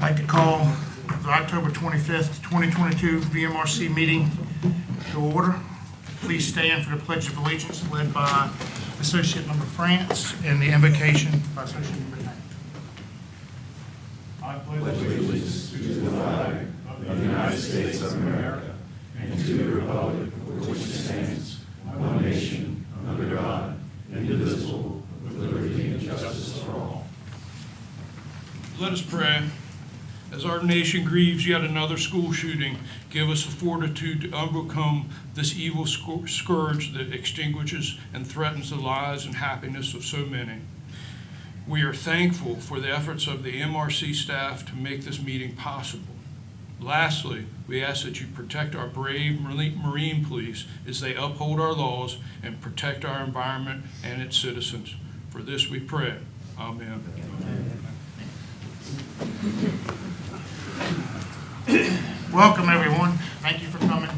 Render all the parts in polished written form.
I'd like to call the October 25th, 2022 VMRC meeting to order. Please stand for the Pledge of Allegiance led by Associate Member France and the invocation by Associate Member Hank. I pledge allegiance to the flag of the United States of America and to the republic for which it stands, one nation, under God, indivisible, with liberty and justice for all. Let us pray. As our nation grieves yet another school shooting, give us the fortitude to overcome this evil scourge that extinguishes and threatens the lives and happiness of so many. We are thankful for the efforts of the MRC staff to make this meeting possible. Lastly, we ask that you protect our brave Marine police as they uphold our laws and protect our environment and its citizens. For this we pray. Amen. Welcome, everyone. Thank you for coming.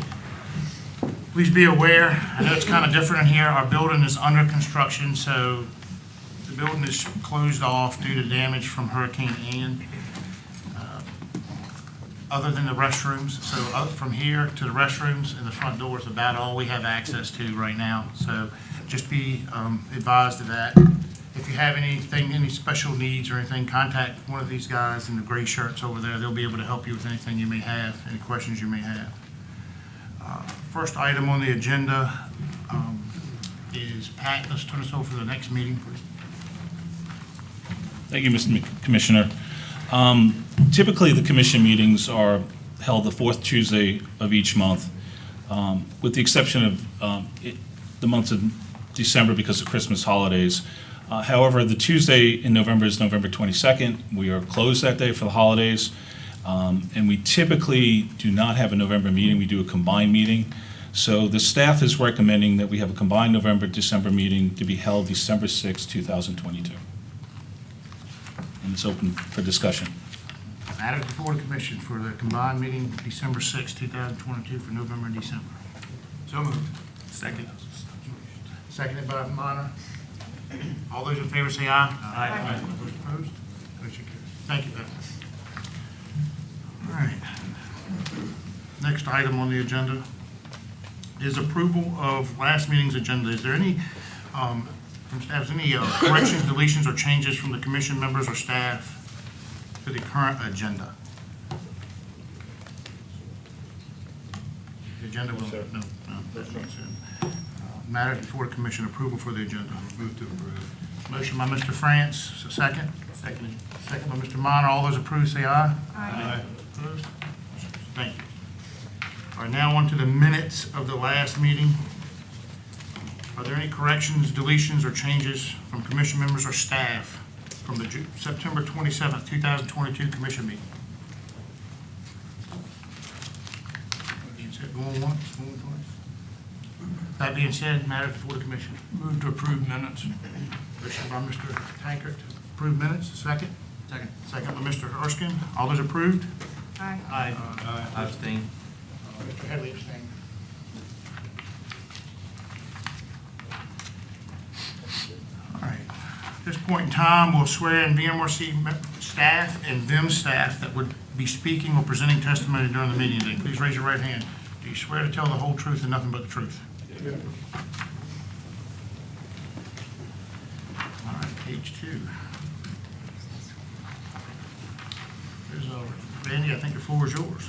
Please be aware, I know it's kind of different in here. Our building is under construction, so the building is closed off due to damage from Hurricane Ian. Other than the restrooms, so up from here to the restrooms and the front door is about all we have access to right now. So just be advised of that. If you have anything, any special needs or anything, contact one of these guys in the gray shirts over there. They'll be able to help you with anything you may have, any questions you may have. First item on the agenda is Pat. Let's turn this over for the next meeting, please. Thank you, Mr. Commissioner. Typically, the commission meetings are held the fourth Tuesday of each month, with the exception of the month of December because of Christmas holidays. However, the Tuesday in November is November 22nd. We are closed that day for the holidays, and we typically do not have a November meeting. We do a combined meeting. So the staff is recommending that we have a combined November-December meeting to be held December 6, 2022. And it's open for discussion. Matters before the commission for the combined meeting December 6, 2022 for November and December. So moved. Second. Seconded by Minor. All those in favor say aye. Aye. Those opposed? Motion carries. Thank you, Pat. All right. Next item on the agenda is approval of last meeting's agenda. Is there any, from staff, any corrections, deletions, or changes from the commission members or staff to the current agenda? The agenda will, no, that's not soon. Matters before the commission, approval for the agenda. Move to approve. Motion by Mr. France, so second. Second. Second by Mr. Minor. All those approved say aye. Aye. Opposed? Thank you. All right, now on to the minutes of the last meeting. Are there any corrections, deletions, or changes from commission members or staff from the September 27th, 2022 commission meeting? Going once, going twice. That being said, matters before the commission. Move to approve minutes. Motion by Mr. Tankert to approve minutes. Second. Second. Second by Mr. Erskine. All those approved? Aye. Aye. I abstain. Mr. Headley abstained. All right. At this point in time, we'll swear in VMRC staff and them staff that would be speaking or presenting testimony during the meeting today. Please raise your right hand. Do you swear to tell the whole truth and nothing but the truth? All right, page 2. There's Randy, I think the floor is yours.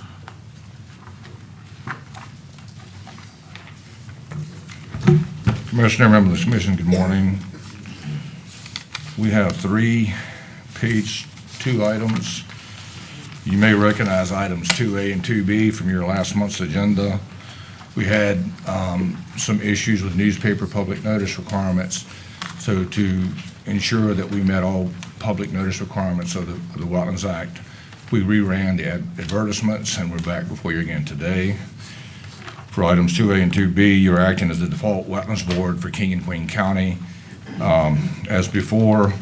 Commissioner, members of the commission, good morning. We have 3 page 2 items. You may recognize items 2A and 2B from your last month's agenda. We had some issues with newspaper public notice requirements. So to ensure that we met all public notice requirements of the Wetlands Act, we reran the advertisements, and we're back before you again today. For items 2A and 2B, you're acting as the default wetlands board for King and Queen County. As before,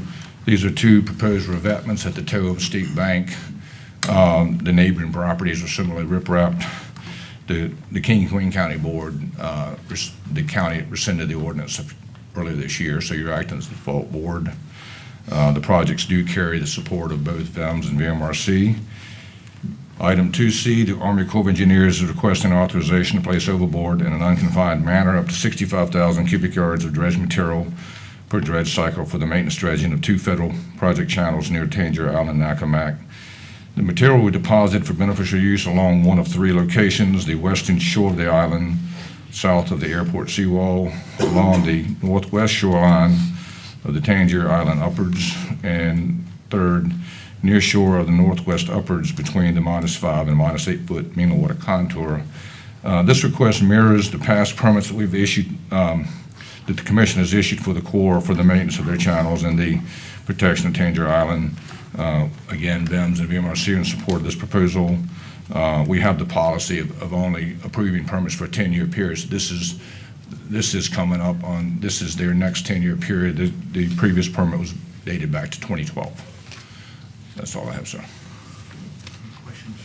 these are 2 proposed revetments at the toe of a steep bank. The neighboring properties are similarly riprapped. The King and Queen County Board, the county rescinded the ordinance earlier this year, so you're acting as the default board. The projects do carry the support of both VEMS and VMRC. Item 2C, the Army Corps of Engineers is requesting authorization to place overboard in an unconfined manner up to 65,000 cubic yards of dredge material per dredge cycle for the maintenance dredging of 2 federal project channels near Tangier Island, Nacamac. The material will be deposited for beneficial use along one of 3 locations: the western shore of the island, south of the airport seawall, along the northwest shoreline of the Tangier Island upwards, and third, near shore of the northwest upwards between the -5 and -8 foot mean water contour. This request mirrors the past permits that we've issued, that the commission has issued for the Corps for the maintenance of their channels and the protection of Tangier Island. Again, BIMS and VMRC are in support of this proposal. We have the policy of only approving permits for a 10-year period. So this is coming up on, this is their next 10-year period. The previous permit was dated back to 2012. That's all I have, sir. Any questions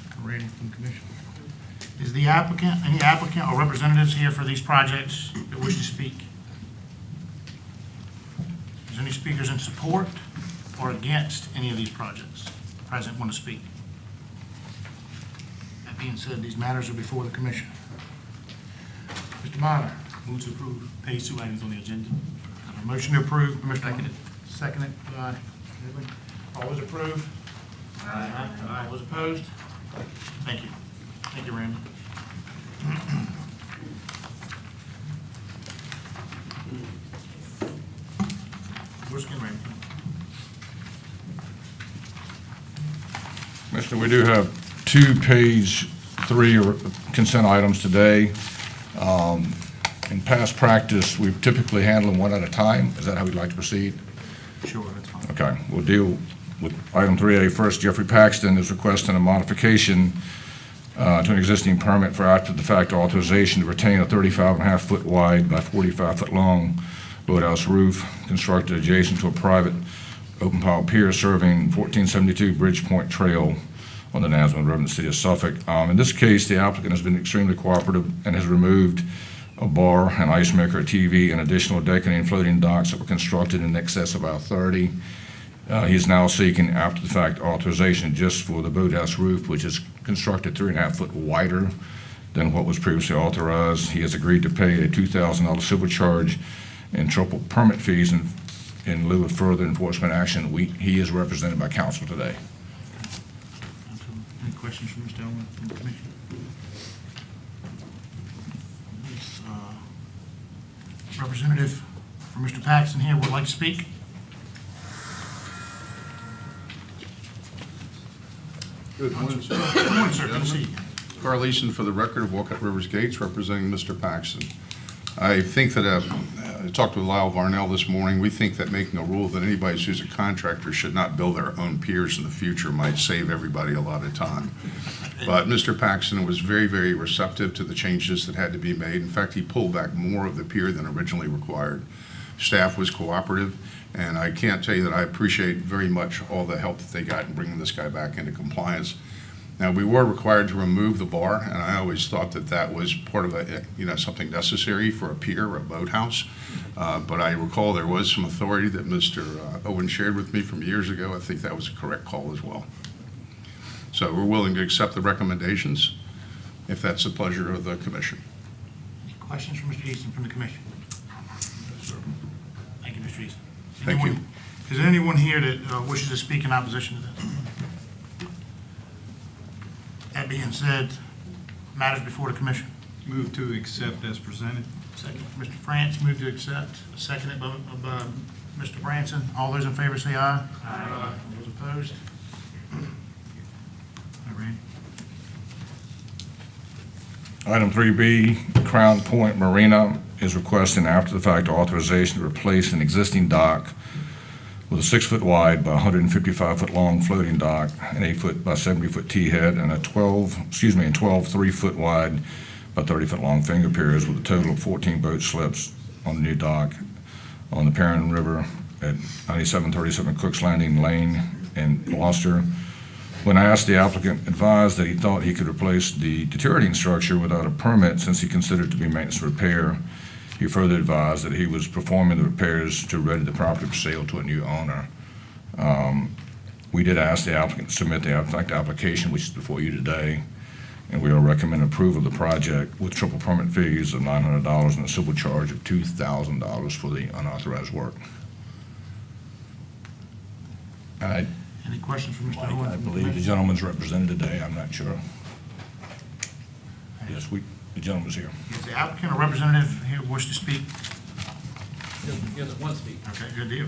for Randy from the commission? Is the applicant, any applicant or representatives here for these projects that wish to speak? Is there any speakers in support or against any of these projects? President want to speak? That being said, these matters are before the commission. Mr. Minor, Move to approve page 2 items on the agenda. I have a motion to approve, Mr. Seconded by Midland. All those approve? Aye. All those opposed? Thank you. Thank you, Randy. We're just getting ready. Commissioner, we do have 2 page 3 consent items today. In past practice, we've typically handled them one at a time. Is that how we'd like to proceed? Sure, that's fine. Okay, we'll deal with item 3A first. Jeffrey Paxton is requesting a modification to an existing permit for after-the-fact authorization to retain a 35.5-foot wide by 45-foot long boathouse roof constructed adjacent to a private open pile pier serving 1472 Bridgepoint Trail on the Nazareth River in the city of Suffolk. In this case, the applicant has been extremely cooperative and has removed a bar, an ice maker, a TV, and additional decking and floating docks that were constructed in excess of our authority. He is now seeking after-the-fact authorization just for the boathouse roof, which is constructed 3.5 foot wider than what was previously authorized. He has agreed to pay a $2,000 civil charge and triple permit fees in lieu of further enforcement action. He is represented by counsel today. Any questions from Mr. Elmer from the commission? This, representative from Mr. Paxton here would like to speak. Good morning, sir. Good morning, sir. Good to see you. Carl Eason for the record of Walcott Rivers Gates, representing Mr. Paxton. I think that, I talked with Lyle Varnell this morning, we think that making a rule that anybody who's a contractor should not build their own piers in the future might save everybody a lot of time. But Mr. Paxton was very, very receptive to the changes that had to be made. In fact, he pulled back more of the pier than originally required. Staff was cooperative, and I can't tell you that I appreciate very much all the help that they got in bringing this guy back into compliance. Now, we were required to remove the bar, and I always thought that that was part of a, something necessary for a pier or a boathouse. But I recall there was some authority that Mr. Owen shared with me from years ago. I think that was a correct call as well. So we're willing to accept the recommendations, if that's the pleasure of the commission. Any questions from Mr. Easton from the commission? Thank you, Mr. Easton. Thank you. Is there anyone here that wishes to speak in opposition to this? That being said, matters before the commission. Move to accept as presented. Second, Mr. France, move to accept. Seconded by Mr. Branson. All those in favor say aye. Aye. All those opposed? All right, Randy. Item 3B, Crown Point Marina is requesting after-the-fact authorization to replace an existing dock with a 6-foot wide by 155-foot long floating dock, an 8-foot by 70-foot T-head, and 12 3-foot wide by 30-foot long finger piers with a total of 14 boat slips on the new dock on the Perrin River at 9737 Cook's Landing Lane in Gloucester. When asked, the applicant advised that he thought he could replace the deteriorating structure without a permit since he considered it to be maintenance repair. He further advised that he was performing the repairs to ready the property for sale to a new owner. We did ask the applicant to submit the application, which is before you today, and we will recommend approval of the project with triple permit fees of $900 and a civil charge of $2,000 for the unauthorized work. I Any questions from Mr. Owens? I believe the gentleman's represented today, I'm not sure. Yes, the gentleman's here. Is the applicant or representative here wish to speak? He doesn't want to speak. Okay, good deal.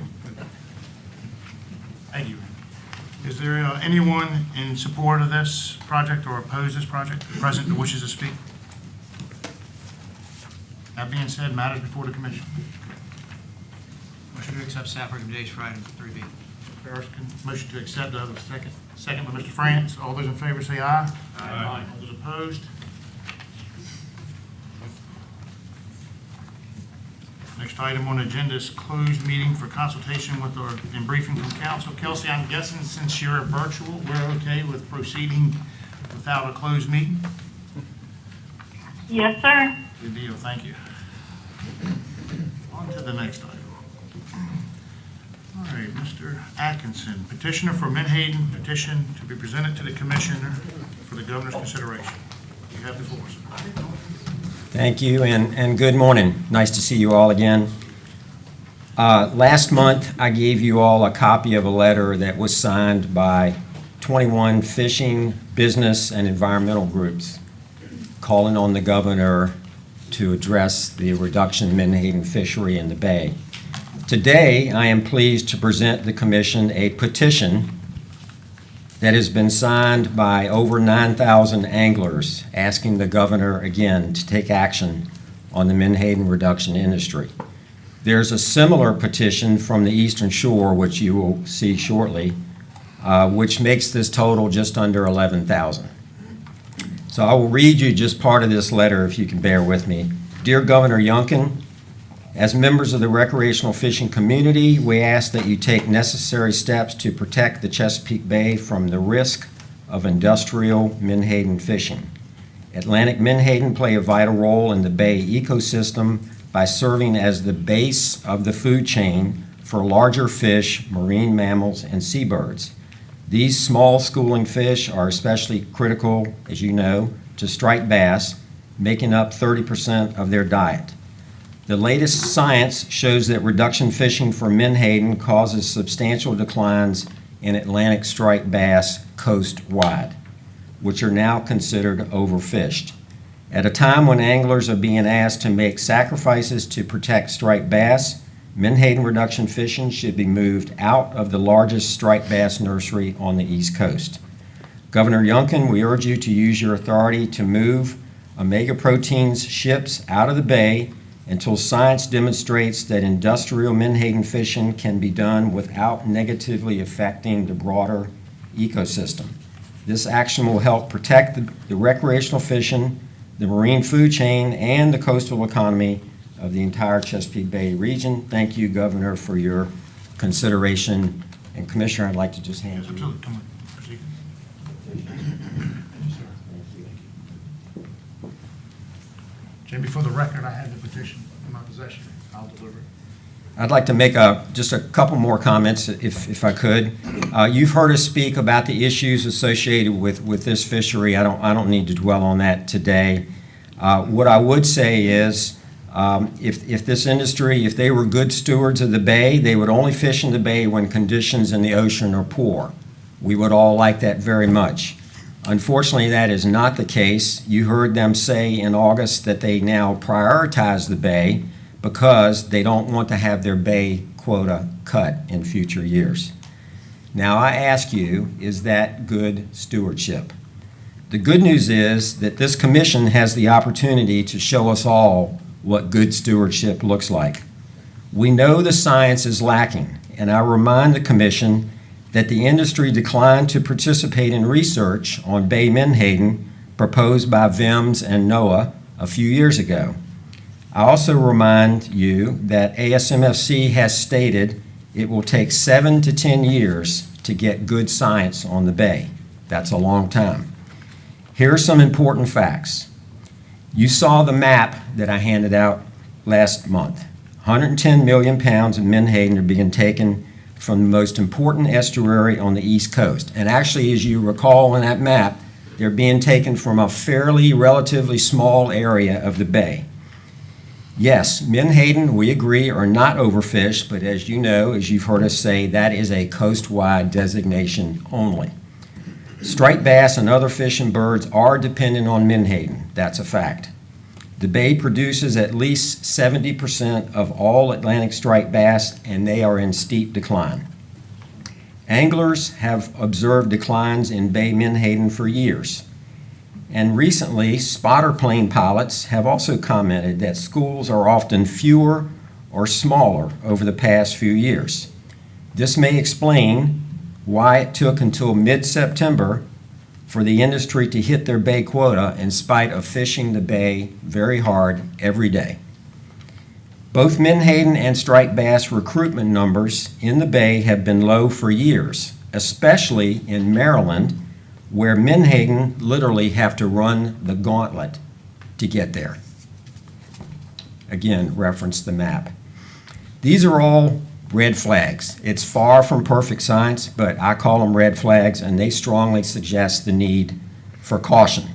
Thank you. Is there anyone in support of this project or oppose this project, present that wishes to speak? That being said, matters before the commission. Motion to accept staff recommendation for item 3B. Ferris, motion to accept, do I have a second? Second by Mr. France. All those in favor say aye. Aye. All those opposed? Next item on the agenda is closed meeting for consultation with and briefing from council. Kelsey, I'm guessing since you're virtual, we're okay with proceeding without a closed meeting? Yes, sir. Good deal, thank you. On to the next item. All right, Mr. Atkinson, petitioner for Menhaden petition to be presented to the commissioner for the governor's consideration. You have the floor, sir. Thank you, and good morning. Nice to see you all again. Last month, I gave you all a copy of a letter that was signed by 21 fishing, business, and environmental groups calling on the governor to address the reduction in Menhaden fishery in the bay. Today, I am pleased to present the commission a petition that has been signed by over 9,000 anglers asking the governor again to take action on the Menhaden reduction industry. There's a similar petition from the Eastern Shore, which you will see shortly, which makes this total just under 11,000. So I will read you just part of this letter if you can bear with me. Dear Governor Youngkin, as members of the recreational fishing community, we ask that you take necessary steps to protect the Chesapeake Bay from the risk of industrial menhaden fishing. Atlantic menhaden play a vital role in the bay ecosystem by serving as the base of the food chain for larger fish, marine mammals, and seabirds. These small schooling fish are especially critical, as you know, to striped bass, making up 30% of their diet. The latest science shows that reduction fishing for menhaden causes substantial declines in Atlantic striped bass coast-wide, which are now considered overfished. At a time when anglers are being asked to make sacrifices to protect striped bass, menhaden reduction fishing should be moved out of the largest striped bass nursery on the East Coast. Governor Youngkin, we urge you to use your authority to move Omega Proteins ships out of the bay until science demonstrates that industrial menhaden fishing can be done without negatively affecting the broader ecosystem. This action will help protect the recreational fishing, the marine food chain, and the coastal economy of the entire Chesapeake Bay region. Thank you, Governor, for your consideration. And Commissioner, I'd like to just hand you. Absolutely, come on, proceed. Jimmy, for the record, I have the petition in my possession. I'll deliver it. I'd like to make just a couple more comments, if I could. You've heard us speak about the issues associated with this fishery. I don't need to dwell on that today. What I would say is, if this industry, if they were good stewards of the bay, they would only fish in the bay when conditions in the ocean are poor. We would all like that very much. Unfortunately, that is not the case. You heard them say in August that they now prioritize the bay because they don't want to have their bay quota cut in future years. Now, I ask you, is that good stewardship? The good news is that this commission has the opportunity to show us all what good stewardship looks like. We know the science is lacking, and I remind the commission that the industry declined to participate in research on Bay menhaden proposed by VIMS and NOAA a few years ago. I also remind you that ASMFC has stated it will take 7 to 10 years to get good science on the bay. That's a long time. Here are some important facts. You saw the map that I handed out last month. 110 million pounds of menhaden are being taken from the most important estuary on the East Coast. And actually, as you recall on that map, they're being taken from a fairly relatively small area of the bay. Yes, Menhaden, we agree, are not overfished, but as you know, as you've heard us say, that is a coast-wide designation only. Striped bass and other fish and birds are dependent on Menhaden. That's a fact. The bay produces at least 70% of all Atlantic striped bass, and they are in steep decline. Anglers have observed declines in Bay Menhaden for years. And recently, spotter plane pilots have also commented that schools are often fewer or smaller over the past few years. This may explain why it took until mid-September for the industry to hit their bay quota in spite of fishing the bay very hard every day. Both Menhaden and striped bass recruitment numbers in the bay have been low for years, especially in Maryland, where Menhaden literally have to run the gauntlet to get there. Again, reference the map. These are all red flags. It's far from perfect science, but I call them red flags, and they strongly suggest the need for caution.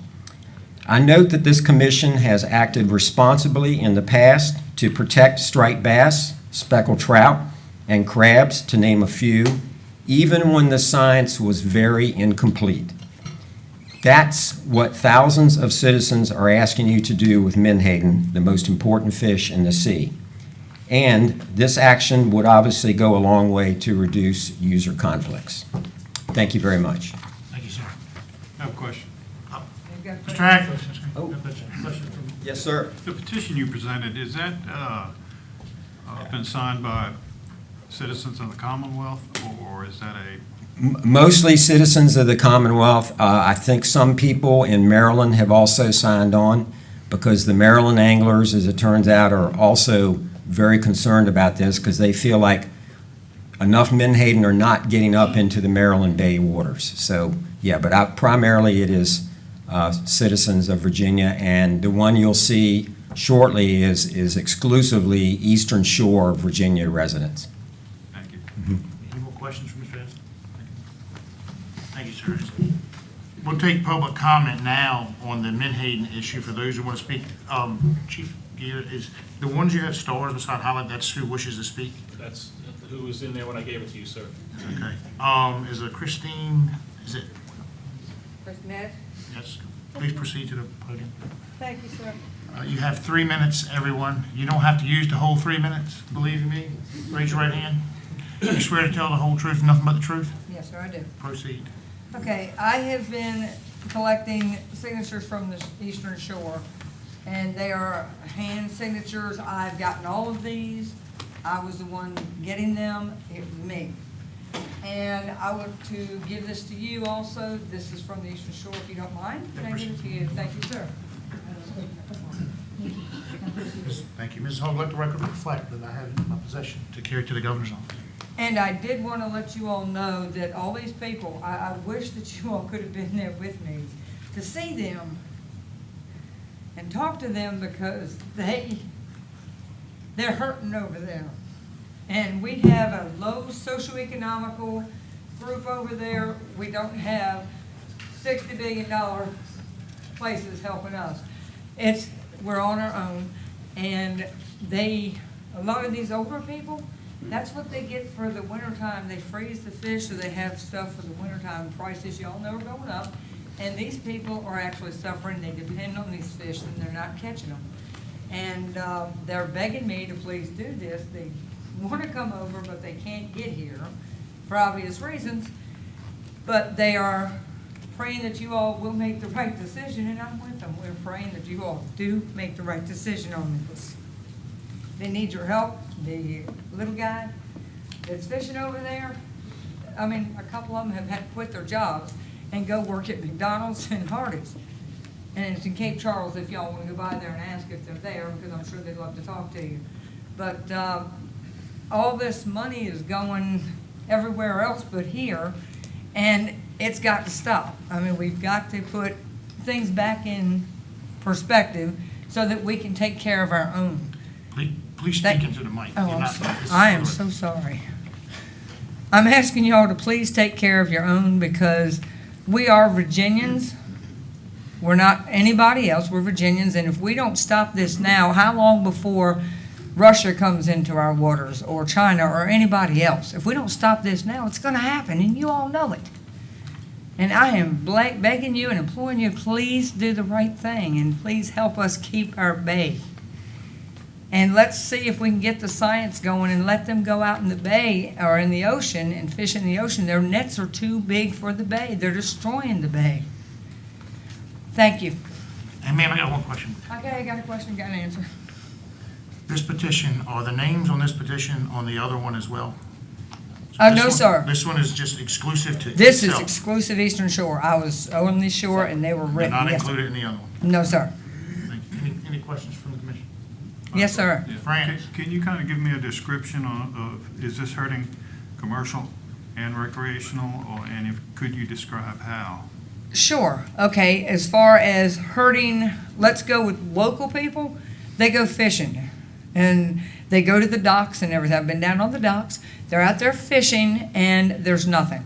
I note that this commission has acted responsibly in the past to protect striped bass, speckled trout, and crabs, to name a few, even when the science was very incomplete. That's what thousands of citizens are asking you to do with Menhaden, the most important fish in the sea. And this action would obviously go a long way to reduce user conflicts. Thank you very much. Thank you, sir. I have a question. Mr. Hack? Oh. Yes, sir. The petition you presented, is that been signed by citizens of the Commonwealth, or is that a? Mostly citizens of the Commonwealth. I think some people in Maryland have also signed on, because the Maryland anglers, as it turns out, are also very concerned about this, because they feel like enough Menhaden are not getting up into the Maryland Bay waters. So, yeah, but primarily it is citizens of Virginia, and the one you'll see shortly is exclusively Eastern Shore Virginia residents. Thank you. Any more questions for Mr. Edson? Thank you, sir. We'll take public comment now on the Menhaden issue for those who want to speak. Chief Gear, is the ones you have stars beside highlight, that's who wishes to speak? That's who was in there when I gave it to you, sir. Okay. Is it Christine, is it? Christine? Yes. Please proceed to the podium. Thank you, sir. You have 3 minutes, everyone. You don't have to use the whole 3 minutes, believe me. Raise your right hand. You swear to tell the whole truth, nothing but the truth? Yes, sir, I do. Proceed. Okay, I have been collecting signatures from the Eastern Shore, and they are hand signatures. I've gotten all of these. I was the one getting them. It was me. And I want to give this to you also. This is from the Eastern Shore, if you don't mind. Can I give it to you? Thank you, sir. Thank you. Mrs. Hogg, let the record reflect that I have it in my possession to carry to the governor's office. And I did want to let you all know that all these people, I wish that you all could have been there with me to see them and talk to them, because they're hurting over there. And we have a low socioeconomical group over there. We don't have $60 billion places helping us. We're on our own, and a lot of these older people, that's what they get for the wintertime. They freeze the fish, so they have stuff for the wintertime. Prices, y'all know, are going up. And these people are actually suffering. They depend on these fish, and they're not catching them. And they're begging me to please do this. They want to come over, but they can't get here for obvious reasons. But they are praying that you all will make the right decision, and I'm with them. We're praying that you all do make the right decision on this. They need your help. The little guy that's fishing over there, I mean, a couple of them have had to quit their jobs and go work at McDonald's and Hardee's. And it's in Cape Charles, if y'all want to go by there and ask if they're there, because I'm sure they'd love to talk to you. But all this money is going everywhere else but here, and it's got to stop. I mean, we've got to put things back in perspective so that we can take care of our own. Please speak into the mic. Oh, You're I'm not- sorry. this is I am sort so sorry. I'm asking y'all to please take care of your own because we are Virginians. We're not anybody else. We're Virginians. And if we don't stop this now, how long before Russia comes into our waters or China or anybody else? If we don't stop this now, it's going to happen. And you all know it. And I am begging you and imploring you, please do the right thing and please help us keep our bay. And let's see if we can get the science going and let them go out in the bay or in the ocean and fish in the ocean. Their nets are too big for the bay. They're destroying the bay. Thank you. And ma'am, I got one question. Okay, I got a question, got an answer. This petition, are the names on this petition on the other one as well? So this No, one- sir. This one is just exclusive to This is itself. exclusive Eastern Shore. I was on the shore and they were They're written. not Yes, sir. included in the other one. No, sir. Thank you. Any questions from the commission? Yes, sir. France? Can you kind of give me a description is this hurting commercial and recreational, and could you describe how? Sure. Okay, as far as hurting, let's go with local people. They go fishing and they go to the docks and everything. I've been down on the docks. They're out there fishing and there's nothing.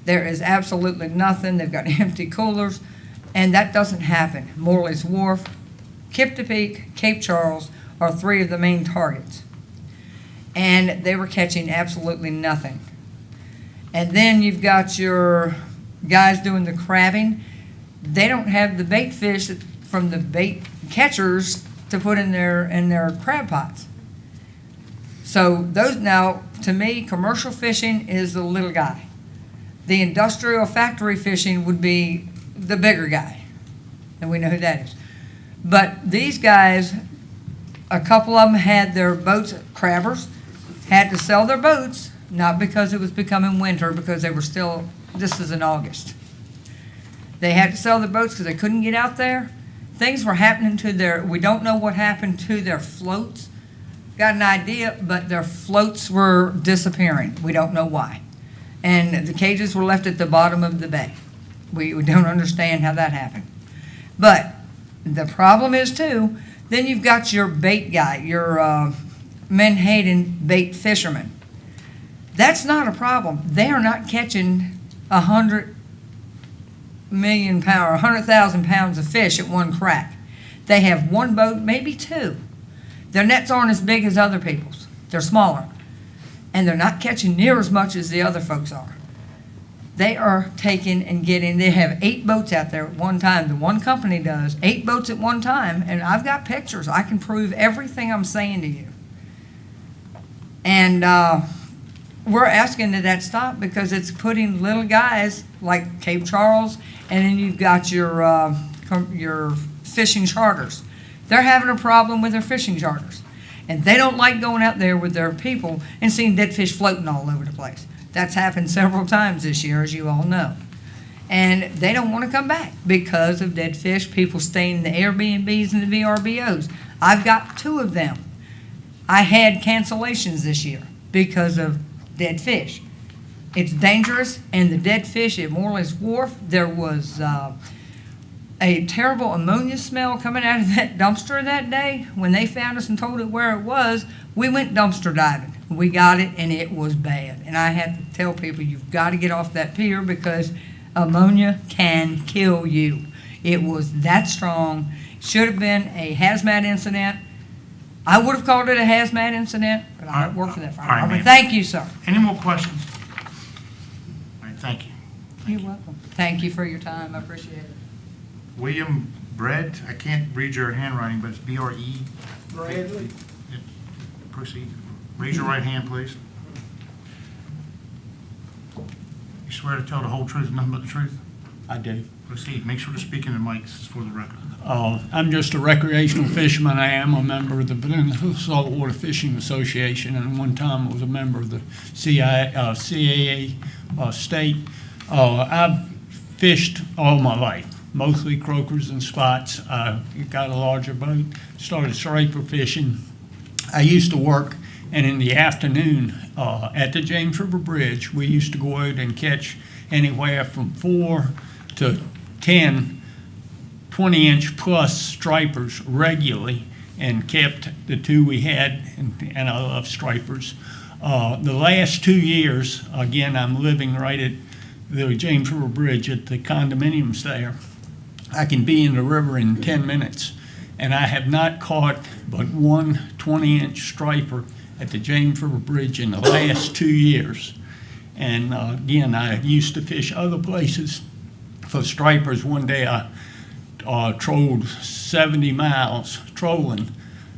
There is absolutely nothing. They've got empty coolers and that doesn't happen. Morley's Wharf, Kip to Peak, Cape Charles are three of the main targets. And they were catching absolutely nothing. And then you've got your guys doing the crabbing. They don't have the bait fish from the bait catchers to put in their crab pots. So those now, to me, commercial fishing is the little guy. The industrial factory fishing would be the bigger guy, and we know who that is. But these guys, a couple of them had their boats, crabbers, had to sell their boats, not because it was becoming winter, because they were still, this is in August. They had to sell their boats because they couldn't get out there. Things were happening to their, we don't know what happened to their floats. Got an idea, but their floats were disappearing. We don't know why. And the cages were left at the bottom of the bay. We don't understand how that happened. But the problem is too, then you've got your bait guy, your Menhaden bait fisherman. That's not a problem. They are not catching 100,000 pounds of fish at one crack. They have one boat, maybe two. Their nets aren't as big as other people's. They're smaller. And they're not catching near as much as the other folks are. They are taking and getting, they have 8 boats out there at one time. The one company does 8 boats at one time, and I've got pictures. I can prove everything I'm saying to you. And we're asking that stop because it's putting little guys like Cape Charles, and then you've got your fishing charters. They're having a problem with their fishing charters. And they don't like going out there with their people and seeing dead fish floating all over the place. That's happened several times this year, as you all know. And they don't want to come back because of dead fish, people staying in the Airbnbs and the VRBOs. I've got 2 of them. I had cancellations this year because of dead fish. It's dangerous, and the dead fish at Morley's Wharf, there was a terrible ammonia smell coming out of that dumpster that day. When they found us and told it where it was, we went dumpster diving. We got it, and it was bad. And I had to tell people, you've got to get off that pier because ammonia can kill you. It was that strong. Should have been a hazmat incident. I would have called it a hazmat incident, but I don't work for that fire All right, department. ma'am. Thank you, sir. Any more questions? All right, thank you. You're welcome. Thank you for your time. I appreciate it. William Brett, I can't read your handwriting, but it's B-R-E. Bradley. Proceed. Raise your right hand, please. You swear to tell the whole truth and nothing but the truth? I do. Proceed. Make sure to speak in the mic. This is for the record. I'm just a recreational fisherman. I am a member of the Peninsula Saltwater Fishing Association, and one time I was a member of the CAA state. I've fished all my life, mostly croakers and spots. I got a larger boat, started striper fishing. I used to work, and in the afternoon at the James River Bridge, we used to go out and catch anywhere from 4 to 10 20-inch plus stripers regularly, and kept the 2 we had, and I love stripers. The last 2 years, again, I'm living right at the James River Bridge at the condominiums there. I can be in the river in 10 minutes, and I have not caught but one 20-inch striper at the James River Bridge in the last 2 years. And again, I used to fish other places for stripers. One day I trolled 70 miles trolling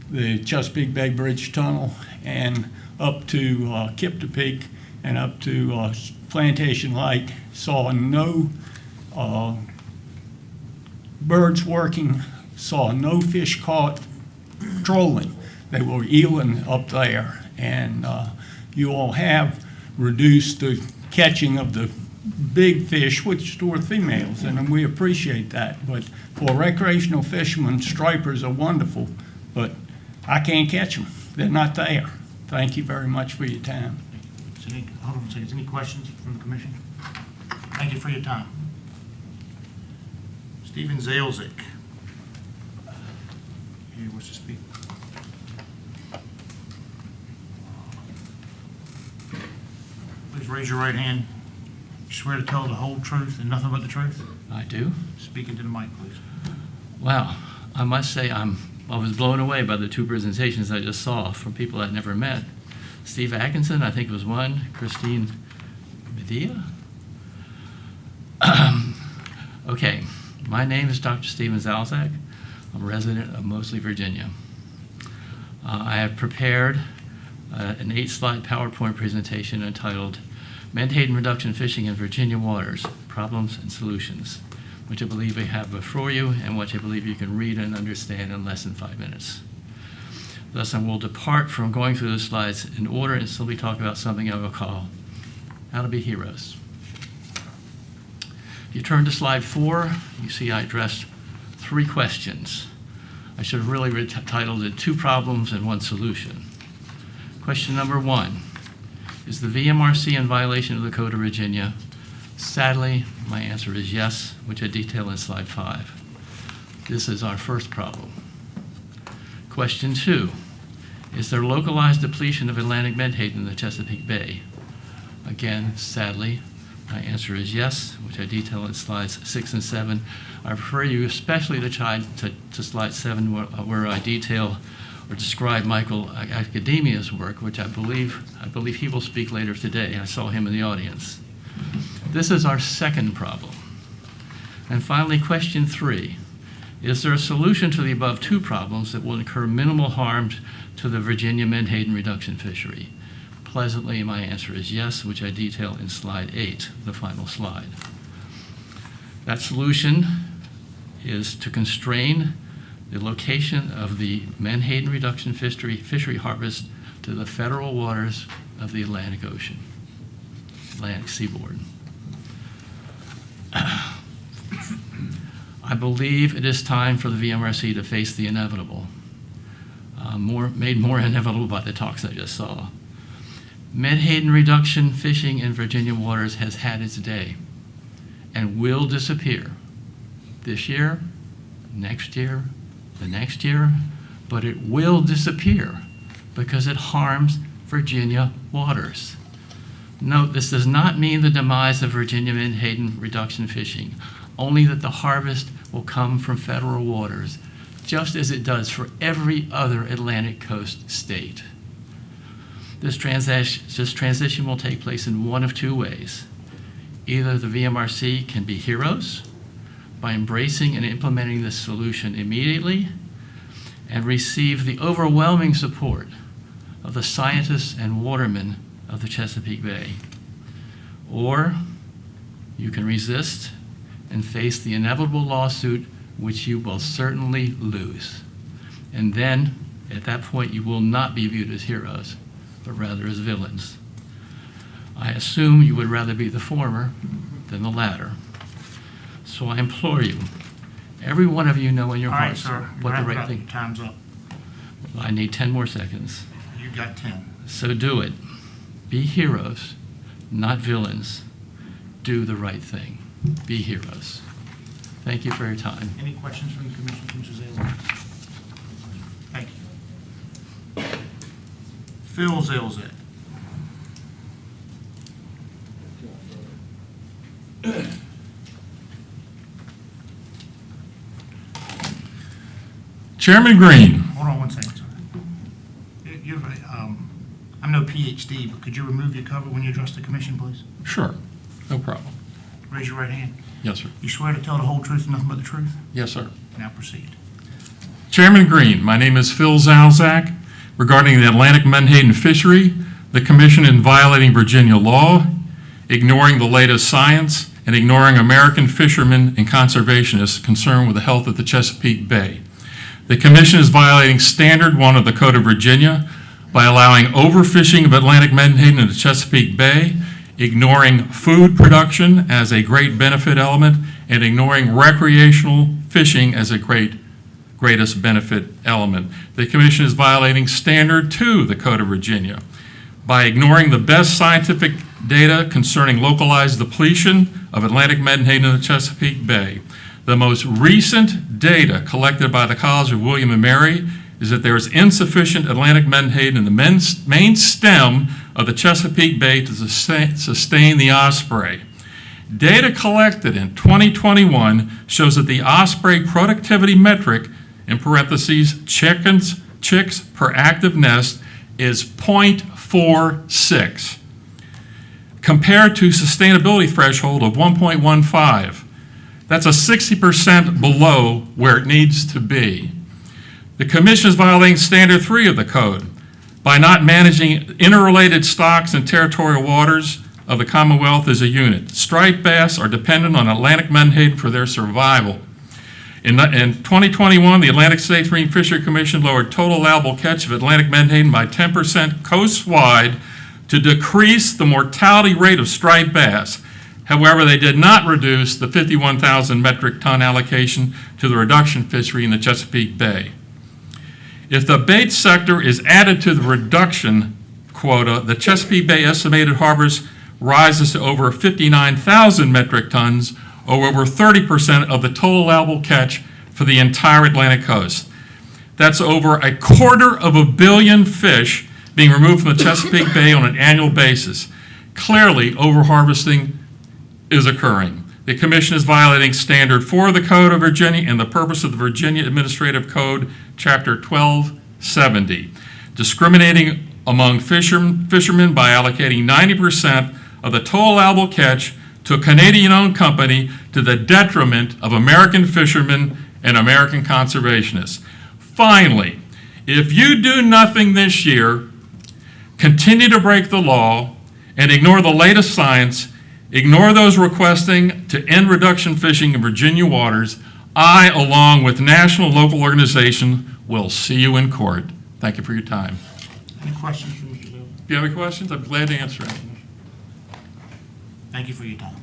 the Chesapeake Bay Bridge Tunnel and up to Kiptopeke and up to Plantation Lake. Saw no birds working, saw no fish caught trolling. They were eeling up there. And you all have reduced the catching of the big fish, which were females, and we appreciate that. But for recreational fishermen, stripers are wonderful, but I can't catch them. They're not there. Thank you very much for your time. Hold on a second. Any questions from the commission? Thank you for your time. Stephen Zalzik. Here, what's to speak? Please raise your right hand. You swear to tell the whole truth and nothing but the truth? I do. Speak into the mic, please. Wow. I must say I was blown away by the two presentations I just saw from people I'd never met. Steve Atkinson, I think was one. Christine Medea? Okay. My name is Dr. Stephen Zalzak. I'm a resident of Moseley, Virginia. I have prepared an 8-slide PowerPoint presentation entitled Menhaden Reduction Fishing in Virginia Waters, Problems and Solutions, which I believe we have before you and which I believe you can read and understand in less than 5 minutes. Thus, I will depart from going through the slides in order and simply talk about something I will call how to be heroes. If you turn to slide 4, you see I addressed 3 questions. I should have really titled it 2 Problems and 1 Solution. Question number 1, is the VMRC in violation of the Code of Virginia? Sadly, my answer is yes, which I detail in slide 5. This is our first problem. Question 2, is there localized depletion of Atlantic menhaden in the Chesapeake Bay? Again, sadly, my answer is yes, which I detail in slides 6 and 7. I refer you especially to slide 7 where I detail or describe Michael Academia's work, which I believe he will speak later today. I saw him in the audience. This is our second problem. And finally, question 3. Is there a solution to the above 2 problems that will incur minimal harm to the Virginia menhaden reduction fishery? Pleasantly, my answer is yes, which I detail in slide 8, the final slide. That solution is to constrain the location of the menhaden reduction fishery harvest to the federal waters of the Atlantic Ocean, Atlantic seaboard. I believe it is time for the VMRC to face the inevitable, made more inevitable by the talks I just saw. Menhaden reduction fishing in Virginia waters has had its day and will disappear this year, next year, the next year, but it will disappear because it harms Virginia waters. Note, this does not mean the demise of Virginia menhaden reduction fishing, only that the harvest will come from federal waters, just as it does for every other Atlantic coast state. This transition will take place in one of 2 ways. Either the VMRC can be heroes by embracing and implementing this solution immediately and receive the overwhelming support of the scientists and watermen of the Chesapeake Bay. Or you can resist and face the inevitable lawsuit, which you will certainly lose. And then, at that point, you will not be viewed as heroes, but rather as villains. I assume you would rather be the former than the latter. So I implore you, every one of you know in your All right, hearts sir. what the Wrap it right up. thing. Time's up. I need 10 more seconds. You got 10. So do it. Be heroes, not villains. Do the right thing. Be heroes. Thank you for your time. Any questions from the commission, Mr. Zalek? Thank you. Phil Zalzak. Chairman Green. Hold on one second, sir. I'm no PhD, but could you remove your cover when you address the commission, please? Sure, no problem. Raise your right hand. Yes, sir. You swear to tell the whole truth and nothing but the truth? Yes, sir. Now proceed. Chairman Green, my name is Phil Zalzak. Regarding the Atlantic Menhaden fishery, the commission is violating Virginia law, ignoring the latest science, and ignoring American fishermen and conservationists concerned with the health of the Chesapeake Bay. The commission is violating Standard 1 of the Code of Virginia by allowing overfishing of Atlantic menhaden in the Chesapeake Bay, ignoring food production as a great benefit element, and ignoring recreational fishing as a greatest benefit element. The commission is violating Standard 2 of the Code of Virginia by ignoring the best scientific data concerning localized depletion of Atlantic menhaden in the Chesapeake Bay. The most recent data collected by the College of William and Mary is that there is insufficient Atlantic menhaden in the main stem of the Chesapeake Bay to sustain the osprey. Data collected in 2021 shows that the osprey productivity metric, in parentheses, chicks per active nest, is 0.46, compared to sustainability threshold of 1.15. That's a 60% below where it needs to be. The commission is violating Standard 3 of the code by not managing interrelated stocks in territorial waters of the Commonwealth as a unit. Striped bass are dependent on Atlantic menhaden for their survival. In 2021, the Atlantic States Marine Fishery Commission lowered total allowable catch of Atlantic menhaden by 10% coast-wide to decrease the mortality rate of striped bass. However, they did not reduce the 51,000 metric ton allocation to the reduction fishery in the Chesapeake Bay. If the bait sector is added to the reduction quota, the Chesapeake Bay estimated harbors rises to over 59,000 metric tons, or over 30% of the total allowable catch for the entire Atlantic coast. That's over 250 million fish being removed from the Chesapeake Bay on an annual basis. Clearly, overharvesting is occurring. The commission is violating Standard 4 of the Code of Virginia and the purpose of the Virginia Administrative Code, Chapter 1270, discriminating among fishermen by allocating 90% of the total allowable catch to a Canadian-owned company to the detriment of American fishermen and American conservationists. Finally, if you do nothing this year, continue to break the law, and ignore the latest science, ignore those requesting to end reduction fishing in Virginia waters, I, along with national and local organizations, will see you in court. Thank you for your time. Any questions for Mr. Bill? If you have any questions, I'm glad to answer them. Thank you for your time.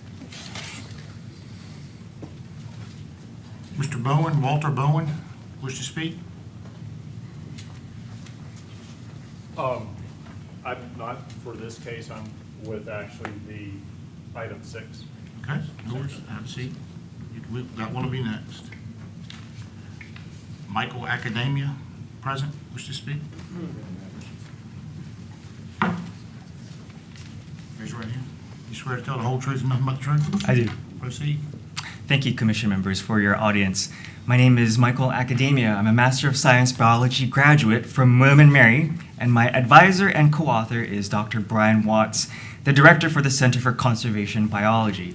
Mr. Bowen, Walter Bowen, wish to speak? I'm not for this case, I'm with actually the item 6. Okay, yours, have a seat. That one will be next. Michael Academia, present, wish to speak? Raise your right hand. You swear to tell the whole truth and nothing but the truth? I do. Proceed. Thank you, Commission members, for your audience. My name is Michael Academia. I'm a Master of Science Biology graduate from William and Mary, and my advisor and co-author is Dr. Brian Watts, the director for the Center for Conservation Biology.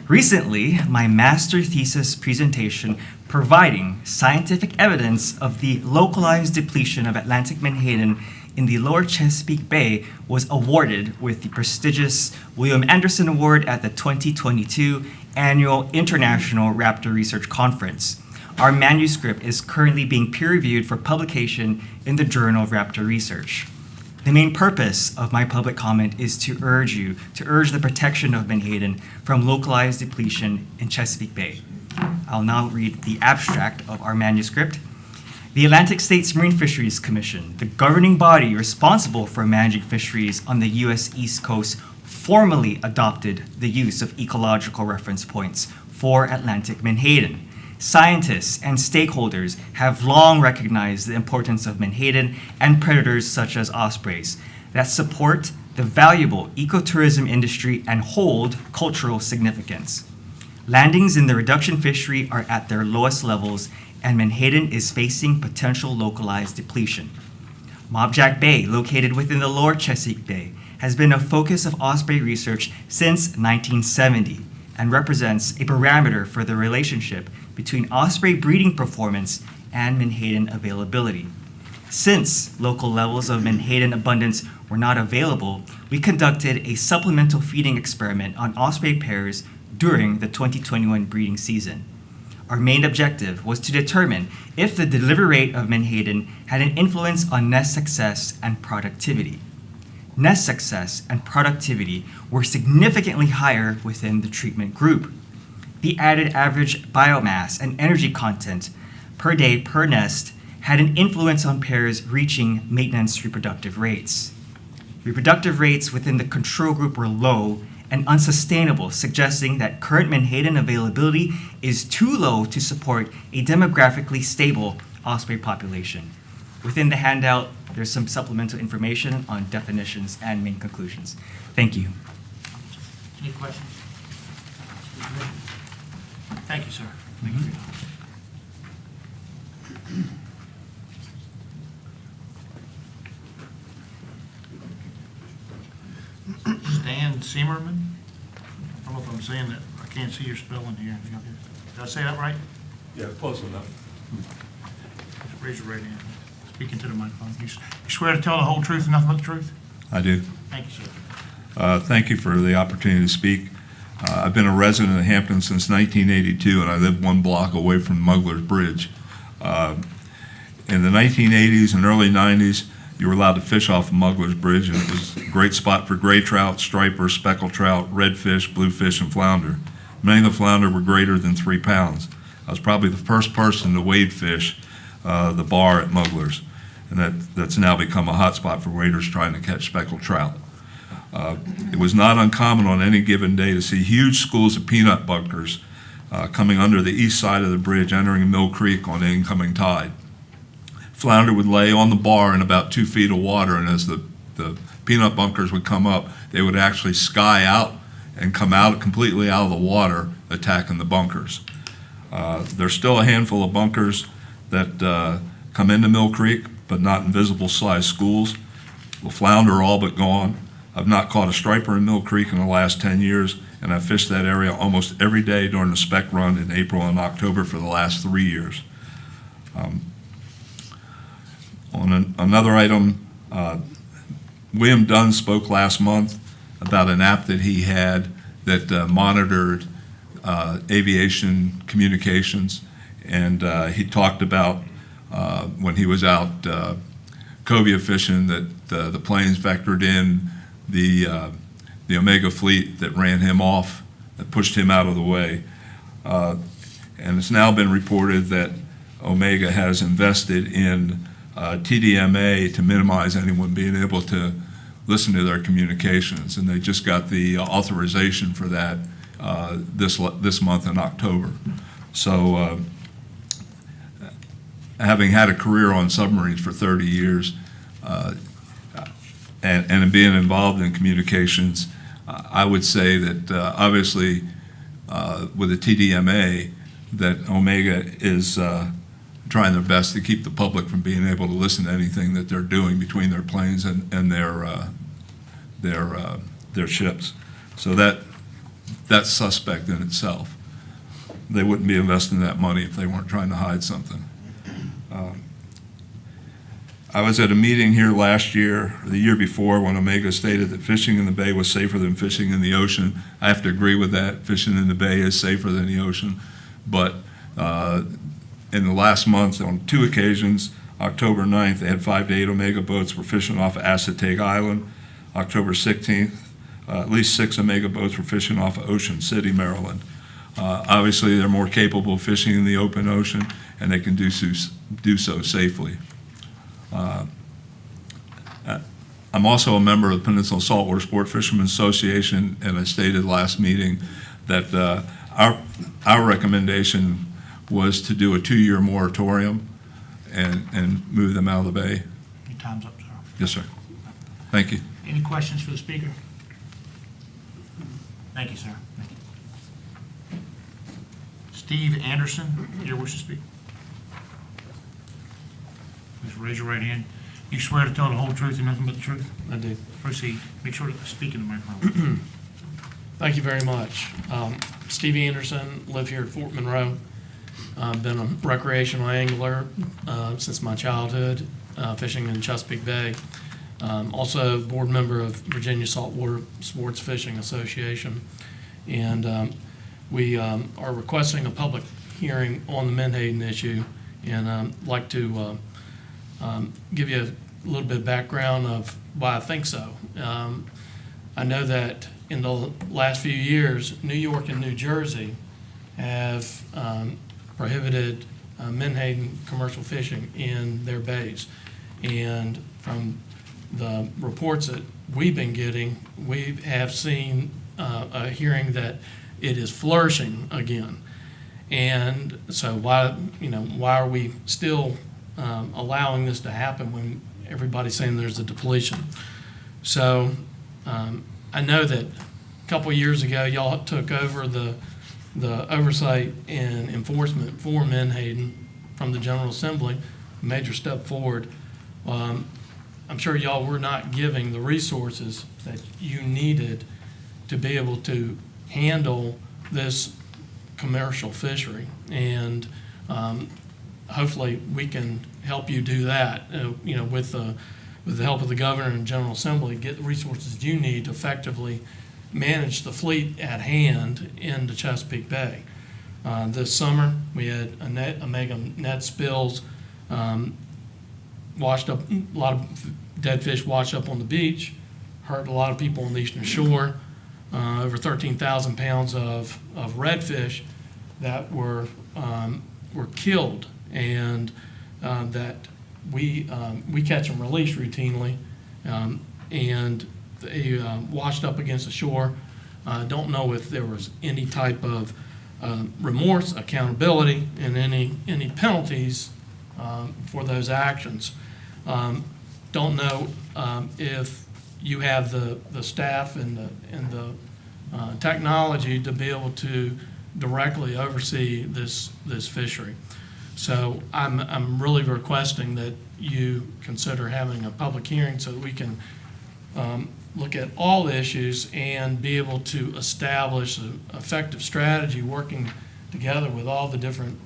Recently, my master thesis presentation providing scientific evidence of the localized depletion of Atlantic menhaden in the lower Chesapeake Bay was awarded with the prestigious William Anderson Award at the 2022 Annual International Raptor Research Conference. Our manuscript is currently being peer-reviewed for publication in the Journal of Raptor Research. The main purpose of my public comment is to urge the protection of menhaden from localized depletion in Chesapeake Bay. I'll now read the abstract of our manuscript. The Atlantic States Marine Fisheries Commission, the governing body responsible for managing fisheries on the U.S. East Coast, formally adopted the use of ecological reference points for Atlantic menhaden. Scientists and stakeholders have long recognized the importance of menhaden and predators such as ospreys that support the valuable ecotourism industry and hold cultural significance. Landings in the reduction fishery are at their lowest levels, and Menhaden is facing potential localized depletion. Mobjack Bay, located within the lower Chesapeake Bay, has been a focus of osprey research since 1970 and represents a parameter for the relationship between osprey breeding performance and Menhaden availability. Since local levels of Menhaden abundance were not available, we conducted a supplemental feeding experiment on osprey pairs during the 2021 breeding season. Our main objective was to determine if the delivery rate of Menhaden had an influence on nest success and productivity. Nest success and productivity were significantly higher within the treatment group. The added average biomass and energy content per day per nest had an influence on pairs reaching maintenance reproductive rates. Reproductive rates within the control group were low and unsustainable, suggesting that current Menhaden availability is too low to support a demographically stable osprey population. Within the handout, there's some supplemental information on definitions and main conclusions. Thank you. Any questions? Thank you, sir. Thank you. Stan Seamerman? I don't know if I'm saying that, I can't see your spelling here. Did I say that right? Yeah, close enough. Just raise your right hand. Speaking to the microphone. You swear to tell the whole truth and nothing but the truth? I do. Thank you, sir. Thank you for the opportunity to speak. I've been a resident of Hampton since 1982, and I live 1 block away from Muggler's Bridge. In the 1980s and early 90s, you were allowed to fish off of Muggler's Bridge, and it was a great spot for gray trout, striper, speckled trout, redfish, bluefish, and flounder. Many of the flounder were greater than 3 pounds. I was probably the first person to wade fish the bar at Muggler's, and that's now become a hot spot for waders trying to catch speckled trout. It was not uncommon on any given day to see huge schools of peanut bunkers coming under the east side of the bridge, entering Mill Creek on the incoming tide. Flounder would lay on the bar in about 2 feet of water, and as the peanut bunkers would come up, they would actually sky out and come out completely out of the water, attacking the bunkers. There's still a handful of bunkers that come into Mill Creek, but not in visible-sized schools. The flounder are all but gone. I've not caught a striper in Mill Creek in the last 10 years, and I've fished that area almost every day during the spec run in April and October for the last 3 years. On another item, William Dunn spoke last month about an app that he had that monitored aviation communications, and he talked about when he was out cobia fishing that the planes vectored in the Omega fleet that ran him off, that pushed him out of the way. And it's now been reported that Omega has invested in TDMA to minimize anyone being able to listen to their communications, and they just got the authorization for that this month in October. So having had a career on submarines for 30 years and being involved in communications, I would say that obviously with the TDMA that Omega is trying their best to keep the public from being able to listen to anything that they're doing between their planes and their ships. So that's suspect in itself. They wouldn't be investing that money if they weren't trying to hide something. I was at a meeting here last year, or the year before, when Omega stated that fishing in the bay was safer than fishing in the ocean. I have to agree with that. Fishing in the bay is safer than the ocean. But in the last month, on 2 occasions, October 9th, they had 5 to 8 Omega boats were fishing off of Acetate Island. October 16th, at least 6 Omega boats were fishing off of Ocean City, Maryland. Obviously, they're more capable of fishing in the open ocean, and they can do so safely. I'm also a member of the Peninsula Saltwater Sport Fishermen's Association, and I stated last meeting that our recommendation was to do a 2-year moratorium and move them out of the bay. Your time's up, sir. Yes, sir. Thank you. Any questions for the speaker? Thank you, sir. Thank you. Steve Anderson, you wish to speak? Please raise your right hand. You swear to tell the whole truth and nothing but the truth? I do. Proceed. Make sure to speak in the microphone. Thank you very much. Steve Anderson, live here at Fort Monroe. I've been a recreational angler since my childhood, fishing in Chesapeake Bay. Also board member of Virginia Saltwater Sports Fishing Association. And we are requesting a public hearing on the Menhaden issue, and I'd like to give you a little bit of background of why I think so. I know that in the last few years, New York and New Jersey have prohibited Menhaden commercial fishing in their bays. And from the reports that we've been getting, we have seen a hearing that it is flourishing again. And so why are we still allowing this to happen when everybody's saying there's a depletion? So I know that a couple of years ago, y'all took over the oversight and enforcement for Menhaden from the General Assembly, a major step forward. I'm sure y'all were not giving the resources that you needed to be able to handle this commercial fishery. And hopefully we can help you do that, with the help of the governor and General Assembly, get the resources you need to effectively manage the fleet at hand in the Chesapeake Bay. This summer, we had a mega net spills, washed up, a lot of dead fish washed up on the beach, hurt a lot of people on the eastern shore, over 13,000 pounds of redfish that were killed, and that we catch and release routinely, and they washed up against the shore. Don't know if there was any type of remorse, accountability, and any penalties for those actions. Don't know if you have the staff and the technology to be able to directly oversee this fishery. So I'm really requesting that you consider having a public hearing so that we can look at all the issues and be able to establish an effective strategy working together with all the different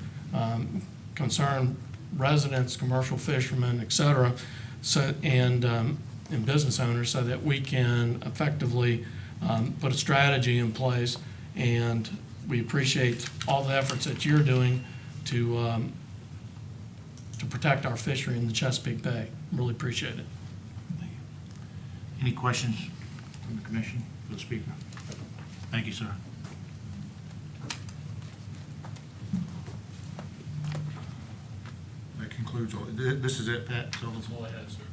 concerned residents, commercial fishermen, et cetera, and business owners, so that we can effectively put a strategy in place. And we appreciate all the efforts that you're doing to protect our fishery in the Chesapeake Bay. Really appreciate it. Any questions from the commission for the speaker? Thank you, sir. That concludes all. This is it, Pat? So that's all I had, sir.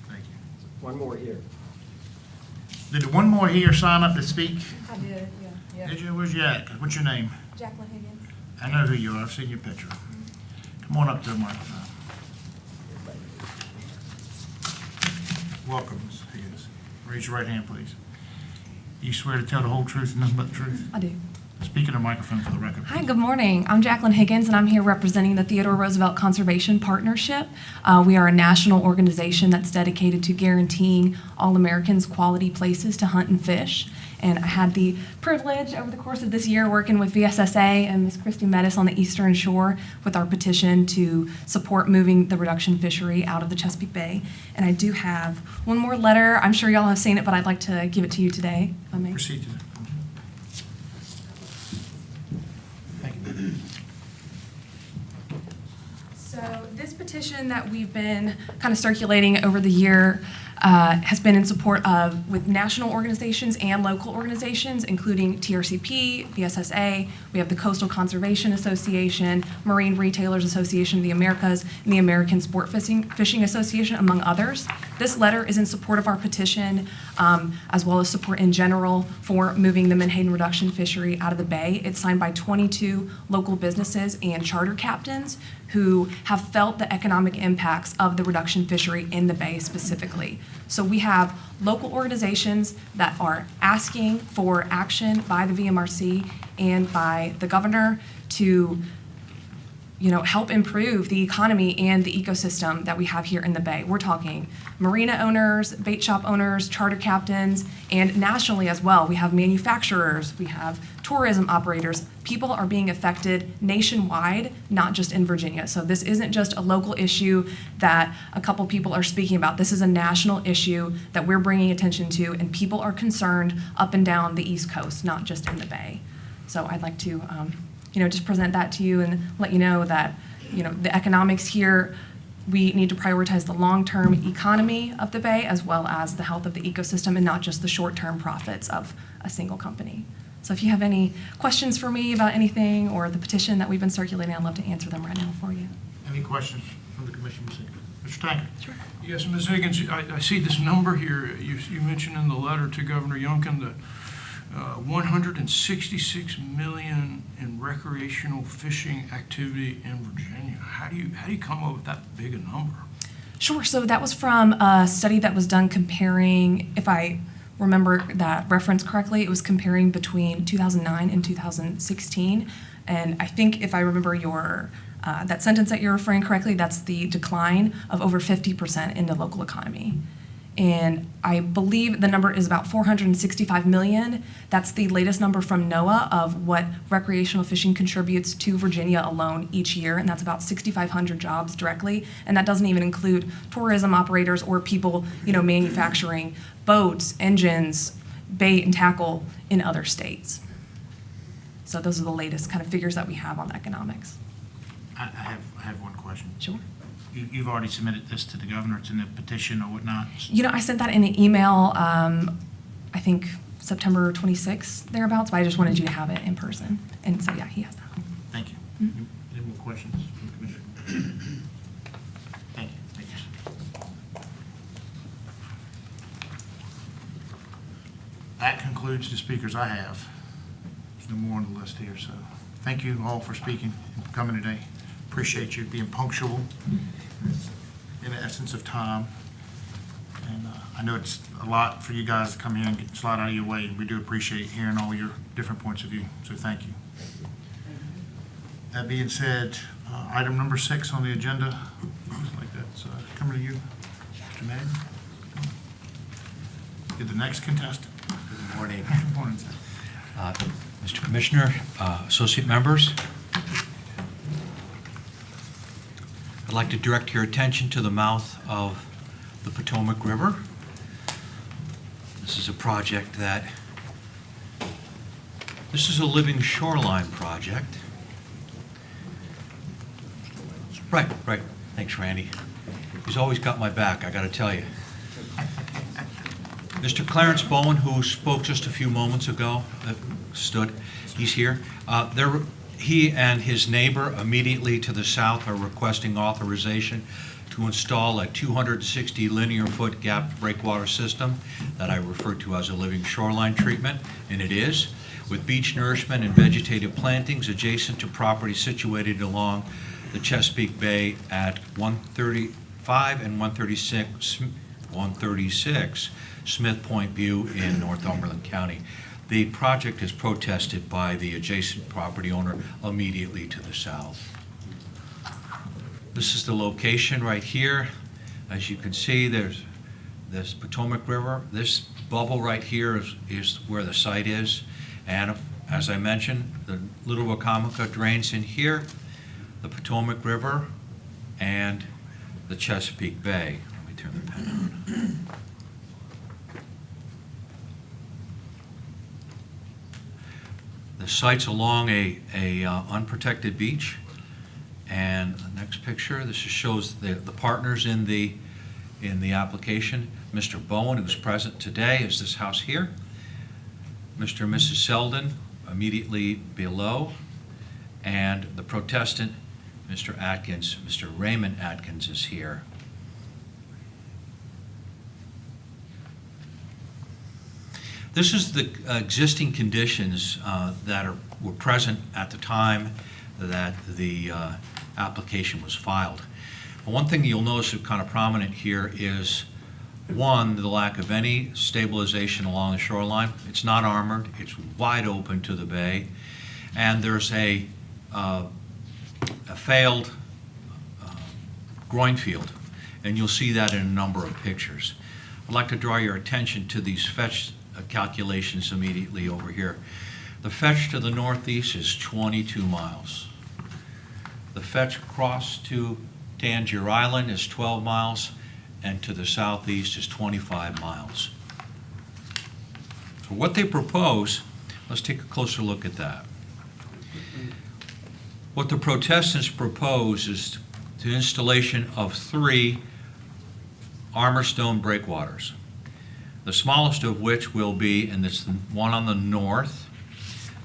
Thank you. One more here. Did the one more here sign up to speak? I did, yeah. Did you? Where's you at? What's your name? Jacqueline Higgins. I know who you are. I've seen your picture. Come on up to the microphone. Welcome, Ms. Higgins. Raise your right hand, please. You swear to tell the whole truth and nothing but the truth? I do. Speak in the microphone for the record. Hi, good morning. I'm Jacqueline Higgins, and I'm here representing the Theodore Roosevelt Conservation Partnership. We are a national organization that's dedicated to guaranteeing all Americans quality places to hunt and fish. And I had the privilege over the course of this year working with VSSA and Ms. Christy Mettis on the Eastern Shore with our petition to support moving the reduction fishery out of the Chesapeake Bay. And I do have one more letter. I'm sure y'all have seen it, but I'd like to give it to you today, if I may. Proceed to that. Thank you. So this petition that we've been kind of circulating over the year has been in support of with national organizations and local organizations, including TRCP, VSSA. We have the Coastal Conservation Association, Marine Retailers Association of the Americas, and the American Sport Fishing Association, among others. This letter is in support of our petition, as well as support in general for moving the Menhaden reduction fishery out of the bay. It's signed by 22 local businesses and charter captains who have felt the economic impacts of the reduction fishery in the bay specifically. So we have local organizations that are asking for action by the VMRC and by the governor to help improve the economy and the ecosystem that we have here in the Bay. We're talking marina owners, bait shop owners, charter captains, and nationally as well. We have manufacturers, we have tourism operators. People are being affected nationwide, not just in Virginia. So this isn't just a local issue that a couple people are speaking about. This is a national issue that we're bringing attention to, and people are concerned up and down the East Coast, not just in the Bay. So I'd like to just present that to you and let you know that, the economics here, we need to prioritize the long-term economy of the Bay as well as the health of the ecosystem and not just the short-term profits of a single company. So if you have any questions for me about anything or the petition that we've been circulating, I'd love to answer them right now for you. Any questions from the commission, Ms. Higgins? Mr. Tankard? Sure. Yes, Ms. Higgins, I see this number here. You mentioned in the letter to Governor Youngkin that 166 million in recreational fishing activity in Virginia. How do you come up with that big a number? Sure. So that was from a study that was done comparing, if I remember that reference correctly, it was comparing between 2009 and 2016. And I think if I remember your that sentence that you're referring correctly, that's the decline of over 50% in the local economy. And I believe the number is about 465 million. That's the latest number from NOAA of what recreational fishing contributes to Virginia alone each year, and that's about 6,500 jobs directly. And that doesn't even include tourism operators or people, manufacturing boats, engines, bait and tackle in other states. So those are the latest kind of figures that we have on economics. I have one question. Sure. You've already submitted this to the governor. It's in the petition or whatnot. I sent that in an email, I think September 26th, thereabouts, but I just wanted you to have it in person. And so, yeah, he has that. Thank you. Mhm. Any more questions from the commission? Thank you. Thank you. That concludes the speakers I have. There's no more on the list here, so thank you all for speaking and for coming today. Appreciate you being punctual in the essence of time. And I know it's a lot for you guys to come here and get a slot out of your way. We do appreciate hearing all your different points of view, so thank you. That being said, item number 6 on the agenda, looks like that's coming to you, Mr. Madden. You're the next contestant. Good morning. Good morning, sir. Mr. Commissioner, associate members, I'd like to direct your attention to the mouth of the Potomac River. This is a project this is a living shoreline project. Right. Thanks, Randy. He's always got my back, I gotta tell you. Mr. Clarence Bowen, who spoke just a few moments ago, he's here. He and his neighbor immediately to the south are requesting authorization to install a 260 linear foot gapped breakwater system that I refer to as a living shoreline treatment, and it is, with beach nourishment and vegetative plantings adjacent to property situated along the Chesapeake Bay at 135 and 136 Smith Point View in Northumberland County. The project is protested by the adjacent property owner immediately to the south. This is the location right here. As you can see, there's this Potomac River. This bubble right here is where the site is. And as I mentioned, the Little Wacomico drains in here, the Potomac River, and the Chesapeake Bay. Let me turn the pen on. The site's along a unprotected beach, and the next picture, this just shows the partners in the application. Mr. Bowen, who's present today, is this house here. Mr. and Mrs. Selden immediately below, and the protestant, Mr. Atkins, Mr. Raymond Atkins, is here. This is the existing conditions that were present at the time that the application was filed. But one thing you'll notice is kind of prominent here is, one, the lack of any stabilization along the shoreline. It's not armored. It's wide open to the bay. And there's a a failed groin field, and you'll see that in a number of pictures. I'd like to draw your attention to these fetch calculations immediately over here. The fetch to the northeast is 22 miles. The fetch across to Tangier Island is 12 miles, and to the southeast is 25 miles. So what they propose, let's take a closer look at that. What the protestants propose is the installation of 3 armor stone breakwaters, the smallest of which will be, and it's the one on the north,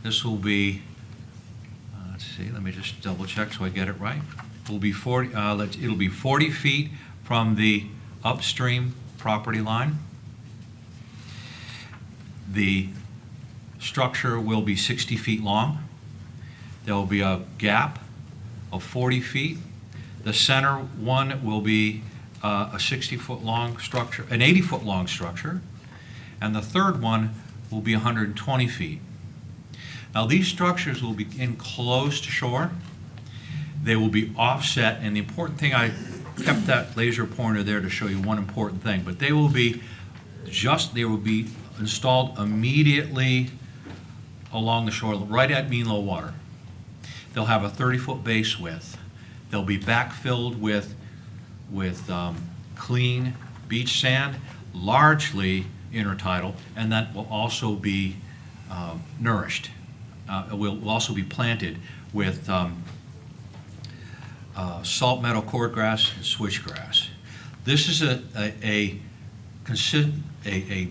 this will be, let's see, let me just double check so I get it right. It'll be 40 feet from the upstream property line. The structure will be 60 feet long. There will be a gap of 40 feet. The center one will be a 60-foot long structure, an 80-foot long structure, and the third one will be 120 feet. Now, these structures will be in close to shore. They will be offset, and the important thing, I kept that laser pointer there to show you one important thing, but they will be installed immediately along the shore, right at mean low water. They'll have a 30-foot base width. They'll be backfilled with clean beach sand, largely intertidal, and that will also be nourished. It will also be planted with salt meadow cordgrass and switchgrass. This is a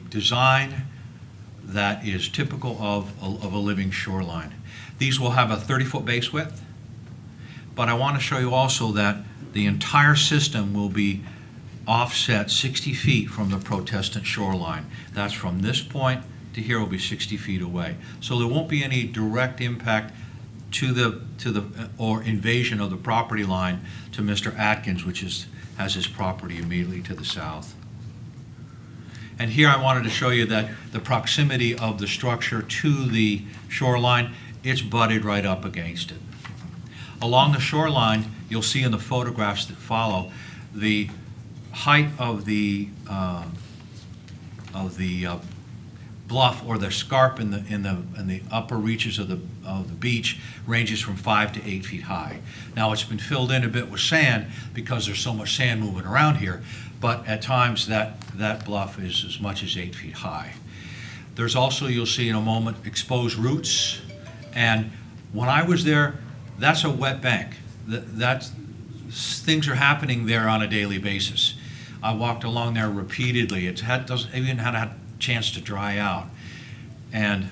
design that is typical of a living shoreline. These will have a 30-foot base width, but I want to show you also that the entire system will be offset 60 feet from the protestant shoreline. That's from this point to here will be 60 feet away. So there won't be any direct impact or invasion of the property line to Mr. Atkins, which has his property immediately to the south. And here I wanted to show you that the proximity of the structure to the shoreline, it's butted right up against it. Along the shoreline, you'll see in the photographs that follow, the height of the bluff or the scarp in the upper reaches of the beach ranges from 5 to 8 feet high. Now, it's been filled in a bit with sand because there's so much sand moving around here, but at times that bluff is as much as 8 feet high. There's also, you'll see in a moment, exposed roots, and when I was there, that's a wet bank. Things are happening there on a daily basis. I walked along there repeatedly. It doesn't even have a chance to dry out. And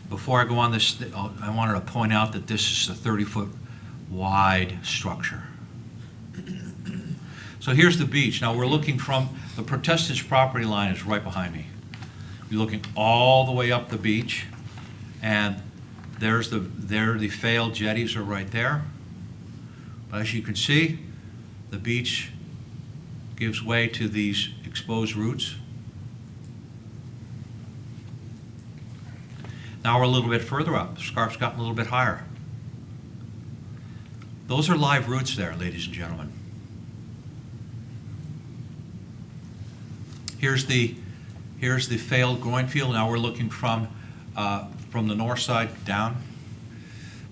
before I go on this, I wanted to point out that this is a 30-foot wide structure. So here's the beach. Now we're looking from the Protestants' property line is right behind me. You're looking all the way up the beach, and there the failed jetties are right there. But as you can see, the beach gives way to these exposed roots. Now we're a little bit further up. The scarp's gotten a little bit higher. Those are live roots there, ladies and gentlemen. Here's the failed groin field. Now we're looking from the north side down.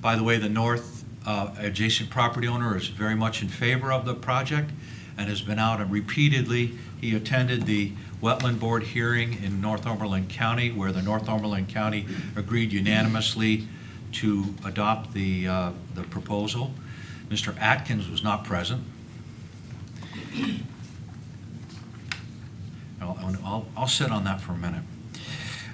By the way, the north adjacent property owner is very much in favor of the project and has been out and repeatedly. He attended the Wetland Board hearing in Northumberland County, where the Northumberland County agreed unanimously to adopt the proposal. Mr. Atkins was not present. I'll sit on that for a minute.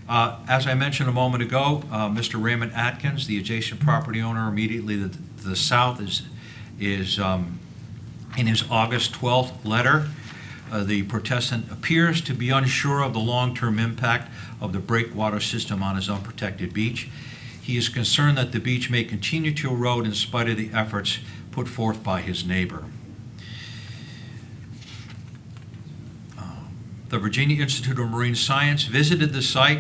As I mentioned a moment ago, Mr. Raymond Atkins, the adjacent property owner immediately to the south, is in his August 12th letter. The protestant appears to be unsure of the long-term impact of the breakwater system on his unprotected beach. He is concerned that the beach may continue to erode in spite of the efforts put forth by his neighbor. The Virginia Institute of Marine Science visited the site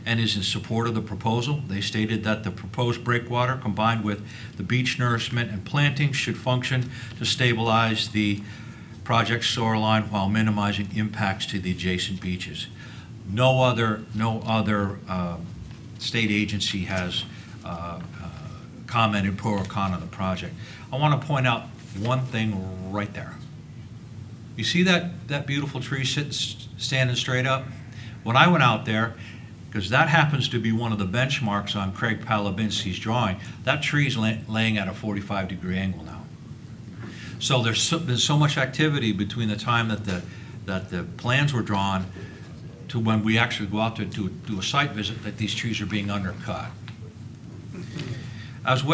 and is in support of the proposal. They stated that the proposed breakwater combined with the beach nourishment and plantings should function to stabilize the project shoreline while minimizing impacts to the adjacent beaches. No other state agency has commented pro or con on the project. I want to point out one thing right there. You see that beautiful tree standing straight up? When I went out there, because that happens to be one of the benchmarks on Craig Palabinski's drawing, that tree's laying at a 45-degree angle now. So there's been so much activity between the time that the plans were drawn to when we actually go out there to do a site visit that these trees are being undercut. As a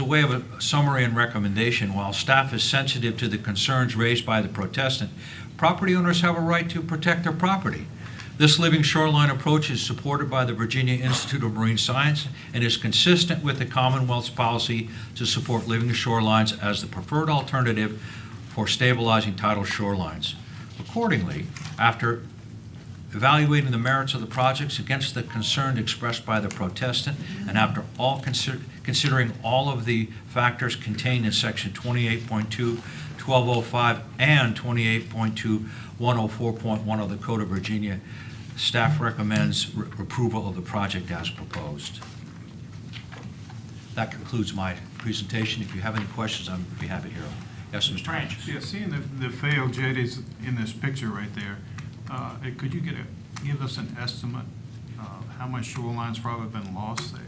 way of a summary and recommendation, while staff is sensitive to the concerns raised by the protestant, property owners have a right to protect their property. This living shoreline approach is supported by the Virginia Institute of Marine Science and is consistent with the Commonwealth's policy to support living shorelines as the preferred alternative for stabilizing tidal shorelines. Accordingly, after evaluating the merits of the projects against the concern expressed by the protestant, and after considering all of the factors contained in section 28.2, 1205, and 28.2, 104.1 of the Code of Virginia, staff recommends approval of the project as proposed. That concludes my presentation. If you have any questions, I'd be happy to hear them. Yes, Mr. French. Yeah, seeing the failed jetties in this picture right there, could you give us an estimate of how much shoreline's probably been lost there?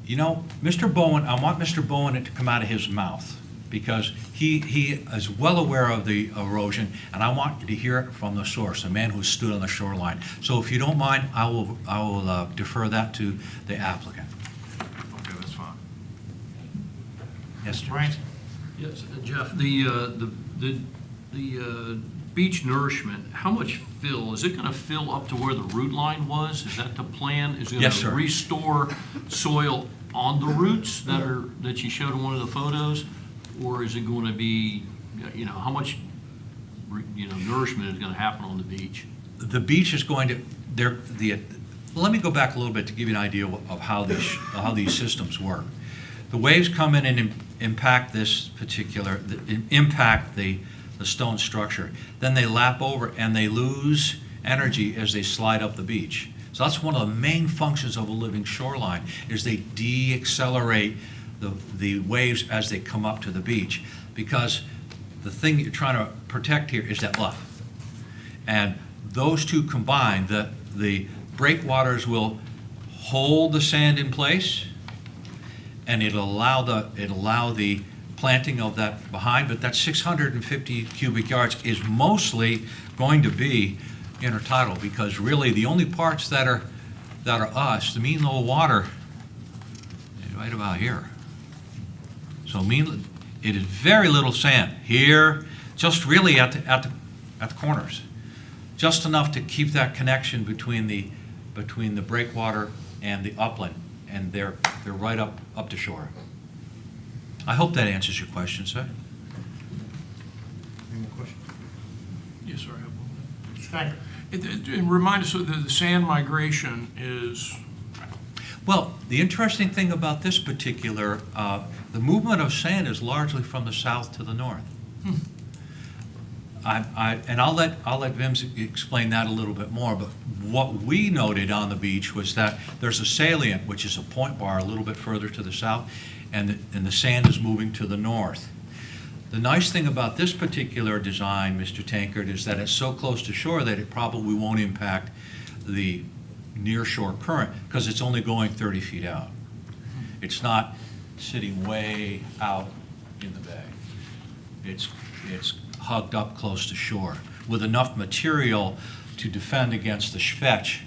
You know, Mr. Bowen, I want Mr. Bowen to come out of his mouth, because he is well aware of the erosion, and I want to hear it from the source, a man who stood on the shoreline. So if you don't mind, I will defer that to the applicant. Okay, that's fine. Yes, Brian? Yes, Jeff, the beach nourishment, how much fill? Is it going to fill up to where the root line was? Is that the plan? Is it going to restore soil on the roots that you showed in one of the photos? Or is it going to be, how much, nourishment is going to happen on the beach? The beach is going to, let me go back a little bit to give you an idea of how these systems work. The waves come in and impact impact the stone structure. Then they lap over and they lose energy as they slide up the beach. So that's one of the main functions of a living shoreline, is they de-accelerate the waves as they come up to the beach, because the thing that you're trying to protect here is that bluff. And those two combined, the breakwaters will hold the sand in place, and it'll allow the planting of that behind, but that 650 cubic yards is mostly going to be intertidal, because really the only parts that are us, the mean low water, is right about here. So it is very little sand here, just really at the corners, just enough to keep that connection between the breakwater and the upland, and they're right up to shore. I hope that answers your question, sir. Any more questions? Yes, sir, I have one. Mr. Stanker? And remind us, the sand migration is... Well, the interesting thing about this particular, the movement of sand is largely from the south to the north. And I'll let Vims explain that a little bit more, but what we noted on the beach was that there's a salient, which is a point bar a little bit further to the south, and the sand is moving to the north. The nice thing about this particular design, Mr. Tankard, is that it's so close to shore that it probably won't impact the near shore current, because it's only going 30 feet out. It's not sitting way out in the bay. It's hugged up close to shore with enough material to defend against the schvetch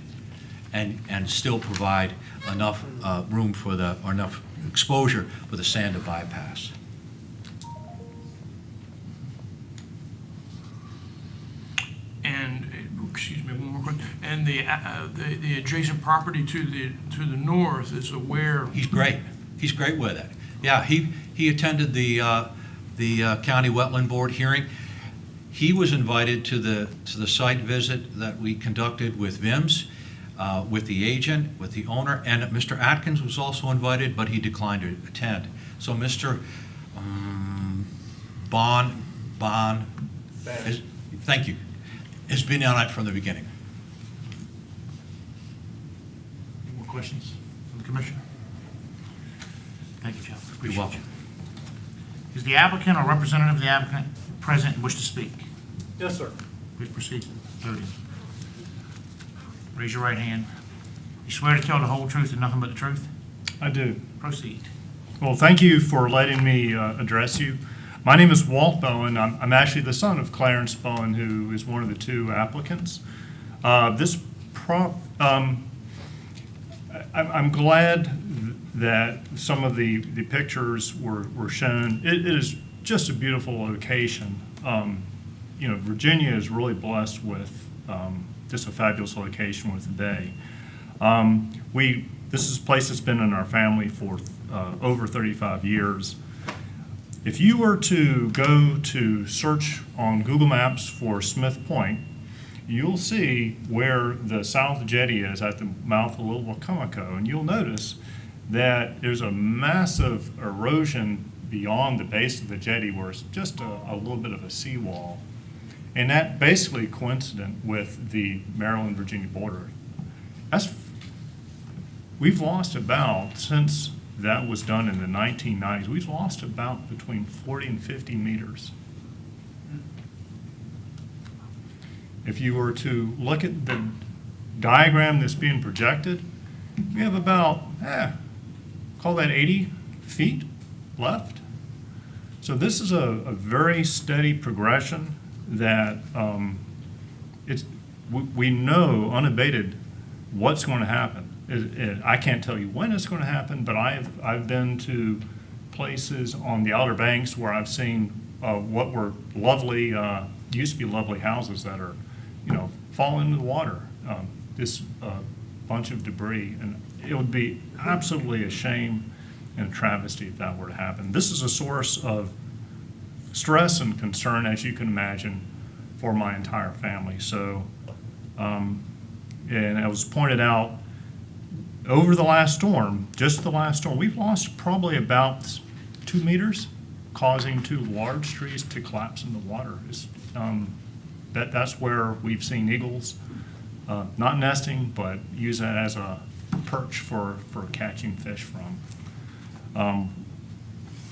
and still provide enough room for or enough exposure for the sand to bypass. And, excuse me, one more question. And the adjacent property to the north is aware... He's great. He's great with it. Yeah, he attended the county wetland board hearing. He was invited to the site visit that we conducted with VIMS. with the agent, with the owner, and Mr. Atkins was also invited, but he declined to attend. So Mr. Bond, thank you, has been on it from the beginning. Any more questions from the commission? Thank you, Jeff. You're welcome. Is the applicant or representative of the applicant present and wish to speak? Yes, sir. Please proceed. Voting. Raise your right hand. You swear to tell the whole truth and nothing but the truth? I do. Proceed. Well, thank you for letting me address you. My name is Walt Bowen. I'm actually the son of Clarence Bowen, who is one of the two applicants. I'm glad that some of the pictures were shown. It is just a beautiful location. You know, Virginia is really blessed with just a fabulous location with the bay. This is a place that's been in our family for over 35 years. If you were to go to search on Google Maps for Smith Point, you'll see where the south jetty is at the mouth of Little Mako, and you'll notice that there's a massive erosion beyond the base of the jetty where it's just a little bit of a seawall. And that basically coincident with the Maryland-Virginia border. We've lost about, since that was done in the 1990s, we've lost about between 40 and 50 meters. If you were to look at the diagram that's being projected, we have about, call that 80 feet left. So this is a very steady progression that we know unabated what's going to happen. I can't tell you when it's going to happen, but I've been to places on the Outer Banks where I've seen what were lovely, used to be lovely houses that are, fall into the water. This bunch of debris, and it would be absolutely a shame and a travesty if that were to happen. This is a source of stress and concern, as you can imagine, for my entire family. So, and it was pointed out, over the last storm, just the last storm, we've lost probably about 2 meters, causing 2 large trees to collapse in the water. That's where we've seen eagles, not nesting, but use that as a perch for catching fish from.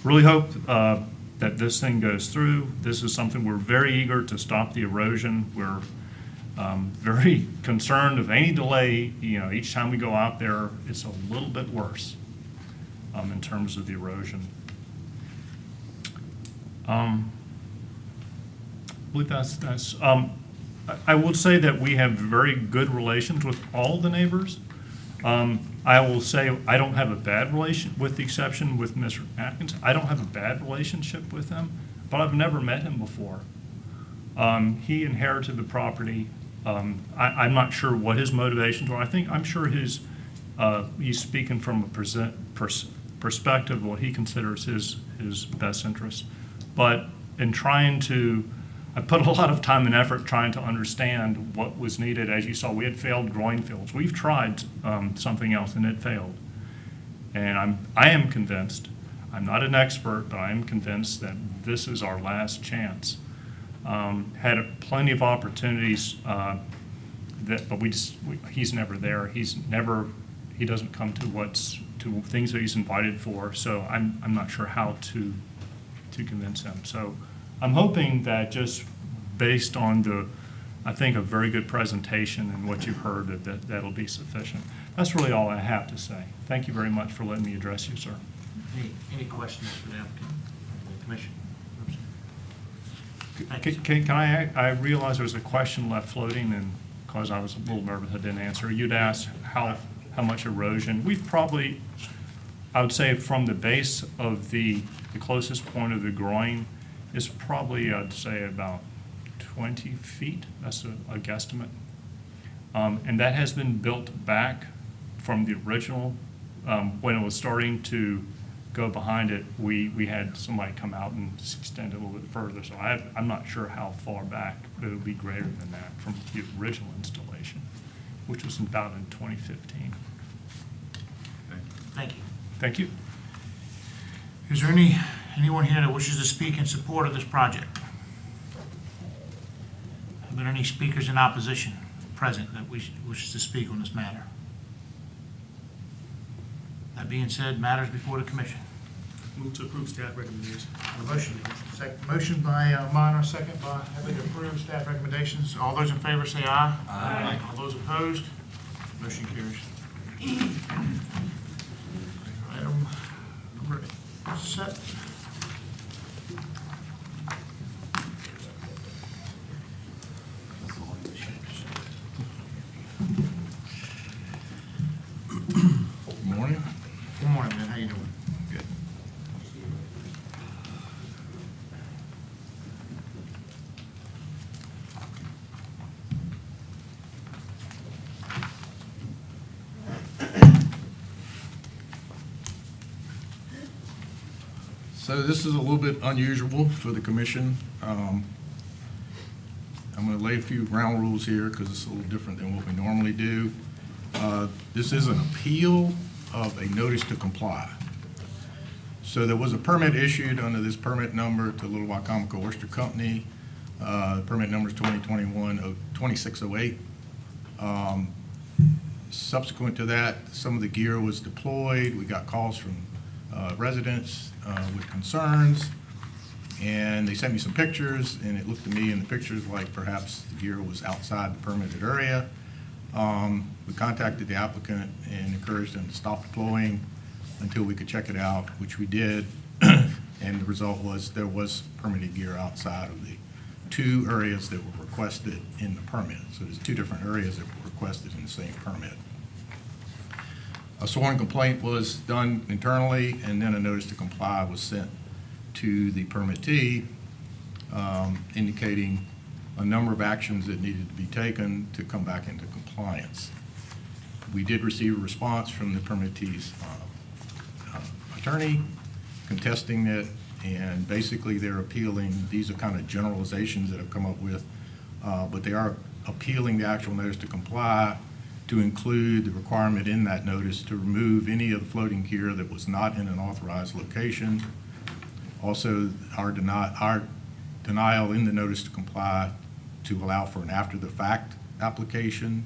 Really hope that this thing goes through. This is something we're very eager to stop the erosion. We're very concerned of any delay. Each time we go out there, it's a little bit worse in terms of the erosion. I believe that's. I will say that we have very good relations with all the neighbors. I will say I don't have a bad relation, with the exception with Mr. Atkins. I don't have a bad relationship with him, but I've never met him before. He inherited the property. I'm not sure what his motivations were. I'm sure he's speaking from a perspective of what he considers his best interest. But in trying to, I put a lot of time and effort trying to understand what was needed. As you saw, we had failed growing fields. We've tried something else and it failed. And I am convinced, I'm not an expert, but I am convinced that this is our last chance. Had plenty of opportunities, but he's never there. He doesn't come to things that he's invited for. So I'm not sure how to convince him. So I'm hoping that just based on I think a very good presentation and what you've heard, that'll be sufficient. That's really all I have to say. Thank you very much for letting me address you, sir. Any questions for the applicant, the commission? Can I realize there's a question left floating, and because I was a little nervous I didn't answer. You'd asked how much erosion. We've probably, I would say from the base of the closest point of the groin is probably, I'd say about 20 feet. That's a guesstimate. And that has been built back from the original. When it was starting to go behind it, we had somebody come out and extend it a little bit further. So I'm not sure how far back, but it'll be greater than that from the original installation. which was done in 2015. Thank you. Thank you. Is there anyone here that wishes to speak in support of this project? Are there any speakers in opposition present that wishes to speak on this matter? That being said, matters before the commission. Move to approve staff recommendation. Motion by Minor, second by Headley to approve staff recommendations. All those in favor say aye. Aye. All those opposed? Motion carries. Item number 7. Good morning. Good morning, man. How you doing? Good. So this is a little bit unusual for the commission. I'm going to lay a few ground rules here because it's a little different than what we normally do. This is an appeal of a notice to comply. So there was a permit issued under this permit number to Little Wacomico Oyster Company. Permit number is 2021-2608. Subsequent to that, some of the gear was deployed. We got calls from residents with concerns, and they sent me some pictures, and it looked to me in the pictures like perhaps the gear was outside the permitted area. We contacted the applicant and encouraged them to stop deploying until we could check it out, which we did, and the result was there was permitted gear outside of the 2 areas that were requested in the permit. So there's 2 different areas that were requested in the same permit. A sworn complaint was done internally, and then a notice to comply was sent to the permittee, indicating a number of actions that needed to be taken to come back into compliance. We did receive a response from the permittee's attorney contesting it, and basically they're appealing. These are kind of generalizations that have come up with, but they are appealing the actual notice to comply to include the requirement in that notice to remove any of the floating gear that was not in an authorized location. Also, our denial in the notice to comply to allow for an after-the-fact application,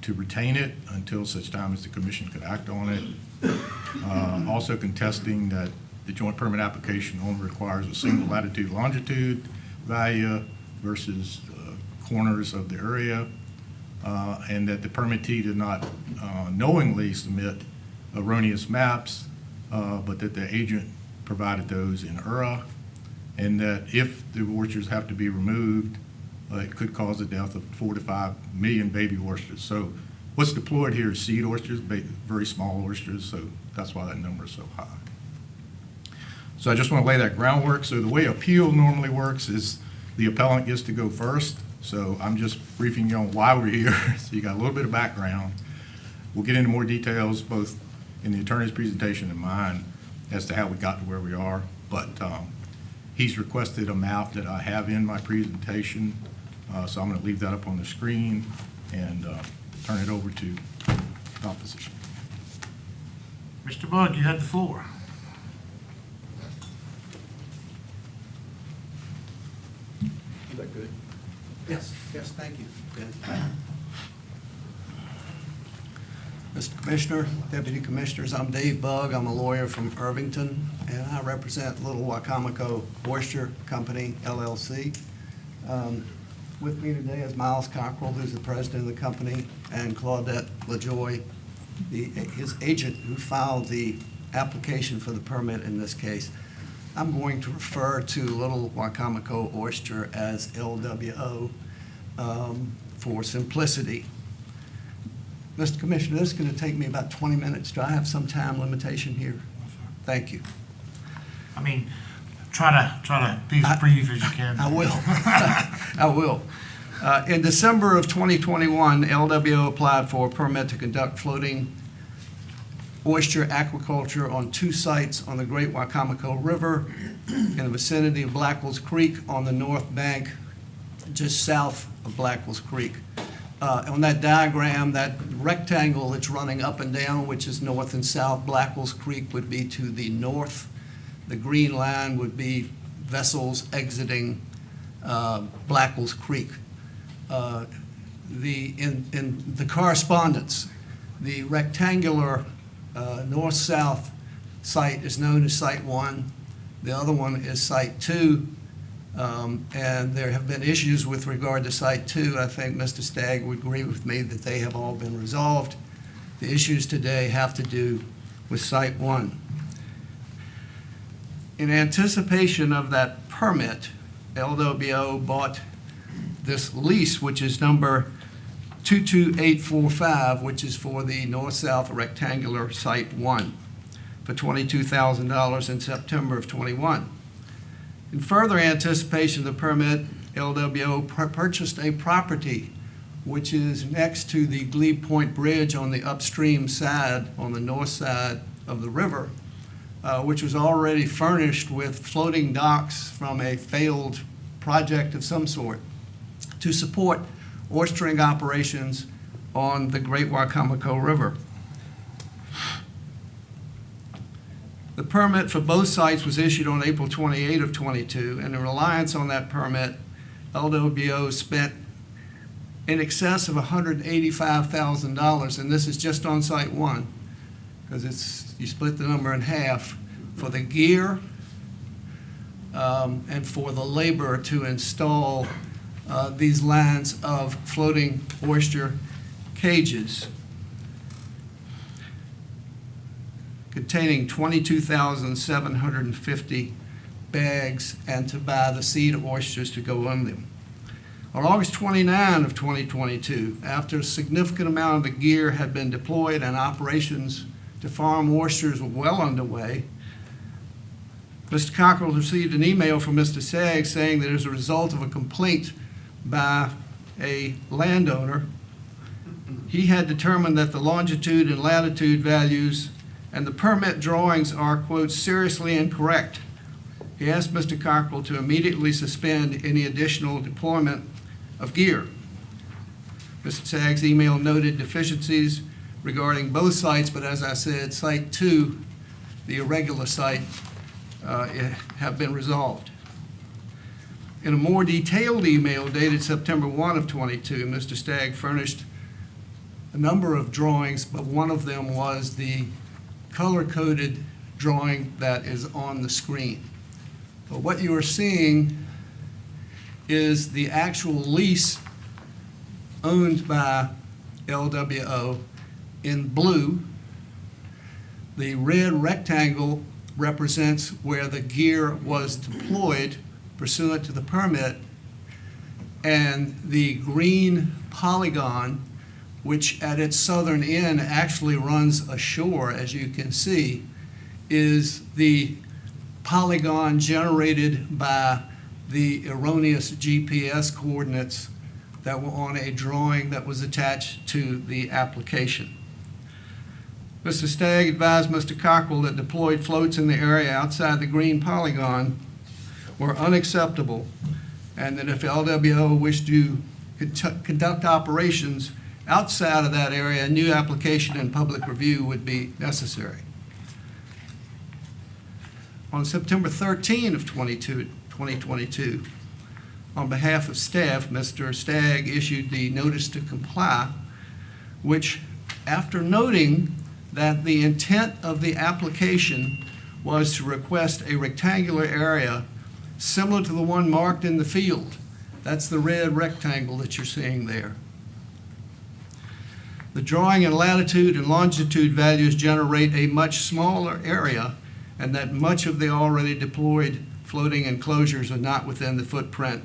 to retain it until such time as the commission could act on it. Also contesting that the joint permit application only requires a single latitude longitude value versus corners of the area, and that the permittee did not knowingly submit erroneous maps, but that the agent provided those in URA, and that if the oysters have to be removed, it could cause the death of 4 to 5 million baby oysters. So what's deployed here is seed oysters, very small oysters, so that's why that number is so high. So I just want to lay that groundwork. So the way appeal normally works is the appellant gets to go first. So I'm just briefing you on why we're here, so you got a little bit of background. We'll get into more details both in the attorney's presentation and mine as to how we got to where we are. But he's requested a map that I have in my presentation, so I'm going to leave that up on the screen and turn it over to the opposition. Mr. Bug, you have the floor. Is that good? Yes, thank you. Good. Mr. Commissioner, Deputy Commissioners, I'm Dave Bug. I'm a lawyer from Irvington, and I represent Little Wacomico Oyster Company, LLC. With me today is Miles Cockrell, who's the president of the company, and Claudette LaJoy, his agent who filed the application for the permit in this case. I'm going to refer to Little Wacomico Oyster as LWO for simplicity. Mr. Commissioner, this is going to take me about 20 minutes. Do I have some time limitation here? Thank you. I mean, try to be as brief as you can. I will. I will. In December of 2021, LWO applied for a permit to conduct floating oyster aquaculture on 2 sites on the Great Wacomico River in the vicinity of Blackwell's Creek on the north bank, just south of Blackwell's Creek. on that diagram, that rectangle that's running up and down, which is north and south, Blackwell's Creek would be to the north. The green line would be vessels exiting Blackwell's Creek. In the correspondence, the rectangular north-south site is known as Site 1. The other one is Site 2. And there have been issues with regard to Site 2. I think Mr. Stagg would agree with me that they have all been resolved. The issues today have to do with Site 1. In anticipation of that permit, LWO bought this lease, which is number 22845, which is for the north-south rectangular Site 1, for $22,000 in September of '21. In further anticipation of the permit, LWO purchased a property which is next to the Glebe Point Bridge on the upstream side, on the north side of the river, which was already furnished with floating docks from a failed project of some sort to support oystering operations on the Great Wacomico River. The permit for both sites was issued on April 28 of '22, and in reliance on that permit, LWO spent in excess of $185,000, and this is just on Site 1, because you split the number in half, for the gear and for the labor to install these lines of floating oyster cages containing 22,750 bags, and to buy the seed oysters to go on them. On August 29 of 2022, after a significant amount of the gear had been deployed and operations to farm oysters were well underway, Mr. Cockrell received an email from Mr. Stagg saying that as a result of a complaint by a landowner, he had determined that the longitude and latitude values and the permit drawings are, quote, seriously incorrect. He asked Mr. Cockrell to immediately suspend any additional deployment of gear. Mr. Stagg's email noted deficiencies regarding both sites, but as I said, Site 2, the irregular site, have been resolved. In a more detailed email dated September 1 of '22, Mr. Stagg furnished a number of drawings, but one of them was the color-coded drawing that is on the screen. But what you are seeing is the actual lease owned by LWO in blue. The red rectangle represents where the gear was deployed pursuant to the permit, and the green polygon, which at its southern end actually runs ashore, as you can see, is the polygon generated by the erroneous GPS coordinates that were on a drawing that was attached to the application. Mr. Stagg advised Mr. Cockrell that deployed floats in the area outside the green polygon were unacceptable, and that if LWO wished to conduct operations outside of that area, a new application and public review would be necessary. On September 13 of 2022, on behalf of staff, Mr. Stagg issued the notice to comply, which, after noting that the intent of the application was to request a rectangular area similar to the one marked in the field. That's the red rectangle that you're seeing there. The drawing in latitude and longitude values generate a much smaller area, and that much of the already deployed floating enclosures are not within the footprint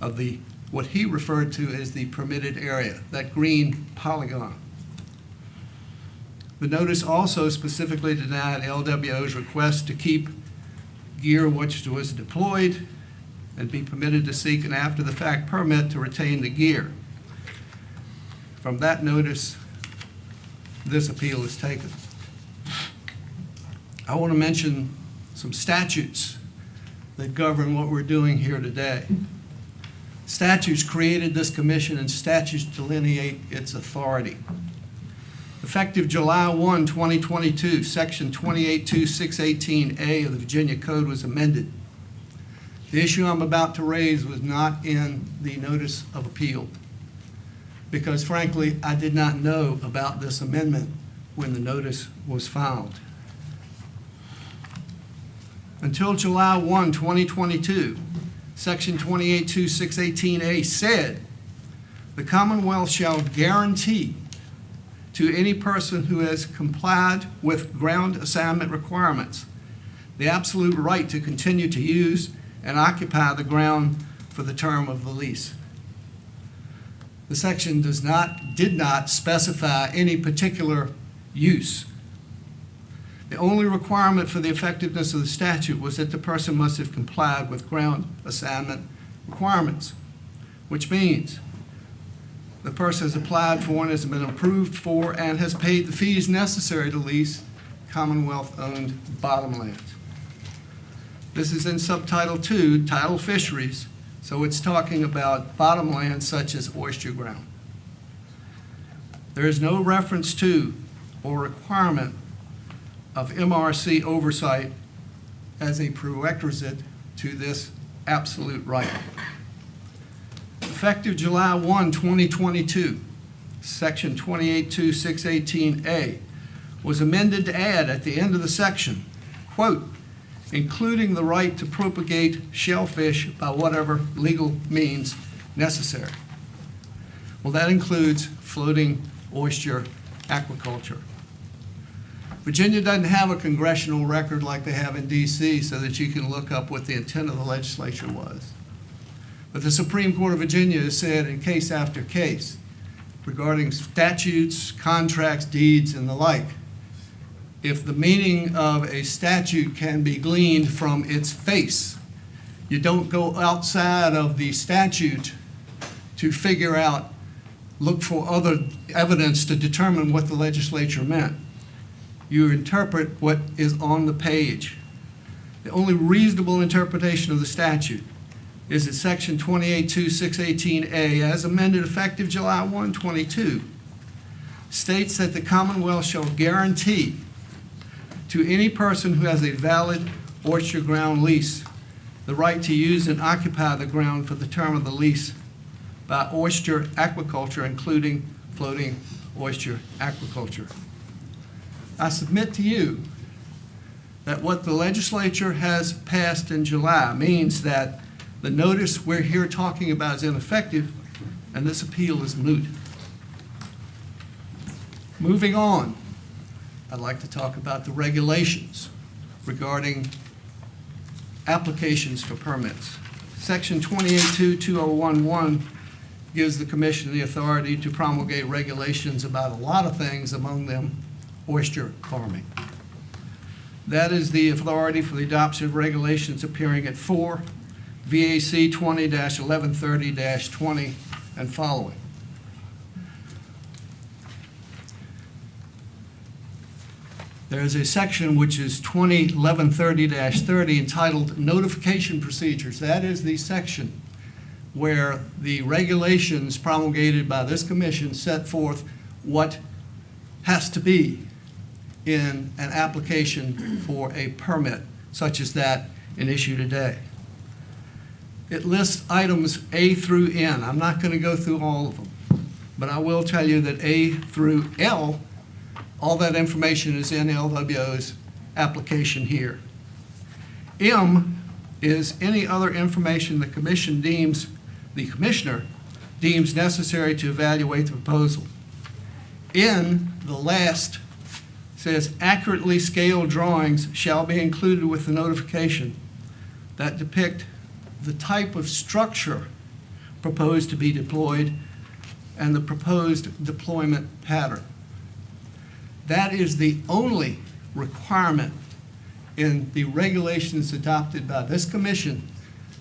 of the, what he referred to as the permitted area, that green polygon. The notice also specifically denied LWO's request to keep gear which was deployed and be permitted to seek an after-the-fact permit to retain the gear. From that notice, this appeal is taken. I want to mention some statutes that govern what we're doing here today. Statutes created this commission, and statutes delineate its authority. Effective July 1, 2022, Section 282618A of the Virginia Code was amended. The issue I'm about to raise was not in the notice of appeal, because frankly, I did not know about this amendment when the notice was filed. Until July 1, 2022, Section 282618A said, "The Commonwealth shall guarantee to any person who has complied with ground assignment requirements the absolute right to continue to use and occupy the ground for the term of the lease." The section did not specify any particular use. The only requirement for the effectiveness of the statute was that the person must have complied with ground assignment requirements, which means the person has applied for and has been approved for and has paid the fees necessary to lease Commonwealth-owned bottomlands. This is in Subtitle 2, Title Fisheries, so it's talking about bottomlands such as oyster ground. There is no reference to or requirement of MRC oversight as a prerequisite to this absolute right. Effective July 1, 2022, Section 282618A was amended to add at the end of the section, quote, "including the right to propagate shellfish by whatever legal means necessary." Well, that includes floating oyster aquaculture. Virginia doesn't have a congressional record like they have in D.C. so that you can look up what the intent of the legislature was. But the Supreme Court of Virginia has said in case after case regarding statutes, contracts, deeds, and the like, if the meaning of a statute can be gleaned from its face, you don't go outside of the statute to figure out, look for other evidence to determine what the legislature meant. You interpret what is on the page. The only reasonable interpretation of the statute is that Section 282618A, as amended effective July 1, 22, states that the Commonwealth shall guarantee to any person who has a valid oyster ground lease the right to use and occupy the ground for the term of the lease by oyster aquaculture, including floating oyster aquaculture. I submit to you that what the legislature has passed in July means that the notice we're here talking about is ineffective and this appeal is moot. Moving on, I'd like to talk about the regulations regarding applications for permits. Section 2822-2011 gives the commission the authority to promulgate regulations about a lot of things, among them oyster farming. That is the authority for the adoption of regulations appearing at 4 VAC 20-1130-20 and following. There is a section which is 20-1130-30 entitled Notification Procedures. That is the section where the regulations promulgated by this commission set forth what has to be in an application for a permit, such as that in issue today. It lists items A through N. I'm not going to go through all of them, but I will tell you that A through L, all that information is in LWO's application here. M is any other information the commissioner deems necessary to evaluate the proposal. N, the last, says accurately scaled drawings shall be included with the notification that depict the type of structure proposed to be deployed and the proposed deployment pattern. That is the only requirement in the regulations adopted by this commission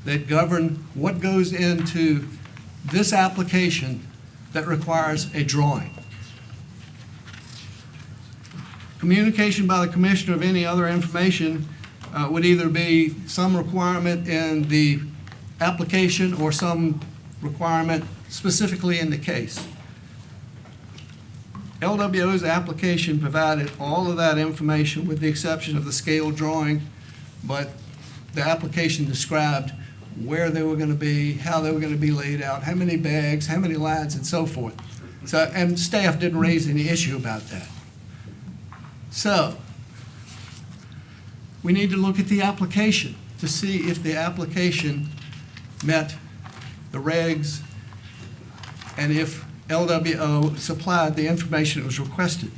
that govern what goes into this application that requires a drawing. Communication by the commissioner of any other information would either be some requirement in the application or some requirement specifically in the case. LWO's application provided all of that information with the exception of the scale drawing, but the application described where they were going to be, how they were going to be laid out, how many bags, how many lines, and so forth. So, and staff didn't raise any issue about that. So, we need to look at the application to see if the application met the regs and if LWO supplied the information that was requested.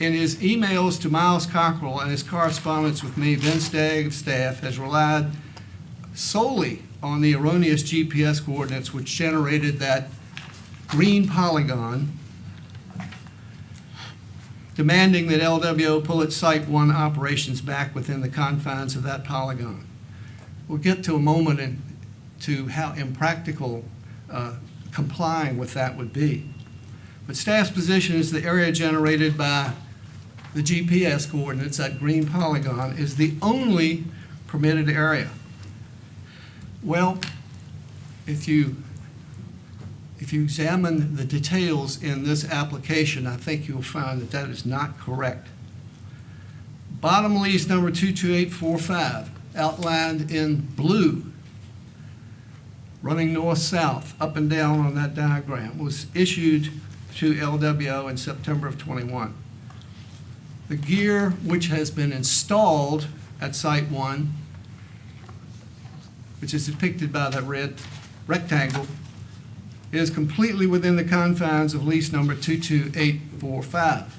In his emails to Miles Cockrell and his correspondence with me, Ben Stagg of staff has relied solely on the erroneous GPS coordinates which generated that green polygon, demanding that LWO pull its Site 1 operations back within the confines of that polygon. We'll get to a moment to how impractical complying with that would be. But staff's position is the area generated by the GPS coordinates, that green polygon, is the only permitted area. Well, if you examine the details in this application, I think you'll find that that is not correct. Bottom lease number 22845, outlined in blue, running north-south, up and down on that diagram, was issued to LWO in September of 21. The gear which has been installed at Site 1, which is depicted by that red rectangle, is completely within the confines of lease number 22845.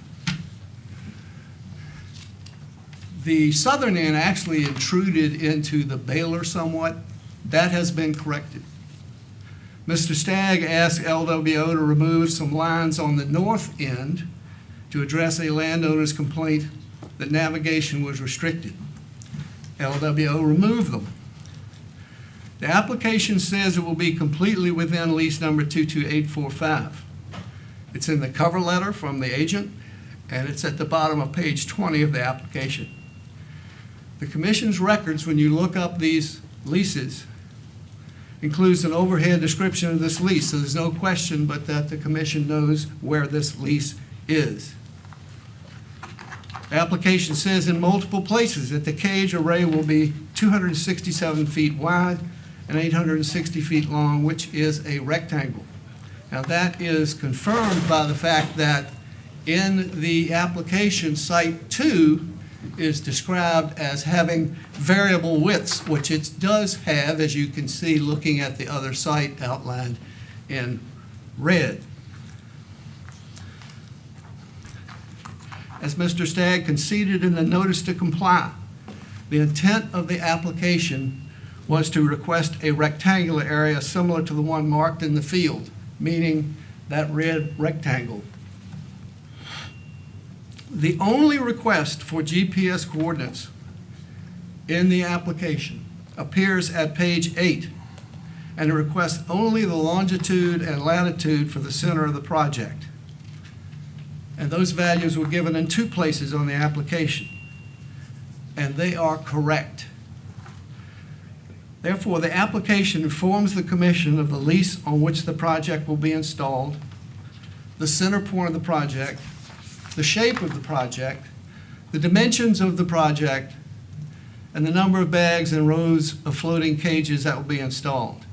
The southern end actually intruded into the baler somewhat. That has been corrected. Mr. Stagg asked LWO to remove some lines on the north end to address a landowner's complaint that navigation was restricted. LWO removed them. The application says it will be completely within lease number 22845. It's in the cover letter from the agent, and it's at the bottom of page 20 of the application. The Commission's records, when you look up these leases, includes an overhead description of this lease, so there's no question but that the Commission knows where this lease is. The application says in multiple places that the cage array will be 267 feet wide and 860 feet long, which is a rectangle. Now that is confirmed by the fact that in the application, Site 2 is described as having variable widths, which it does have, as you can see looking at the other site outlined in red. As Mr. Stagg conceded in the notice to comply, the intent of the application was to request a rectangular area similar to the one marked in the field, meaning that red rectangle. The only request for GPS coordinates in the application appears at page 8, and it requests only the longitude and latitude for the center of the project. And those values were given in 2 places on the application, and they are correct. Therefore, the application informs the Commission of the lease on which the project will be installed, the center point of the project, the shape of the project, the dimensions of the project, and the number of bags and rows of floating cages that will be installed.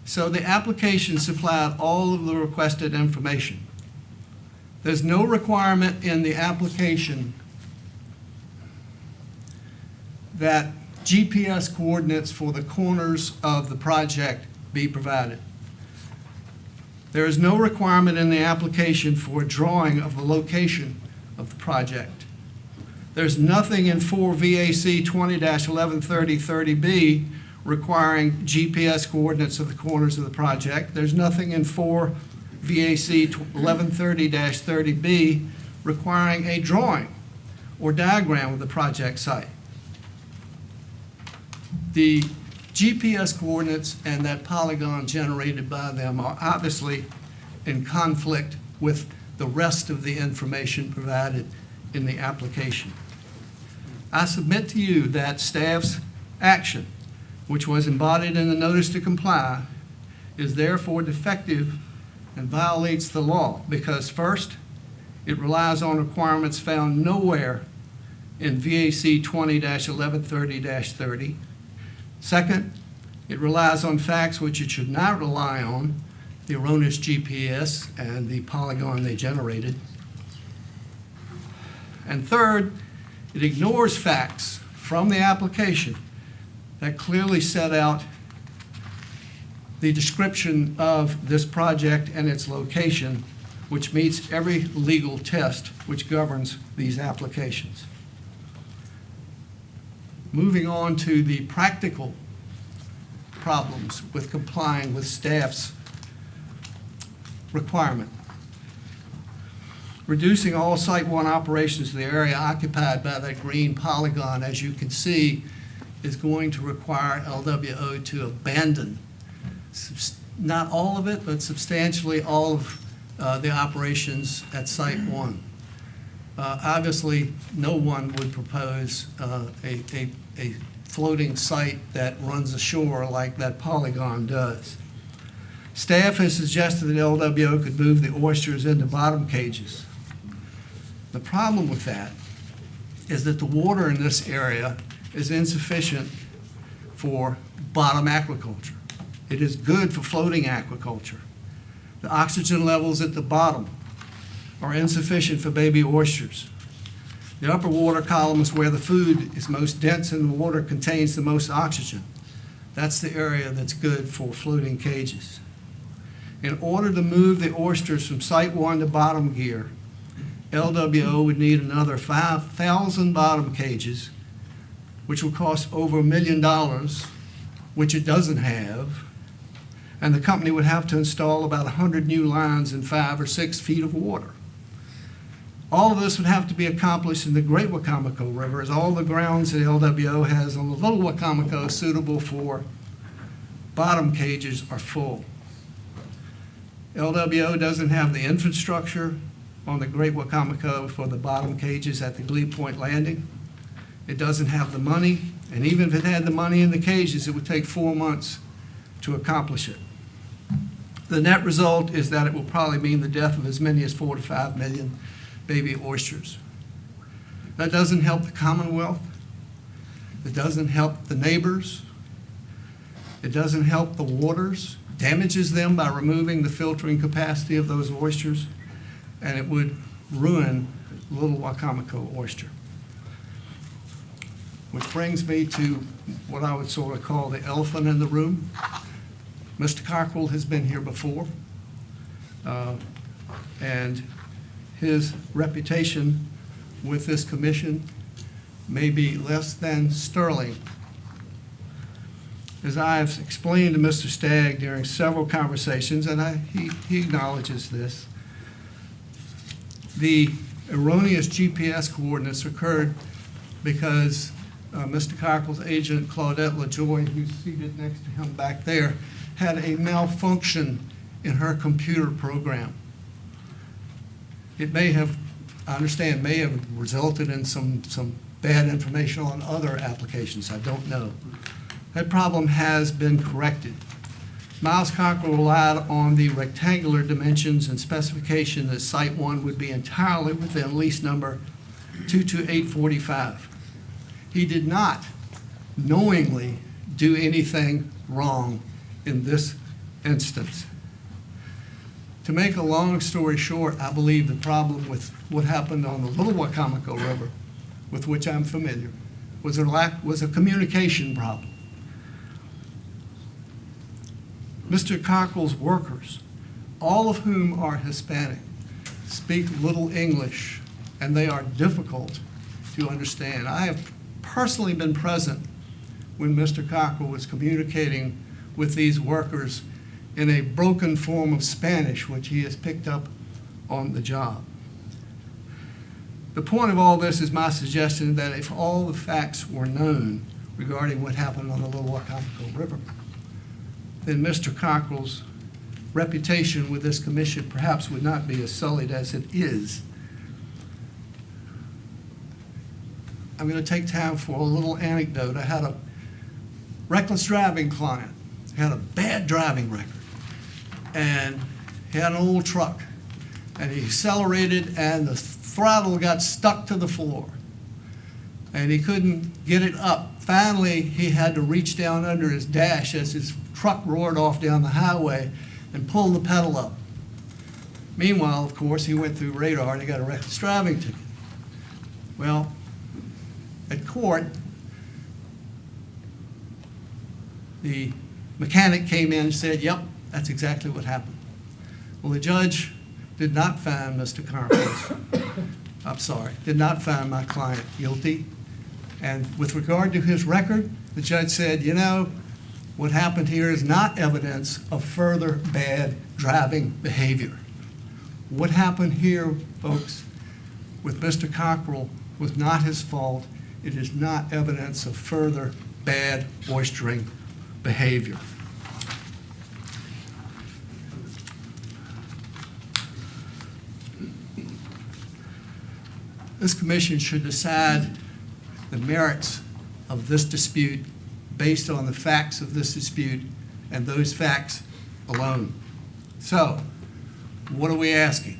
So the application supplied all of the requested information. There's no requirement in the application that GPS coordinates for the corners of the project be provided. There is no requirement in the application for a drawing of the location of the project. There's nothing in 4 VAC 20-1130-30B requiring GPS coordinates of the corners of the project. There's nothing in 4 VAC 1130-30B requiring a drawing or diagram of the project site. The GPS coordinates and that polygon generated by them are obviously in conflict with the rest of the information provided in the application. I submit to you that staff's action, which was embodied in the notice to comply, is therefore defective and violates the law because first, it relies on requirements found nowhere in VAC 20-1130-30. Second, it relies on facts which it should not rely on, the erroneous GPS and the polygon they generated. And third, it ignores facts from the application that clearly set out the description of this project and its location, which meets every legal test which governs these applications. Moving on to the practical problems with complying with staff's requirement. Reducing all Site 1 operations to the area occupied by that green polygon, as you can see, is going to require LWO to abandon not all of it, but substantially all of the operations at Site 1. Obviously, no one would propose a floating site that runs ashore like that polygon does. Staff has suggested that LWO could move the oysters into bottom cages. The problem with that is that the water in this area is insufficient for bottom aquaculture. It is good for floating aquaculture. The oxygen levels at the bottom are insufficient for baby oysters. The upper water column is where the food is most dense and the water contains the most oxygen. That's the area that's good for floating cages. In order to move the oysters from Site 1 to bottom gear, LWO would need another 5,000 bottom cages, which will cost over $1 million, which it doesn't have. And the company would have to install about 100 new lines in 5 or 6 feet of water. All of this would have to be accomplished in the Great Wacamaco River, as all the grounds that LWO has on the Little Wacamaco suitable for bottom cages are full. LWO doesn't have the infrastructure on the Great Wacamaco for the bottom cages at the Glebe Point Landing. It doesn't have the money, and even if it had the money in the cages, it would take 4 months to accomplish it. The net result is that it will probably mean the death of as many as 4 to 5 million baby oysters. That doesn't help the Commonwealth. It doesn't help the neighbors. It doesn't help the waters, damages them by removing the filtering capacity of those oysters, and it would ruin Little Wacamaco oyster. Which brings me to what I would sort of call the elephant in the room. Mr. Cockrell has been here before, and his reputation with this commission may be less than sterling. As I've explained to Mr. Stagg during several conversations, and he acknowledges this, the erroneous GPS coordinates occurred because Mr. Cockrell's agent, Claudette LaJoy, who's seated next to him back there, had a malfunction in her computer program. It may have, I understand, may have resulted in some bad information on other applications. I don't know. That problem has been corrected. Miles Cockrell relied on the rectangular dimensions and specification that Site 1 would be entirely within lease number 22845. He did not knowingly do anything wrong in this instance. To make a long story short, I believe the problem with what happened on the Little Wacamaco River, with which I'm familiar, was a communication problem. Mr. Cockrell's workers, all of whom are Hispanic, speak little English, and they are difficult to understand. I have personally been present when Mr. Cockrell was communicating with these workers in a broken form of Spanish, which he has picked up on the job. The point of all this is my suggestion that if all the facts were known regarding what happened on the Little Wacamaco River, then Mr. Cockrell's reputation with this commission perhaps would not be as sullied as it is. I'm going to take time for a little anecdote. I had reckless driving client, had a bad driving record, and he had an old truck, and he accelerated, and the throttle got stuck to the floor, and he couldn't get it up. Finally, he had to reach down under his dash as his truck roared off down the highway and pull the pedal up. Meanwhile, of course, he went through radar and he got a reckless driving ticket. Well, at court, the mechanic came in and said, yep, that's exactly what happened. Well, the judge did not find Mr. Carpenter, did not find my client guilty. And with regard to his record, the judge said, you know, what happened here is not evidence of further bad driving behavior. What happened here, folks, with Mr. Cockrell was not his fault. It is not evidence of further bad oystering behavior. This commission should decide the merits of this dispute based on the facts of this dispute and those facts alone. So, what are we asking?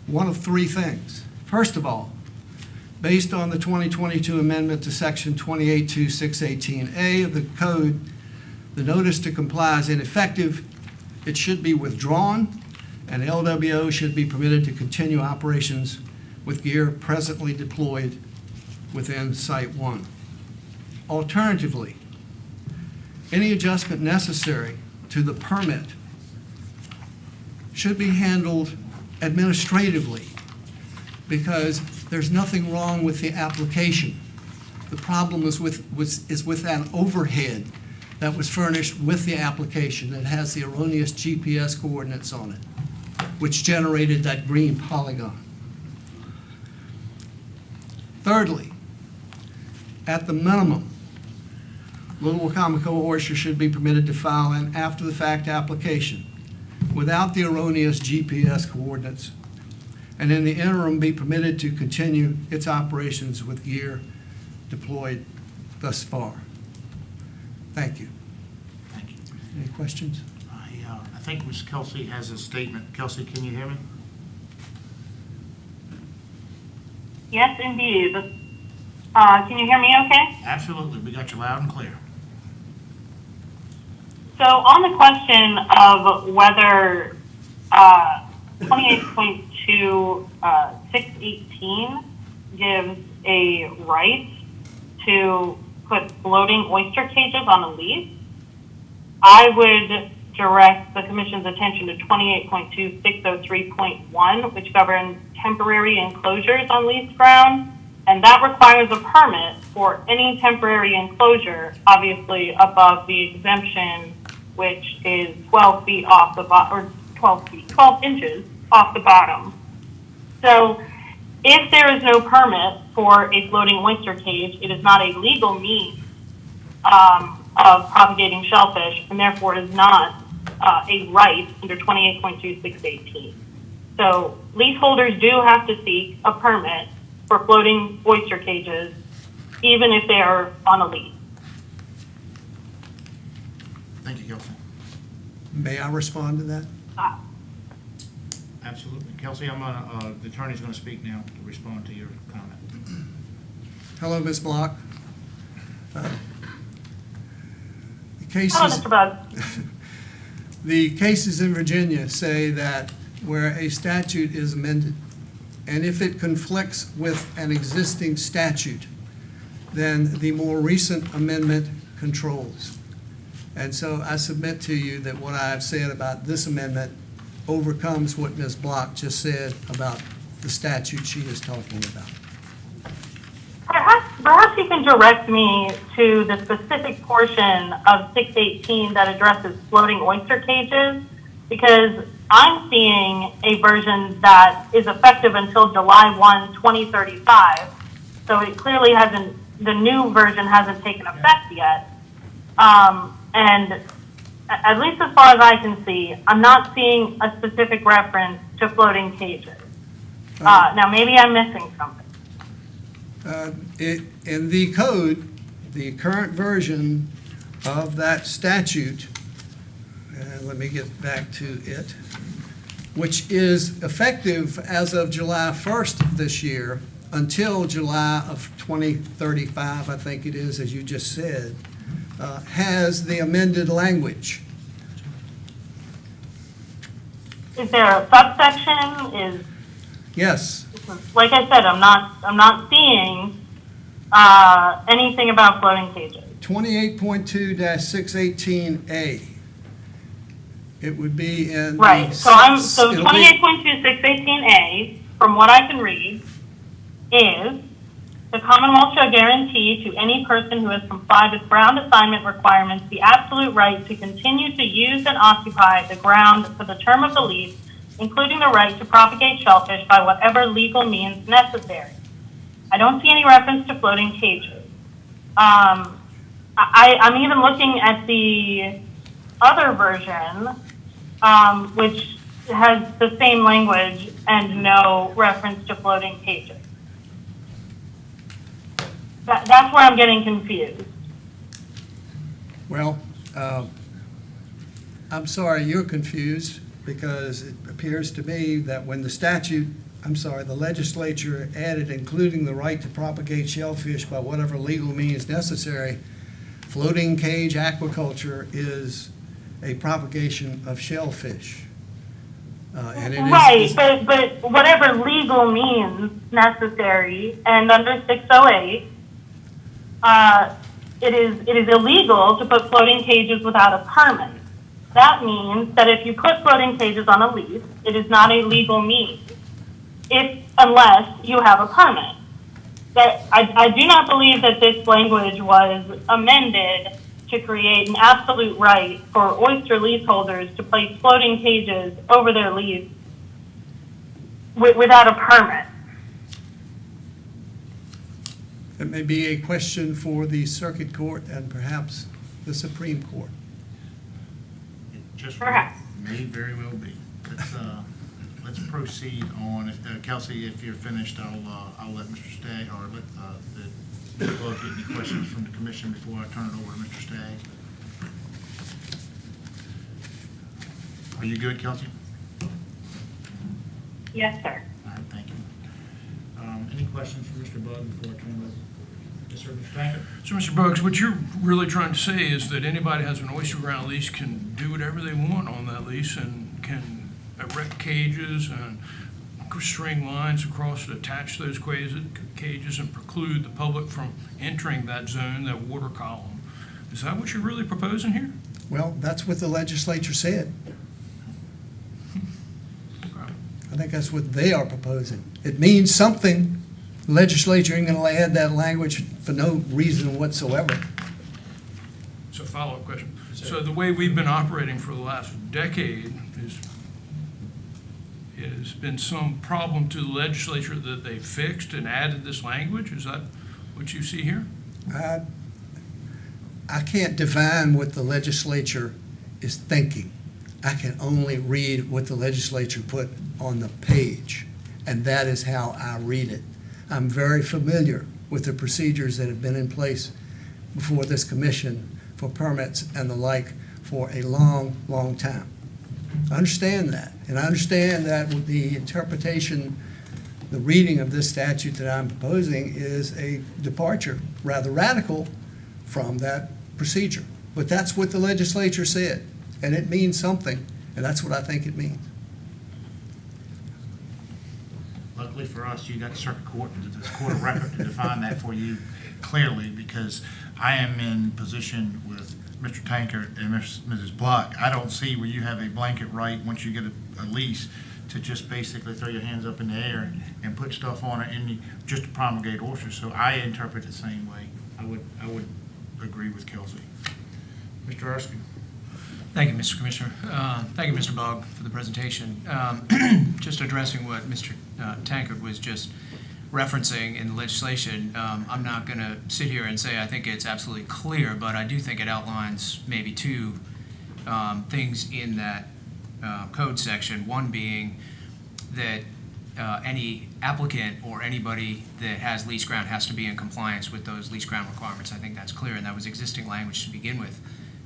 One of three things. First of all, based on the 2022 amendment to section 282618A of the code, the notice to comply is ineffective. It should be withdrawn, and LWO should be permitted to continue operations with gear presently deployed within Site 1. Alternatively, any adjustment necessary to the permit should be handled administratively because there's nothing wrong with the application. The problem is with an overhead that was furnished with the application that has the erroneous GPS coordinates on it, which generated that green polygon. Thirdly, at the minimum, Little Wacomico Oyster should be permitted to file an after-the-fact application without the erroneous GPS coordinates, and in the interim be permitted to continue its operations with gear deployed thus far. Thank you. Thank you. Any questions? I think Ms. Kelsey has a statement. Kelsey, can you hear me? Yes, indeed. Can you hear me okay? Absolutely. We got you loud and clear. So on the question of whether 28.2618 gives a right to put floating oyster cages on a lease, I would direct the Commission's attention to 28.2603.1, which governs temporary enclosures on leased ground, and that requires a permit for any temporary enclosure, obviously above the exemption, which is 12 feet off the bottom, or 12 inches off the bottom. So if there is no permit for a floating oyster cage, it is not a legal means of propagating shellfish, and therefore is not a right under 28.2618. So leaseholders do have to seek a permit for floating oyster cages, even if they are on a lease. Thank you, Kelsey. May I respond to that? Absolutely. Kelsey, the attorney's going to speak now to respond to your comment. Hello, Ms. Block. The cases, Hello, Mr. Bug. The cases in Virginia say that where a statute is amended, and if it conflicts with an existing statute, then the more recent amendment controls. And so I submit to you that what I have said about this amendment overcomes what Ms. Block just said about the statute she is talking about. Perhaps you can direct me to the specific portion of 618 that addresses floating oyster cages, because I'm seeing a version that is effective until July 1, 2035. So it clearly hasn't, the new version hasn't taken effect yet. And at least as far as I can see, I'm not seeing a specific reference to floating cages. Now, maybe I'm missing something. In the code, the current version of that statute, and let me get back to it, which is effective as of July 1st of this year until July of 2035, I think it is, as you just said, has the amended language. Is there a subsection? Yes. Like I said, I'm not seeing anything about floating cages. 28.2-618A. It would be in the... Right, so 28.2618A, from what I can read, is the Commonwealth shall guarantee to any person who has complied with ground assignment requirements the absolute right to continue to use and occupy the ground for the term of the lease, including the right to propagate shellfish by whatever legal means necessary. I don't see any reference to floating cages. I'm even looking at the other version, which has the same language and no reference to floating cages. That's where I'm getting confused. Well, I'm sorry you're confused, because it appears to me that when the legislature added including the right to propagate shellfish by whatever legal means necessary, floating cage aquaculture is a propagation of shellfish. And it Right, but whatever legal means necessary, and under 608, it is illegal to put floating cages without a permit. That means that if you put floating cages on a lease, it is not a legal means, unless you have a permit. I do not believe that this language was amended to create an absolute right for oyster leaseholders to place floating cages over their lease without a permit. It may be a question for the Circuit Court and perhaps the Supreme Court. It just Perhaps. may very well be. Let's proceed on. Kelsey, if you're finished, I'll let Mr. Stagg, or let the clerk get any questions from the commission before I turn it over to Mr. Stagg. Are you good, Kelsey? Yes, sir. All right, thank you. Any questions for Mr. Bug before I turn it over? Yes, sir, Mr. Tankard? So, Mr. Bugs, what you're really trying to say is that anybody who has an oyster ground lease can do whatever they want on that lease and can erect cages and string lines across to attach those cages and preclude the public from entering that zone, that water column. Is that what you're really proposing here? Well, that's what the legislature said. I think that's what they are proposing. It means something. The legislature ain't going to add that language for no reason whatsoever. So, follow-up question. So the way we've been operating for the last decade has been some problem to the legislature that they fixed and added this language? Is that what you see here? I can't divine what the legislature is thinking. I can only read what the legislature put on the page, and that is how I read it. I'm very familiar with the procedures that have been in place before this commission for permits and the like for a long, long time. I understand that, and I understand that with the interpretation, the reading of this statute that I'm proposing is a departure, rather radical, from that procedure. But that's what the legislature said, and it means something, and that's what I think it means. Luckily for us, you got the circuit court, the court of record to define that for you clearly, because I am in position with Mr. Tankard and Mrs. Block. I don't see where you have a blanket right, once you get a lease, to just basically throw your hands up in the air and put stuff on it just to promulgate oysters. So I interpret it the same way. I would agree with Kelsey. Mr. Erskine. Thank you, Mr. Commissioner. Thank you, Mr. Bogg, for the presentation. Just addressing what Mr. Tankard was just referencing in the legislation, I'm not going to sit here and say I think it's absolutely clear, but I do think it outlines maybe two things in that code section. One being that any applicant or anybody that has lease ground has to be in compliance with those lease ground requirements. I think that's clear, and that was existing language to begin with.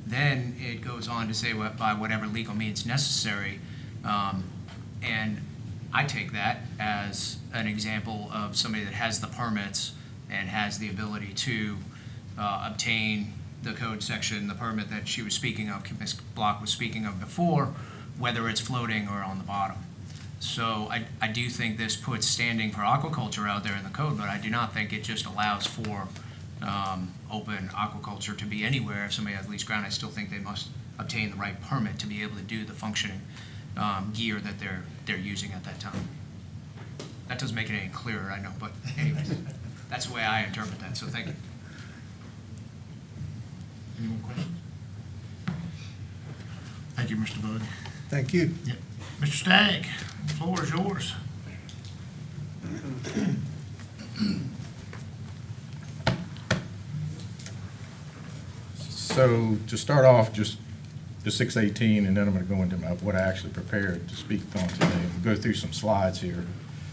Then it goes on to say by whatever legal means necessary, and I take that as an example of somebody that has the permits and has the ability to obtain the code section, the permit that she was speaking of, Ms. Block was speaking of before, whether it's floating or on the bottom. So I do think this puts standing for aquaculture out there in the code, but I do not think it just allows for open aquaculture to be anywhere. If somebody has leased ground, I still think they must obtain the right permit to be able to do the functioning gear that they're using at that time. That doesn't make it any clearer, I know, but anyways, that's the way I interpret that, so thank you. Any more questions? Thank you, Mr. Bud. Thank you. Yep. Mr. Stagg, the floor is yours. So to start off, just the 618, and then I'm going to go into what I actually prepared to speak on today. And go through some slides here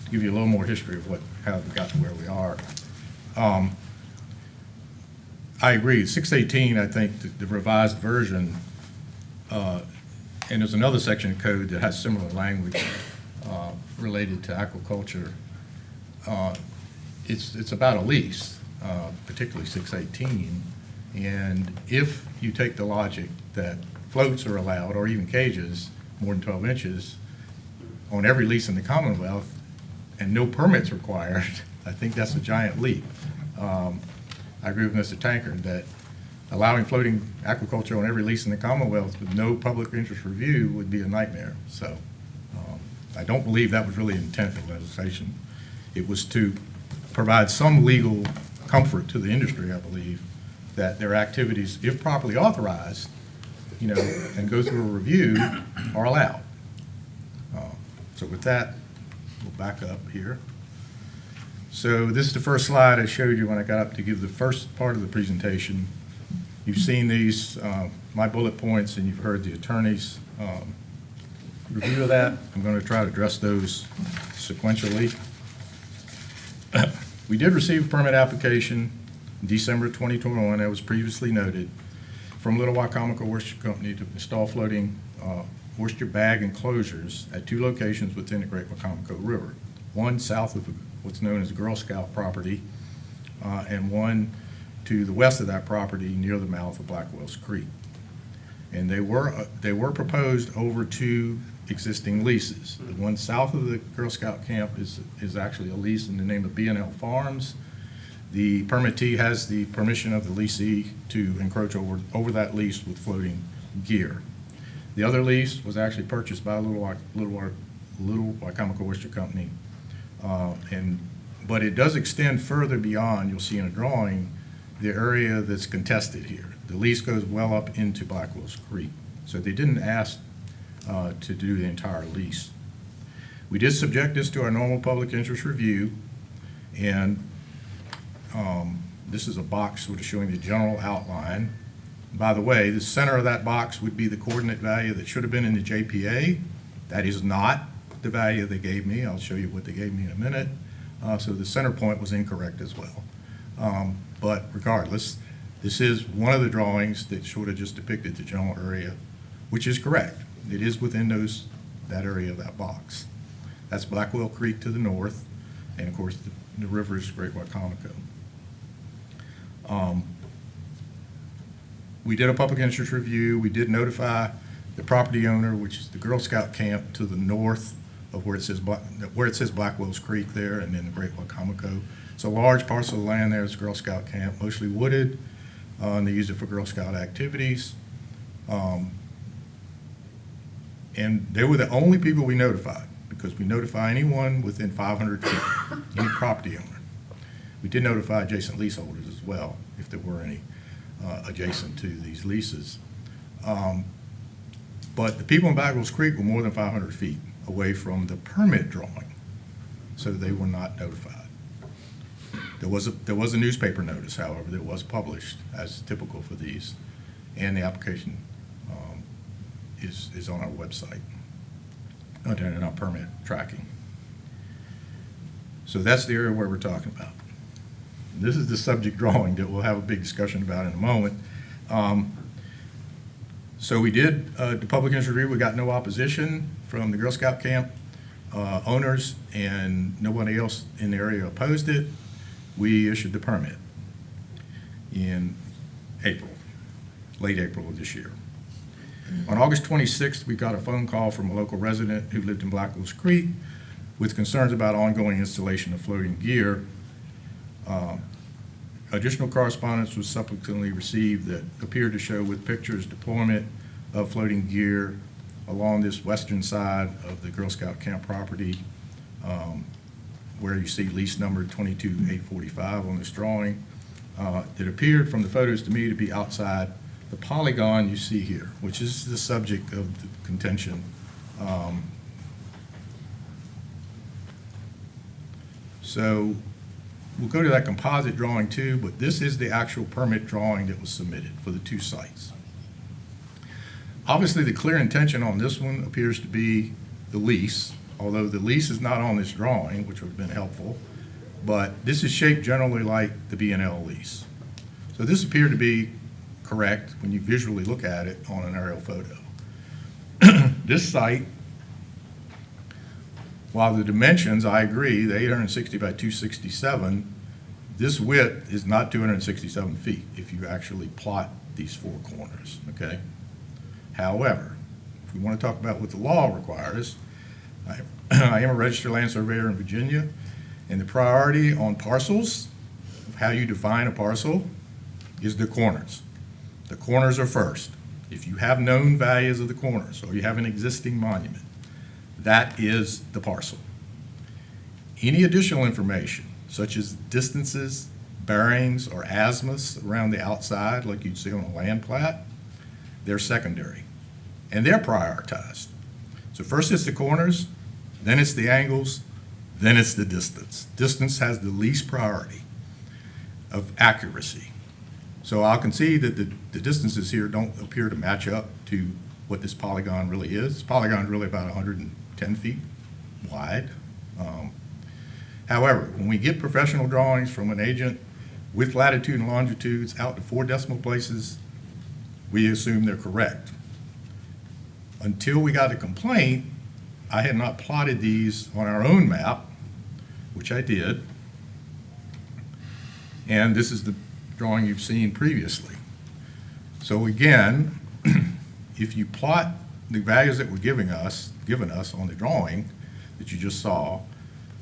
to give you a little more history of how we got to where we are. I agree. 618, I think the revised version, and there's another section of code that has similar language related to aquaculture. It's about a lease, particularly 618. And if you take the logic that floats are allowed, or even cages, more than 12 inches, on every lease in the Commonwealth, and no permits required, I think that's a giant leap. I agree with Mr. Tankard that allowing floating aquaculture on every lease in the Commonwealth with no public interest review would be a nightmare. So I don't believe that was really the intent of the legislation. It was to provide some legal comfort to the industry, I believe, that their activities, if properly authorized, and go through a review, are allowed. So with that, we'll back up here. So this is the first slide I showed you when I got up to give the first part of the presentation. You've seen these, my bullet points, and you've heard the attorney's review of that. I'm going to try to address those sequentially. We did receive a permit application in December 2021, that was previously noted, from Little Wicomico Oyster Company to install floating oyster bag enclosures at 2 locations within the Great Wicomico River. One south of what's known as Girl Scout property, and one to the west of that property near the mouth of Blackwell's Creek. And they were proposed over 2 existing leases. The one south of the Girl Scout camp is actually a lease in the name of B&L Farms. The permittee has the permission of the leasee to encroach over that lease with floating gear. The other lease was actually purchased by Little Wicomico Oyster Company, but it does extend further beyond. You'll see in a drawing the area that's contested here. The lease goes well up into Blackwell's Creek, so they didn't ask to do the entire lease. We did subject this to our normal public interest review, and this is a box sort of showing the general outline. By the way, the center of that box would be the coordinate value that should have been in the JPA. That is not the value they gave me. I'll show you what they gave me in a minute. So the center point was incorrect as well. But regardless, this is one of the drawings that sort of just depicted the general area, which is correct. It is within that area of that box. That's Blackwell Creek to the north, and of course the river is Great Wicomico. We did a public interest review. We did notify the property owner, which is the Girl Scout camp to the north of where it says Blackwell's Creek there, and then the Great Wicomico. It's a large parcel of land there. It's Girl Scout camp, mostly wooded, and they use it for Girl Scout activities. And they were the only people we notified, because we notify anyone within 500 feet, any property owner. We did notify adjacent leaseholders as well, if there were any adjacent to these leases. But the people in Blackwell's Creek were more than 500 feet away from the permit drawing, so they were not notified. There was a newspaper notice, however, that was published, as typical for these, and the application is on our website, and our permit tracking. So that's the area where we're talking about. This is the subject drawing that we'll have a big discussion about in a moment. So we did the public interest review. We got no opposition from the Girl Scout camp owners, and nobody else in the area opposed it. We issued the permit in April, late April of this year. On August 26th, we got a phone call from a local resident who lived in Black Wolf Creek with concerns about ongoing installation of floating gear. Additional correspondence was subsequently received that appeared to show with pictures deployment of floating gear along this western side of the Girl Scout camp property, where you see lease number 22845 on this drawing. It appeared from the photos to me to be outside the polygon you see here, which is the subject of the contention. So we'll go to that composite drawing too, but this is the actual permit drawing that was submitted for the two sites. Obviously, the clear intention on this one appears to be the lease, although the lease is not on this drawing, which would have been helpful, but this is shaped generally like the B&L lease. So this appeared to be correct when you visually look at it on an aerial photo. This site, while the dimensions, I agree, the 860 by 267, this width is not 267 feet if you actually plot these four corners, okay? However, if we want to talk about what the law requires, I am a registered land surveyor in Virginia, and the priority on parcels, of how you define a parcel, is the corners. The corners are first. If you have known values of the corners, or you have an existing monument, that is the parcel. Any additional information, such as distances, bearings, or azimuths around the outside, like you'd see on a land plat, they're secondary, and they're prioritized. So first it's the corners, then it's the angles, then it's the distance. Distance has the least priority of accuracy. So I'll concede that the distances here don't appear to match up to what this polygon really is. This polygon is really about 110 feet wide. However, when we get professional drawings from an agent with latitude and longitudes out to 4 decimal places, we assume they're correct. Until we got a complaint, I had not plotted these on our own map, which I did. And this is the drawing you've seen previously. So again, if you plot the values that were given us on the drawing that you just saw,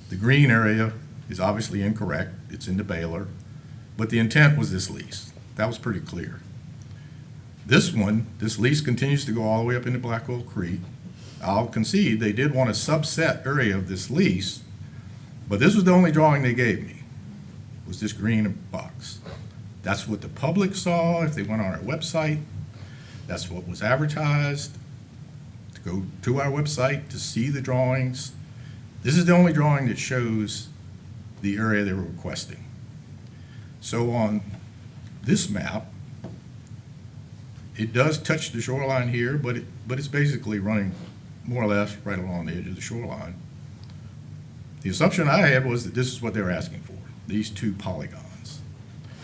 the green area is obviously incorrect. It's in the baler, but the intent was this lease. That was pretty clear. This one, this lease continues to go all the way up into Blackwell Creek. I'll concede they did want a subset area of this lease, but this was the only drawing they gave me, was this green box. That's what the public saw if they went on our website. That's what was advertised. To go to our website to see the drawings. This is the only drawing that shows the area they were requesting. So on this map, it does touch the shoreline here, but it's basically running more or less right along the edge of the shoreline. The assumption I had was that this is what they were asking for, these two polygons.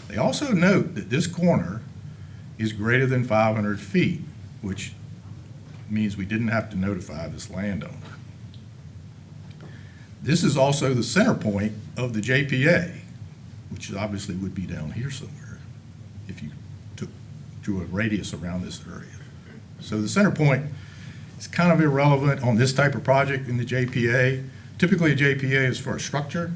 They also note that this corner is greater than 500 feet, which means we didn't have to notify this landowner. This is also the center point of the JPA, which obviously would be down here somewhere if you drew a radius around this area. So the center point is kind of irrelevant on this type of project in the JPA. Typically a JPA is for a structure,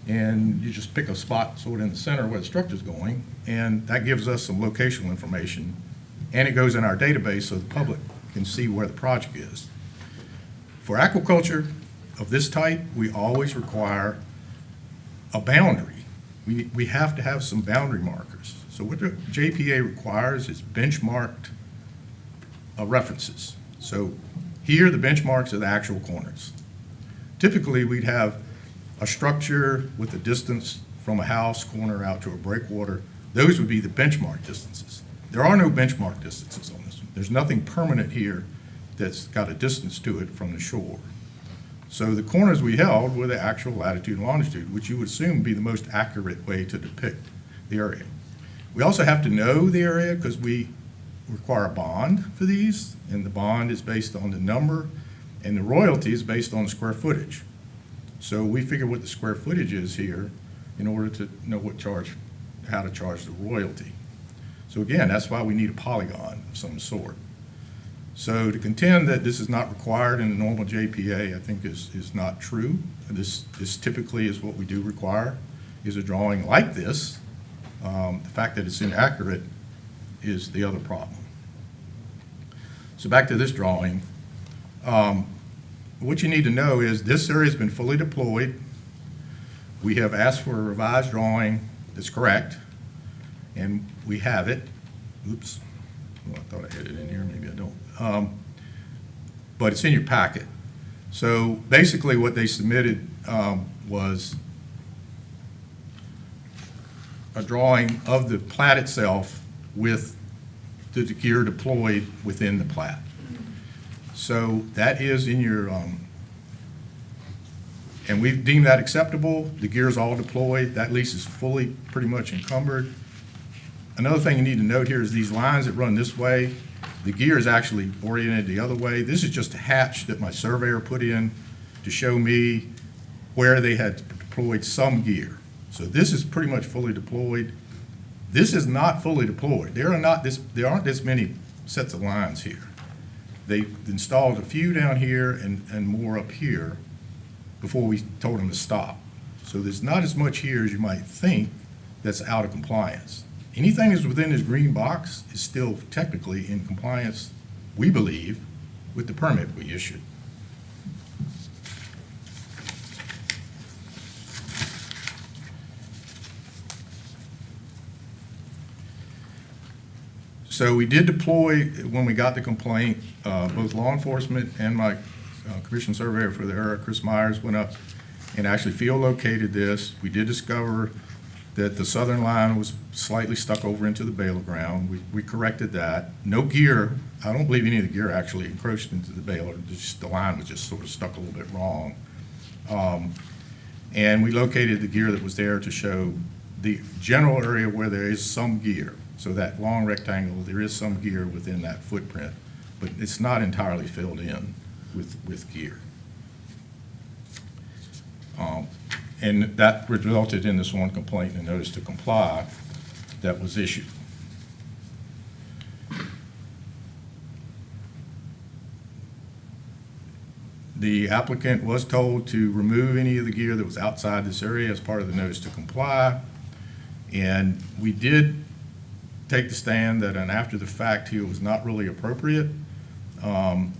and you just pick a spot sort of in the center where the structure's going, and that gives us some locational information, and it goes in our database so the public can see where the project is. For aquaculture of this type, we always require a boundary. We have to have some boundary markers. So what the JPA requires is benchmarked references. So here the benchmarks are the actual corners. Typically we'd have a structure with a distance from a house corner out to a breakwater. Those would be the benchmark distances. There are no benchmark distances on this one. There's nothing permanent here that's got a distance to it from the shore. So the corners we held were the actual latitude and longitude, which you would assume would be the most accurate way to depict the area. We also have to know the area because we require a bond for these, and the bond is based on the number, and the royalty is based on the square footage. So we figure what the square footage is here in order to know how to charge the royalty. So again, that's why we need a polygon of some sort. So to contend that this is not required in a normal JPA, I think is not true. This typically is what we do require, is a drawing like this. The fact that it's inaccurate is the other problem. So back to this drawing. What you need to know is this area has been fully deployed. We have asked for a revised drawing that's correct, and we have it. Oops. Well, I thought I had it in here, maybe I don't. But it's in your packet. So basically what they submitted was a drawing of the plat itself with the gear deployed within the plat. So that is in your, and we've deemed that acceptable. The gear's all deployed. That lease is fully pretty much encumbered. Another thing you need to note here is these lines that run this way, the gear is actually oriented the other way. This is just a hatch that my surveyor put in to show me where they had deployed some gear. So this is pretty much fully deployed. This is not fully deployed. There aren't this many sets of lines here. They installed a few down here and more up here before we told them to stop. So there's not as much here as you might think that's out of compliance. Anything that's within this green box is still technically in compliance, we believe, with the permit we issued. So we did deploy, when we got the complaint, both law enforcement and my commission surveyor for the area, Chris Myers, went up and actually field located this. We did discover that the southern line was slightly stuck over into the baler ground. We corrected that. No gear, I don't believe any of the gear actually encroached into the baler. The line was just sort of stuck a little bit wrong. And we located the gear that was there to show the general area where there is some gear. So that long rectangle, there is some gear within that footprint, but it's not entirely filled in with gear. And that resulted in this one complaint and notice to comply that was issued. The applicant was told to remove any of the gear that was outside this area as part of the notice to comply. And we did take the stand that an after the fact here was not really appropriate. And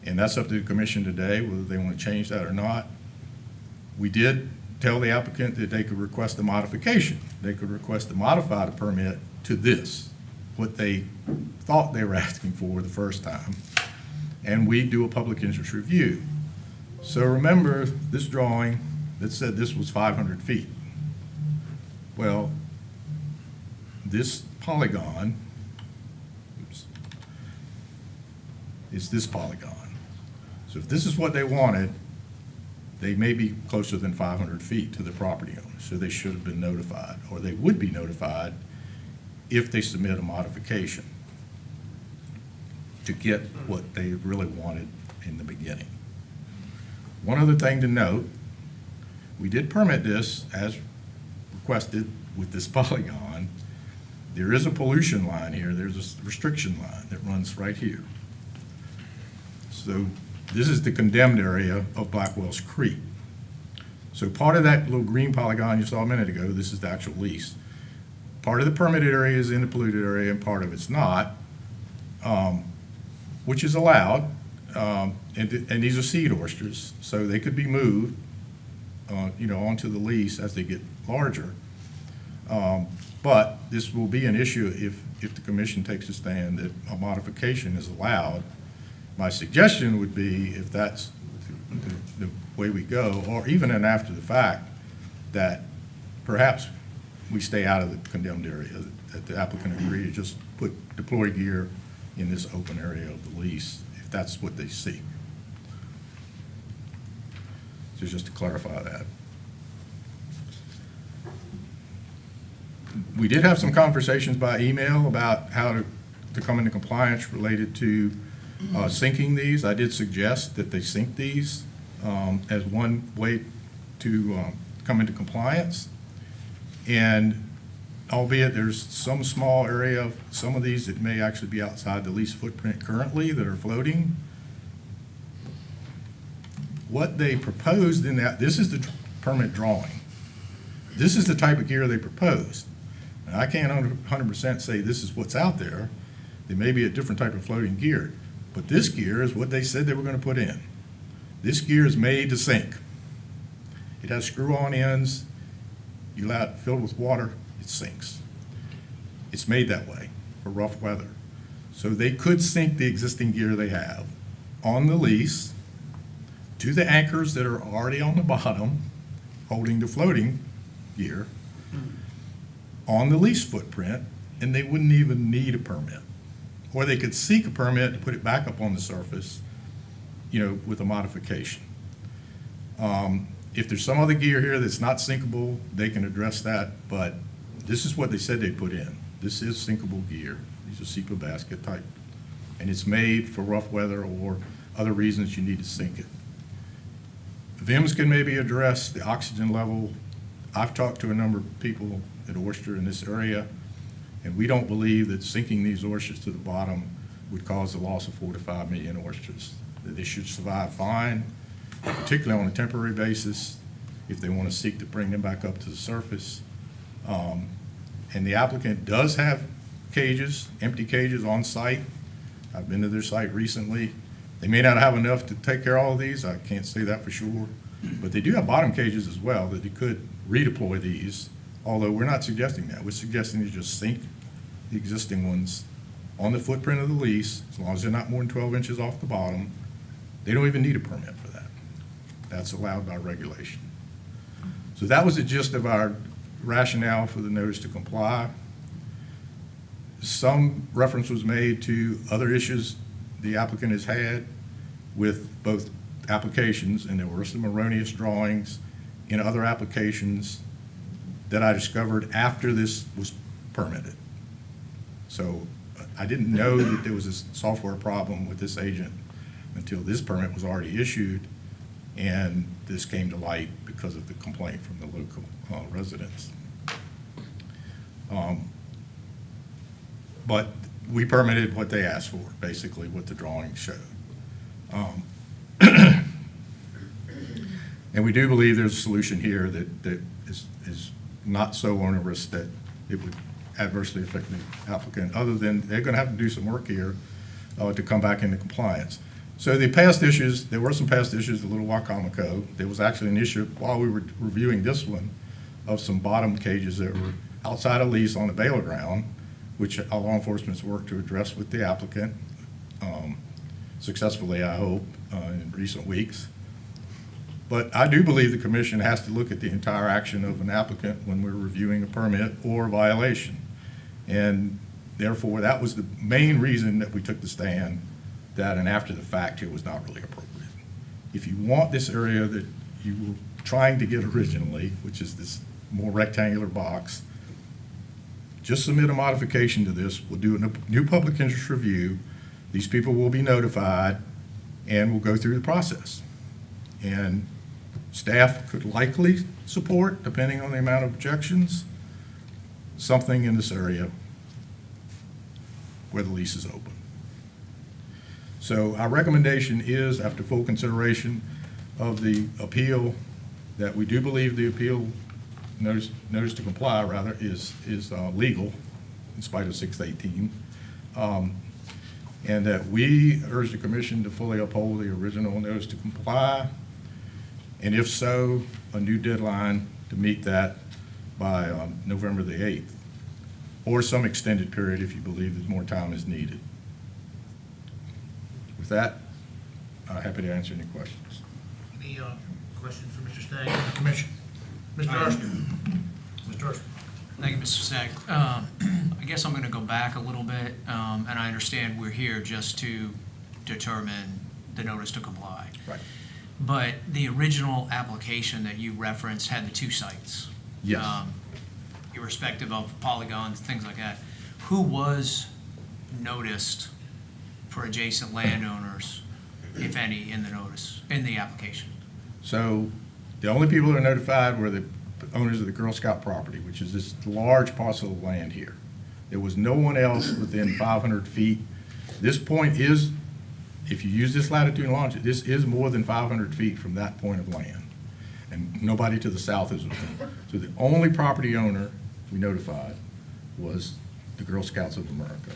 that's up to the commission today, whether they want to change that or not. We did tell the applicant that they could request a modification. They could request to modify the permit to this, what they thought they were asking for the first time. And we do a public interest review. So remember this drawing that said this was 500 feet. Well, this polygon, is this polygon. So if this is what they wanted, they may be closer than 500 feet to the property owner, so they should have been notified, or they would be notified if they submit a modification to get what they really wanted in the beginning. One other thing to note, we did permit this as requested with this polygon. There is a pollution line here. There's a restriction line that runs right here. So this is the condemned area of Blackwell's Creek. So part of that little green polygon you saw a minute ago, this is the actual lease. Part of the permitted area is in the polluted area and part of it's not, which is allowed. And these are seed oysters, so they could be moved onto the lease as they get larger. But this will be an issue if the commission takes a stand that a modification is allowed. My suggestion would be, if that's the way we go, or even an after the fact, that perhaps we stay out of the condemned area, that the applicant agree to just deploy gear in this open area of the lease, if that's what they seek. just to clarify that. We did have some conversations by email about how to come into compliance related to sinking these. I did suggest that they sink these as one way to come into compliance. And albeit there's some small area of some of these that may actually be outside the lease footprint currently that are floating. What they proposed in that, this is the permit drawing. This is the type of gear they proposed. And I can't 100% say this is what's out there. There may be a different type of floating gear, but this gear is what they said they were going to put in. This gear is made to sink. It has screw-on ends. You allow it filled with water, it sinks. It's made that way for rough weather. So they could sink the existing gear they have on the lease to the anchors that are already on the bottom holding the floating gear on the lease footprint, and they wouldn't even need a permit. Or they could seek a permit to put it back up on the surface, with a modification. If there's some other gear here that's not sinkable, they can address that, but this is what they said they put in. This is sinkable gear. These are SEPA basket type, and it's made for rough weather or other reasons you need to sink it. VIMS can maybe address the oxygen level. I've talked to a number of people at Oyster in this area, and we don't believe that sinking these oysters to the bottom would cause the loss of 4 to 5 million oysters. That they should survive fine, particularly on a temporary basis, if they want to seek to bring them back up to the surface. And the applicant does have cages, empty cages on site. I've been to their site recently. They may not have enough to take care of all of these, I can't say that for sure, but they do have bottom cages as well that they could redeploy these, although we're not suggesting that. We're suggesting you just sink the existing ones on the footprint of the lease, as long as they're not more than 12 inches off the bottom. They don't even need a permit for that. That's allowed by regulation. So that was the gist of our rationale for the notice to comply. Some reference was made to other issues the applicant has had with both applications, and there were some erroneous drawings in other applications that I discovered after this was permitted. So I didn't know that there was a software problem with this agent until this permit was already issued, and this came to light because of the complaint from the local residents. But we permitted what they asked for, basically what the drawing showed. And we do believe there's a solution here that is not so onerous that it would adversely affect the applicant, other than they're going to have to do some work here to come back into compliance. So the past issues, there were some past issues at Little Wacomico. There was actually an issue while we were reviewing this one of some bottom cages that were outside a lease on the baler ground, which our law enforcement's worked to address with the applicant successfully, I hope, in recent weeks. But I do believe the commission has to look at the entire action of an applicant when we're reviewing a permit or a violation. And therefore, that was the main reason that we took the stand, that an after the fact here was not really appropriate. If you want this area that you were trying to get originally, which is this more rectangular box, just submit a modification to this. We'll do a new public interest review. These people will be notified, and we'll go through the process. And staff could likely support, depending on the amount of objections, something in this area where the lease is open. So our recommendation is, after full consideration of the appeal, that we do believe the appeal notice to comply, rather, is legal in spite of 618. And that we urge the commission to fully uphold the original notice to comply, and if so, a new deadline to meet that by November the 8th, or some extended period if you believe that more time is needed. With that, I'm happy to answer any questions. Any questions for Mr. Stagg and the commission? Mr. Erskine. Mr. Erskine. Thank you, Mr. Stagg. I guess I'm going to go back a little bit, and I understand we're here just to determine the notice to comply. Right. But the original application that you referenced had the 2 sites. Yes. Irrespective of polygons, things like that. Who was noticed for adjacent landowners, if any, in the application? So the only people that are notified were the owners of the Girl Scout property, which is this large parcel of land here. There was no one else within 500 feet. This point is, if you use this latitude and longitude, this is more than 500 feet from that point of land. And nobody to the south is within. So the only property owner we notified was the Girl Scouts of America.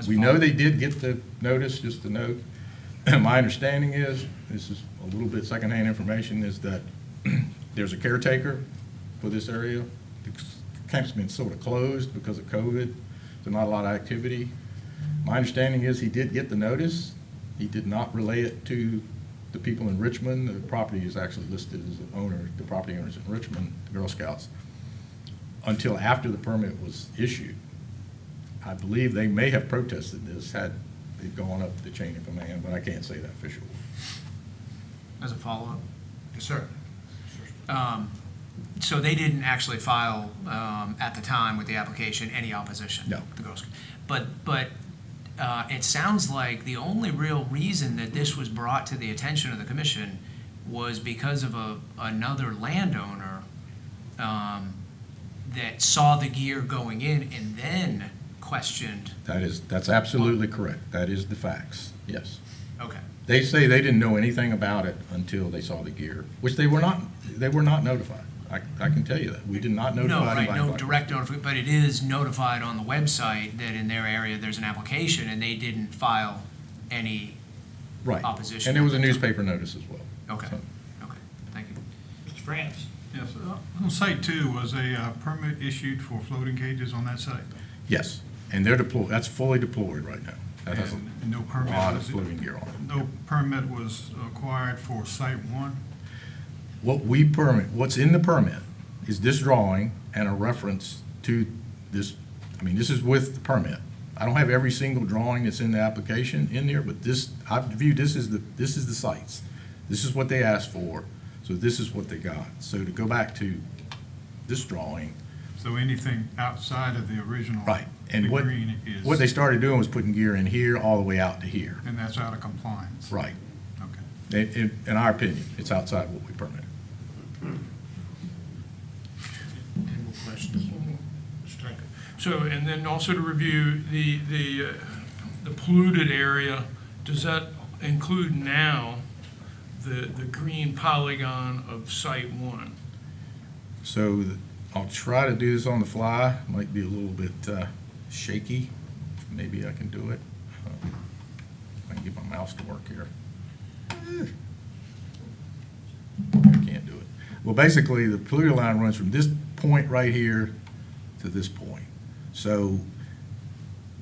We know they did get the notice, just to note. My understanding is, this is a little bit secondhand information, is that there's a caretaker for this area. The camp's been sort of closed because of COVID. There's not a lot of activity. My understanding is he did get the notice. He did not relay it to the people in Richmond. The property is actually listed as the owner, the property owners in Richmond, the Girl Scouts, until after the permit was issued. I believe they may have protested this had they gone up the chain of command, but I can't say that officially. As a follow-up? Yes, sir. So they didn't actually file, at the time with the application, any opposition? No. The Girl Scouts. But it sounds like the only real reason that this was brought to the attention of the commission was because of another landowner that saw the gear going in and then questioned. That's absolutely correct. That is the facts, yes. Okay. They say they didn't know anything about it until they saw the gear, which they were not notified. I can tell you that. We did not notify No, right, anybody. no direct notification, but it is notified on the website that in their area there's an application and they didn't file any Right. opposition. And there was a newspaper notice as well. Okay, okay, thank you. Mr. France? Yes, on Site 2, was a permit issued for floating cages on that site? Yes, and they're deployed, that's fully deployed right now. That has And no a permit lot of was- floating gear on it. No permit was acquired for Site 1? What's in the permit is this drawing and a reference to this. I mean, this is with the permit. I don't have every single drawing that's in the application in there, but this, I view this is the sites. This is what they asked for, so this is what they got. So to go back to this drawing. So anything outside of the original? Right, and the what green is? they started doing was putting gear in here all the way out to here. And that's out of compliance? Right. Okay. In our opinion, it's outside what we permitted. Any more questions? Mr. Tankard? So, and then also to review the polluted area, does that include now the green polygon of Site 1? So I'll try to do this on the fly. Might be a little bit shaky. Maybe I can do it. I can get my mouse to work here. I can't do it. Well, basically, the polluted line runs from this point right here to this point. So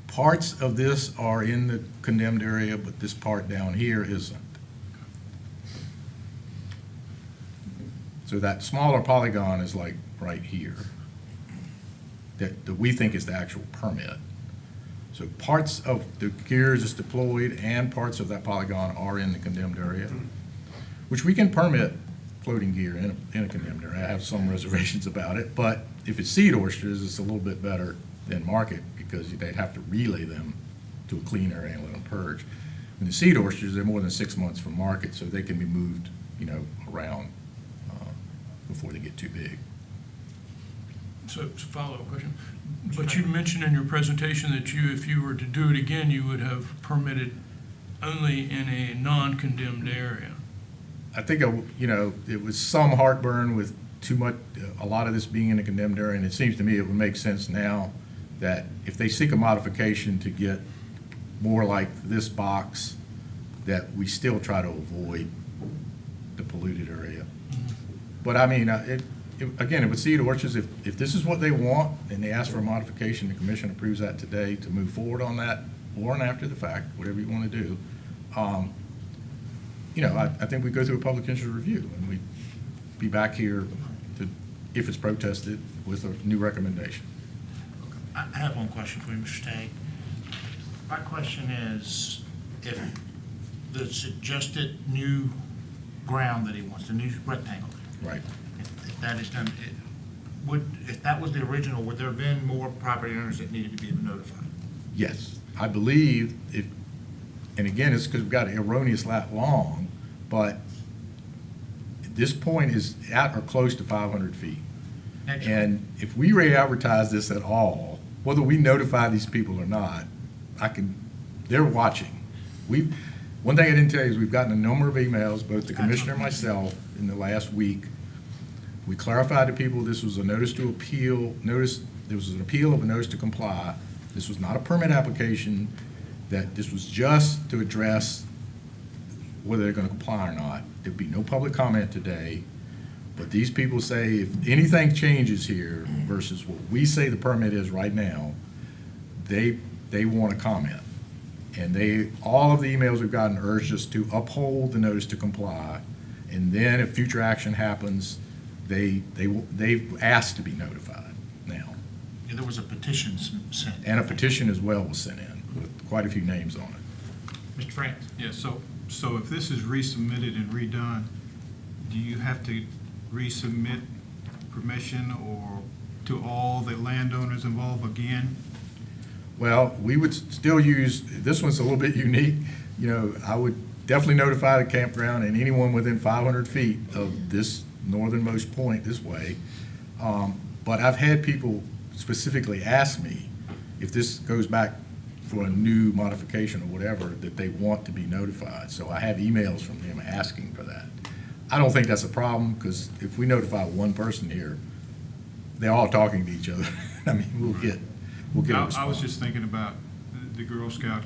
parts of this are in the condemned area, but this part down here isn't. So that smaller polygon is like right here, that we think is the actual permit. So parts of the gear that's deployed and parts of that polygon are in the condemned area, which we can permit floating gear in a condemned area. I have some reservations about it, but if it's seed oysters, it's a little bit better than market because they'd have to relay them to a clean area and let them purge. When the seed oysters, they're more than 6 months from market, so they can be moved, around before they get too big. So, follow-up question. But you mentioned in your presentation that if you were to do it again, you would have permitted only in a non-condemned area. I think, it was some heartburn with a lot of this being in a condemned area, and it seems to me it would make sense now that if they seek a modification to get more like this box, that we still try to avoid the polluted area. But I mean, again, it would seed orchards, if this is what they want and they ask for a modification, the commission approves that today to move forward on that or after the fact, whatever you want to do. I think we go through a public interest review and we be back here if it's protested with a new recommendation. I have one question for you, Mr. Tank. My question is, if the suggested new ground that he wants, the new rectangle. Right. If that is done, if that was the original, would there have been more property owners that needed to be notified? Yes, I believe if, and again, it's because we've got an erroneous lat long, but this point is at or close to 500 feet. And if we re-advertise this at all, whether we notify these people or not, they're watching. One thing I didn't tell you is we've gotten a number of emails, both the commissioner and myself, in the last week. We clarified to people this was a notice to appeal, there was an appeal of a notice to comply. This was not a permit application, that this was just to address whether they're going to comply or not. There'd be no public comment today, but these people say if anything changes here versus what we say the permit is right now, they want to comment. And all of the emails we've gotten urge us to uphold the notice to comply, and then if future action happens, they've asked to be notified now. Yeah, there was a petition sent. And a petition as well was sent in with quite a few names on it. Mr. France? Yeah, so if this is resubmitted and redone, do you have to resubmit permission or to all the landowners involved again? Well, we would still use, this one's a little bit unique. You know, I would definitely notify the campground and anyone within 500 feet of this northernmost point this way. But I've had people specifically ask me if this goes back for a new modification or whatever, that they want to be notified. So I have emails from them asking for that. I don't think that's a problem, because if we notify one person here, they're all talking to each other. I mean, we'll get a response. I was just thinking about the Girl Scout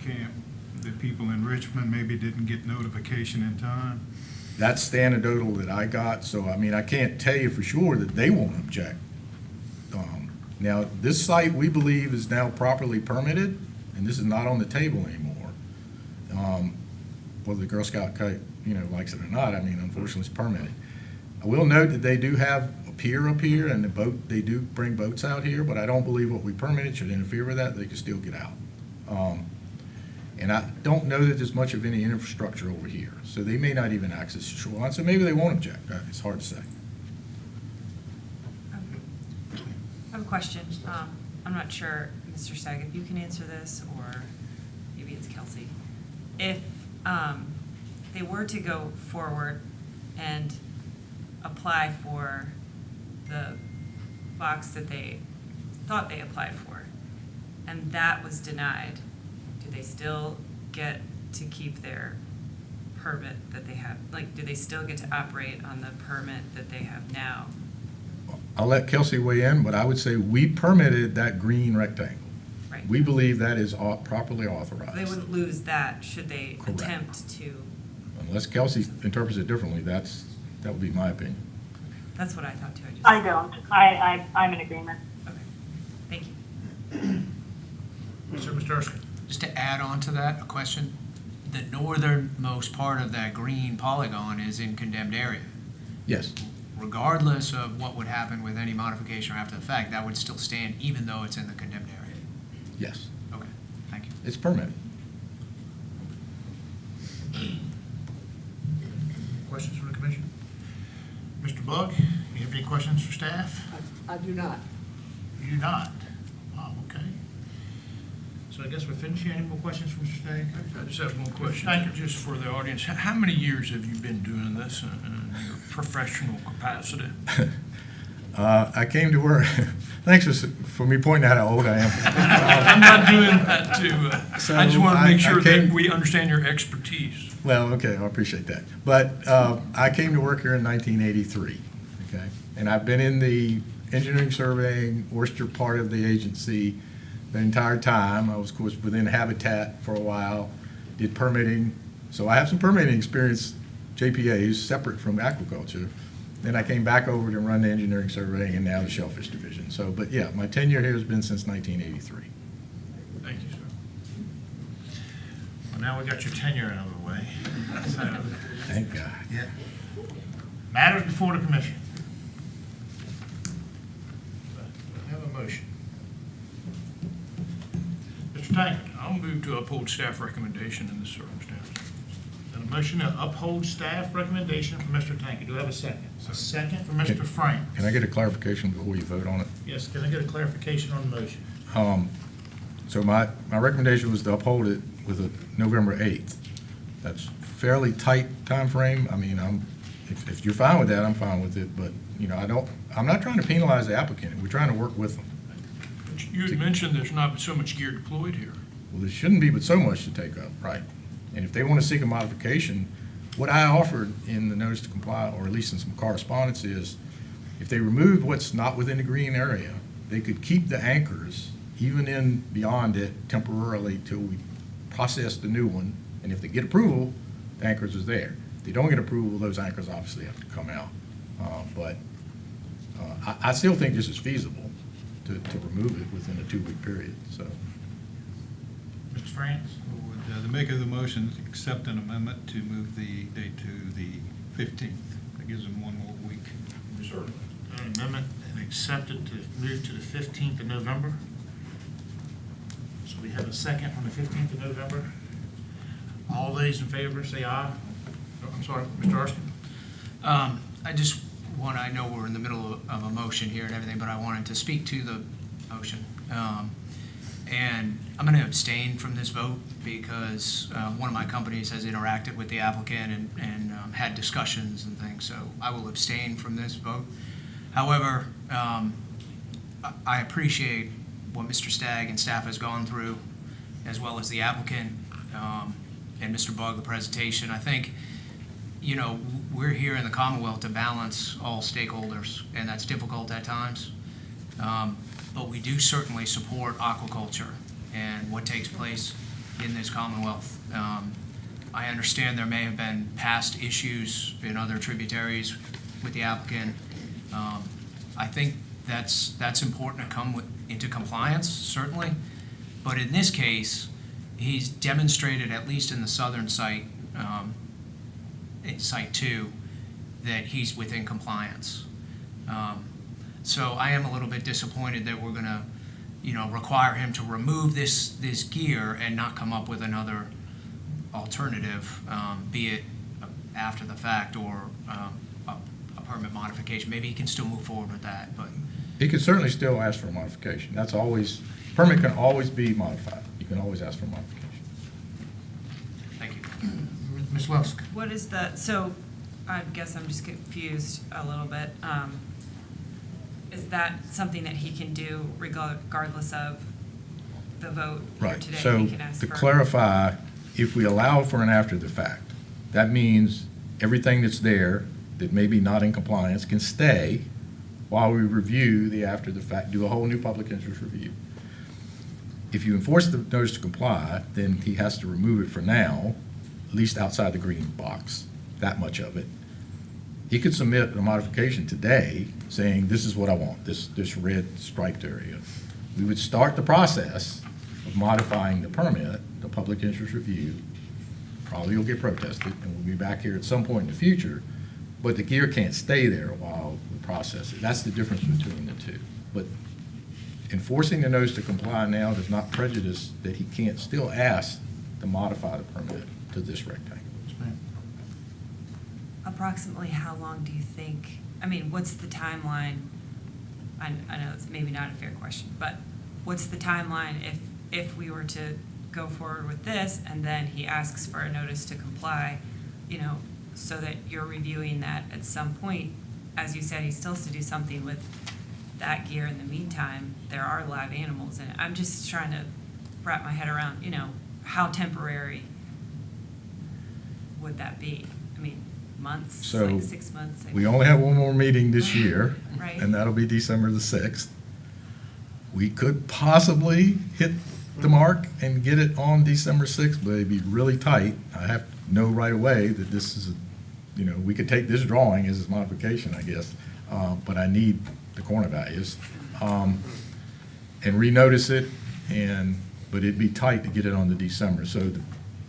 camp, the people in Richmond maybe didn't get notification in time. That's the anecdotal that I got, so I mean, I can't tell you for sure that they won't object. Now, this site, we believe, is now properly permitted, and this is not on the table anymore. Whether the Girl Scout kite, likes it or not, I mean, unfortunately, it's permitted. I will note that they do have a pier up here, and they do bring boats out here, but I don't believe what we permitted should interfere with that. They can still get out. And I don't know that there's much of any infrastructure over here, so they may not even access the shoreline, so maybe they won't object. It's hard to say. I have a question. I'm not sure, Mr. Stagg, if you can answer this, or maybe it's Kelsey. If they were to go forward and apply for the box that they thought they applied for, and that was denied, do they still get to keep their permit that they have? Like, do they still get to operate on the permit that they have now? I'll let Kelsey weigh in, but I would say we permitted that green rectangle. Right. We believe that is properly authorized. They wouldn't lose that should they Correct. attempt to. Unless Kelsey interprets it differently, that would be my opinion. That's what I thought too. I don't. I'm in agreement. Okay. Thank you. Mr. Erskine? Just to add on to that, a question. The northernmost part of that green polygon is in condemned area. Yes. Regardless of what would happen with any modification or after the fact, that would still stand even though it's in the condemned area. Yes. Okay, thank you. It's permitted. Questions from the commission? Mr. Bug, you have any questions for staff? I do not. You do not? Oh, okay. So I guess we're finishing. Any more questions from Mr. Stagg? I just have one question, Thank you. just for the audience. How many years have you been doing this in your professional capacity? I came to work. Thanks for me pointing out how old I am. I'm not doing that to, So I just want to make sure that came- we understand your expertise. Well, okay, I appreciate that. But I came to work here in 1983, okay? And I've been in the engineering surveying, Oyster part of the agency the entire time. I was, of course, within Habitat for a while, did permitting. So I have some permitting experience, JPAs, separate from aquaculture. Then I came back over to run the engineering surveying and now the shellfish division. So, but yeah, my tenure here has been since 1983. Thank you, sir. Well, now we got your tenure out of the way. So, Thank God. yeah. Matters before the commission. Have a motion. Mr. Tank? I'll move to uphold staff recommendation in this circumstance. motion to uphold staff recommendation for Mr. Tankett. Do I have a second? A second for Mr. Frank. Can I get a clarification before you vote on it? Yes, can I get a clarification on the motion? So my recommendation was to uphold it with a November 8th. That's fairly tight time frame. I mean, if you're fine with that, I'm fine with it, but, you know, I'm not trying to penalize the applicant. We're trying to work with them. You had mentioned there's not so much gear deployed here. Well, there shouldn't be but so much to take up, right? And if they want to seek a modification, what I offered in the notice to comply, or at least in some correspondence, is if they removed what's not within the green area, they could keep the anchors even in beyond it temporarily till we process the new one. And if they get approval, the anchors is there. If they don't get approval, those anchors obviously have to come out. But I still think this is feasible to remove it within a 2-week period, so. Mr. France? Would the maker of the motion accept an amendment to move the date to the 15th? That gives them one more week. Certainly. An amendment and accept it to move to the 15th of November. So we have a second on the 15th of November. All those in favor say aye. Oh, I'm sorry, Mr. Arston. I know we're in the middle of a motion here and everything, but I wanted to speak to the motion. And I'm going to abstain from this vote because one of my companies has interacted with the applicant and had discussions and things, so I will abstain from this vote. However, I appreciate what Mr. Stagg and staff has gone through, as well as the applicant and Mr. Bugg, the presentation. I think, you know, we're here in the Commonwealth to balance all stakeholders, and that's difficult at times. But we do certainly support aquaculture and what takes place in this Commonwealth. I understand there may have been past issues in other tributaries with the applicant. I think that's important to come into compliance, certainly. But in this case, he's demonstrated, at least in the southern site, in Site 2, that he's within compliance. So I am a little bit disappointed that we're going to, require him to remove this gear and not come up with another alternative, be it after the fact or a permit modification. Maybe he can still move forward with that, but. He could certainly still ask for a modification. That's always, permit can always be modified. You can always ask for a modification. Thank you. Ms. Lusk? What is so I guess I'm just confused a little bit. Is that something that he can do regardless of the vote here Right. today? So He can ask to for- clarify, if we allow for an after the fact, that means everything that's there that may be not in compliance can stay while we review the after the fact, do a whole new public interest review. If you enforce the notice to comply, then he has to remove it for now, at least outside the green box, that much of it. He could submit a modification today saying, this is what I want, this red striped area. We would start the process of modifying the permit, the public interest review. Probably will get protested, and we'll be back here at some point in the future, but the gear can't stay there while we process it. That's the difference between the two. But enforcing the notice to comply now does not prejudice that he can't still ask to modify the permit to this rectangle. Approximately how long do you think, what's the timeline? I know it's maybe not a fair question, but what's the timeline if we were to go forward with this and then he asks for a notice to comply, so that you're reviewing that at some point? As you said, he still has to do something with that gear in the meantime. There are live animals in it. I'm just trying to wrap my head around, how temporary would that be? Months, So like 6 months? we only have one more meeting this year, Right. and that'll be December the 6th. We could possibly hit the mark and get it on December 6th, but it'd be really tight. I have to know right away that this is, we could take this drawing as a modification, I guess, but I need the corner values. And renotice it, but it'd be tight to get it on the December. So the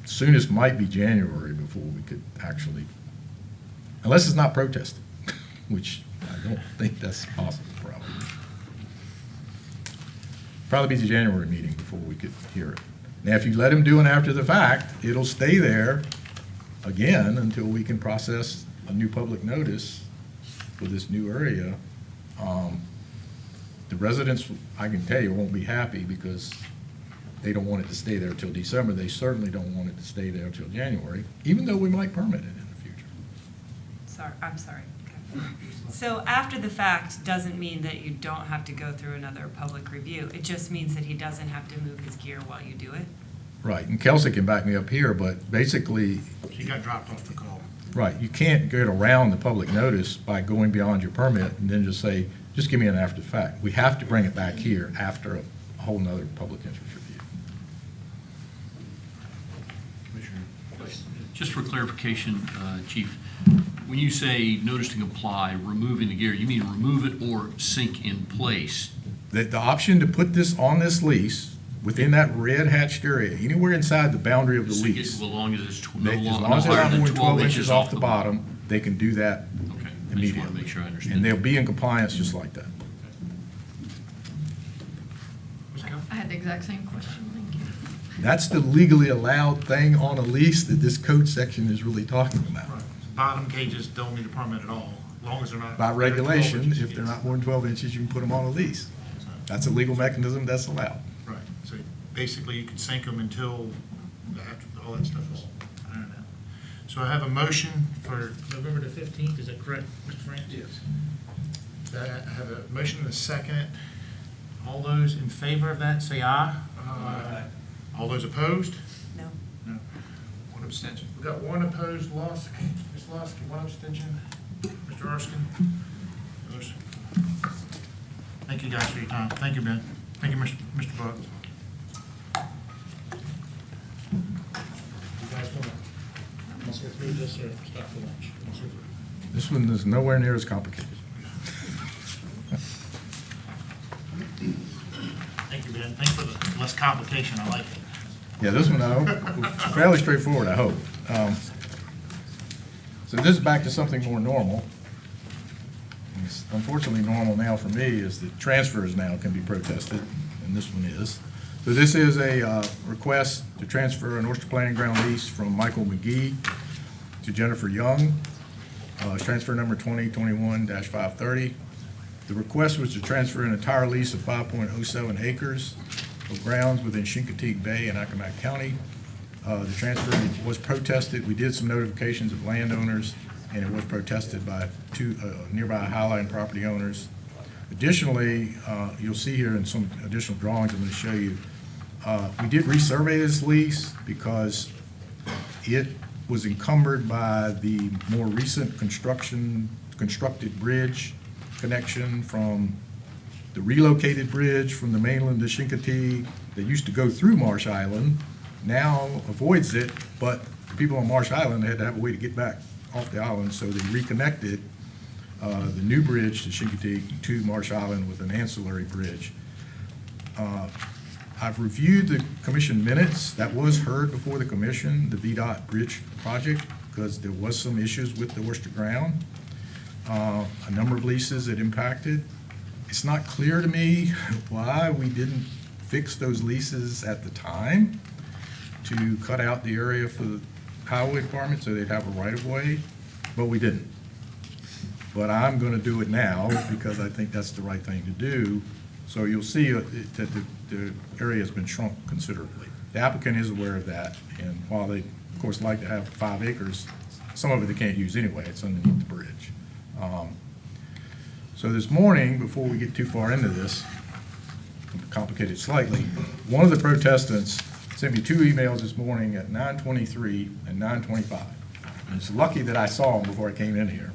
soonest might be January before we could actually, unless it's not protested, which I don't think that's possible, probably. Probably be the January meeting before we could hear it. Now, if you let him do it after the fact, it'll stay there again until we can process a new public notice for this new area. The residents, I can tell you, won't be happy because they don't want it to stay there till December. They certainly don't want it to stay there till January, even though we might permit it in the future. Sorry, I'm sorry. Okay. So after the fact doesn't mean that you don't have to go through another public review. It just means that he doesn't have to move his gear while you do it. Right, and Kelsey can back me up here, but basically, She got dropped off the call. right, you can't get around the public notice by going beyond your permit and then just say, just give me an after fact. We have to bring it back here after a whole nother public interest review. Just for clarification, Chief, when you say notice to comply, removing the gear, you mean remove it or sink in place? The option to put this on this lease within that red hatched area, anywhere inside the boundary of the Sink it lease. as long as it's As long as they're not more than 12 inches off the bottom, they can do that Okay, I just want to immediately. make sure I understand. And they'll be in compliance just like that. I had the exact same question, thank you. That's the legally allowed thing on a lease that this code section is really talking about. Bottom cages don't need a permit at all, as long as they're not. By regulation, 12 inches. if they're not more than 12 inches, you can put them on a lease. That's a legal mechanism that's allowed. Right, so basically you can sink them until after all that stuff is ironed out. So I have a motion for November the 15th, is that correct, Mr. France? Yes. I have a motion and a second. All those in favor of that, say aye. Aye. All those opposed? No. No. One abstention. We've got one opposed, Ms. Lusky, one abstention. Mr. Erskine? Others? Thank you guys for your time. Thank you, Ben. Thank you, Mr. Buck. You guys want to go through this or stop for lunch? Let's go through. This one is nowhere near as complicated. Thank you, Ben. Thanks for the less complication. I like it. Yeah, this one, I hope, was fairly straightforward, I hope. So this is back to something more normal. It's unfortunately normal now for me is that transfers now can be protested, and this one is. So this is a request to transfer an Oyster Planting Ground lease from Michael McGee to Jennifer Young. Transfer number 2021-530. The request was to transfer an entire lease of 5.07 acres of grounds within Chincoteague Bay in Accomack County. The transfer was protested. We did some notifications of landowners, and it was protested by two nearby Highline property owners. Additionally, you'll see here in some additional drawings I'm going to show you, we did resurvey this lease because it was encumbered by the more recent constructed bridge connection from the relocated bridge from the mainland to Chincoteague that used to go through Marsh Island, now avoids it, but the people on Marsh Island had to have a way to get back off the island, so they reconnected the new bridge to Chincoteague to Marsh Island with an ancillary bridge. I've reviewed the commission minutes. That was heard before the commission, the VDOT bridge project, because there was some issues with the Oyster ground. A number of leases that impacted. It's not clear to me why we didn't fix those leases at the time to cut out the area for the highway department so they'd have a right-of-way, but we didn't. But I'm going to do it now because I think that's the right thing to do. So you'll see that the area has been shrunk considerably. The applicant is aware of that, and while they, of course, like to have 5 acres, some of it they can't use anyway. It's underneath the bridge. So this morning, before we get too far into this, complicated slightly, one of the protestants sent me 2 emails this morning at 9:23 and 9:25. And it's lucky that I saw them before I came in here.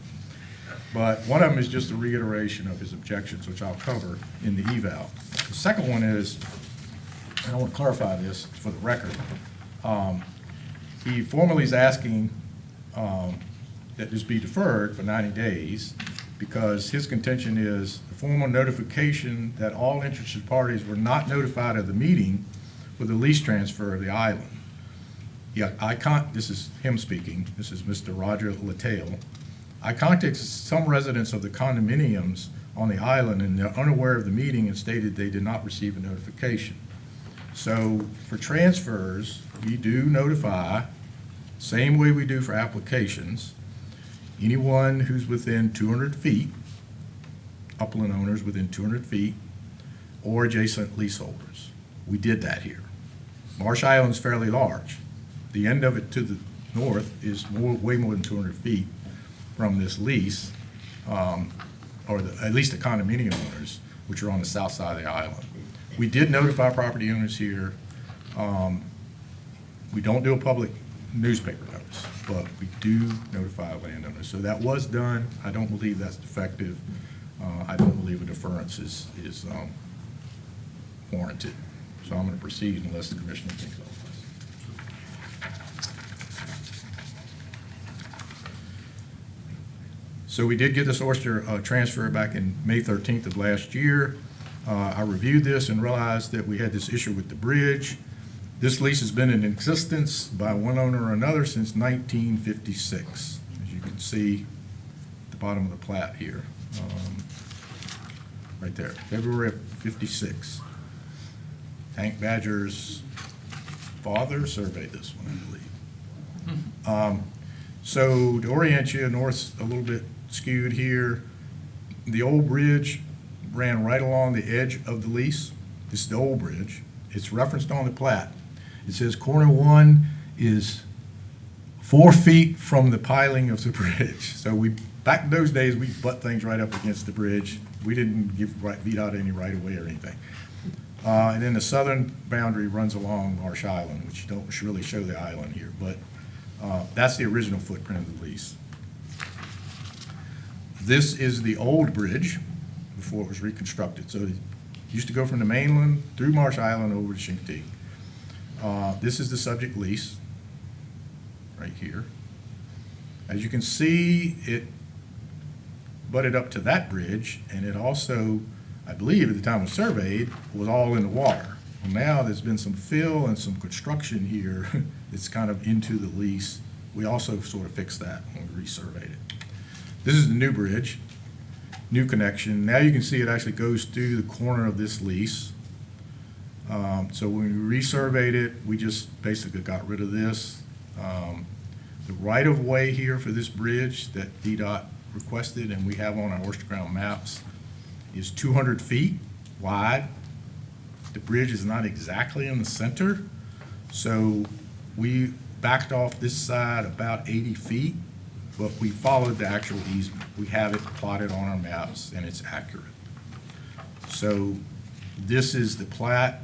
But one of them is just a reiteration of his objections, which I'll cover in the eval. The second one is, and I want to clarify this for the record, he formally is asking that this be deferred for 90 days because his contention is the formal notification that all interested parties were not notified of the meeting for the lease transfer of the island. Yeah, this is him speaking. This is Mr. Roger Latale. I contacted some residents of the condominiums on the island, and they're unaware of the meeting and stated they did not receive a notification. So for transfers, we do notify Same way we do for applications. Anyone who's within 200 feet, upland owners within 200 feet, or adjacent leaseholders. We did that here. Marsh Island's fairly large. The end of it to the north is way more than 200 feet from this lease, at least the condominium owners, which are on the south side of the island. We did notify property owners here. We don't do a public newspaper notice, but we do notify landowners. So that was done. I don't believe that's defective. I don't believe a deference is warranted. So I'm going to proceed unless the commissioner thinks otherwise. So we did get this Oyster transfer back in May 13th of last year. I reviewed this and realized that we had this issue with the bridge. This lease has been in existence by one owner or another since 1956. As you can see at the bottom of the plat here, right there, February of 56. Hank Badger's father surveyed this one, I believe. So to orient you, north's a little bit skewed here. The old bridge ran right along the edge of the lease. This is the old bridge. It's referenced on the plat. It says corner 1 is 4 feet from the piling of the bridge. So back in those days, we butt things right up against the bridge. We didn't give VDOT any right of way or anything. And then the southern boundary runs along Marsh Island, which you don't really show the island here, but that's the original footprint of the lease. This is the old bridge before it was reconstructed. So it used to go from the mainland through Marsh Island over to Chincoteague. This is the subject lease right here. As you can see, it butted up to that bridge, and it also, I believe at the time it was surveyed, was all in the water. Well, now there's been some fill and some construction here that's kind of into the lease. We also sort of fixed that when we resurveyed it. This is the new bridge, new connection. Now you can see it actually goes through the corner of this lease. So when we resurveyed it, we just basically got rid of this. The right-of-way here for this bridge that VDOT requested and we have on our Oyster Ground maps is 200 feet wide. The bridge is not exactly in the center, so we backed off this side about 80 feet, but we followed the actual easement. We have it plotted on our maps, and it's accurate. So this is the plat.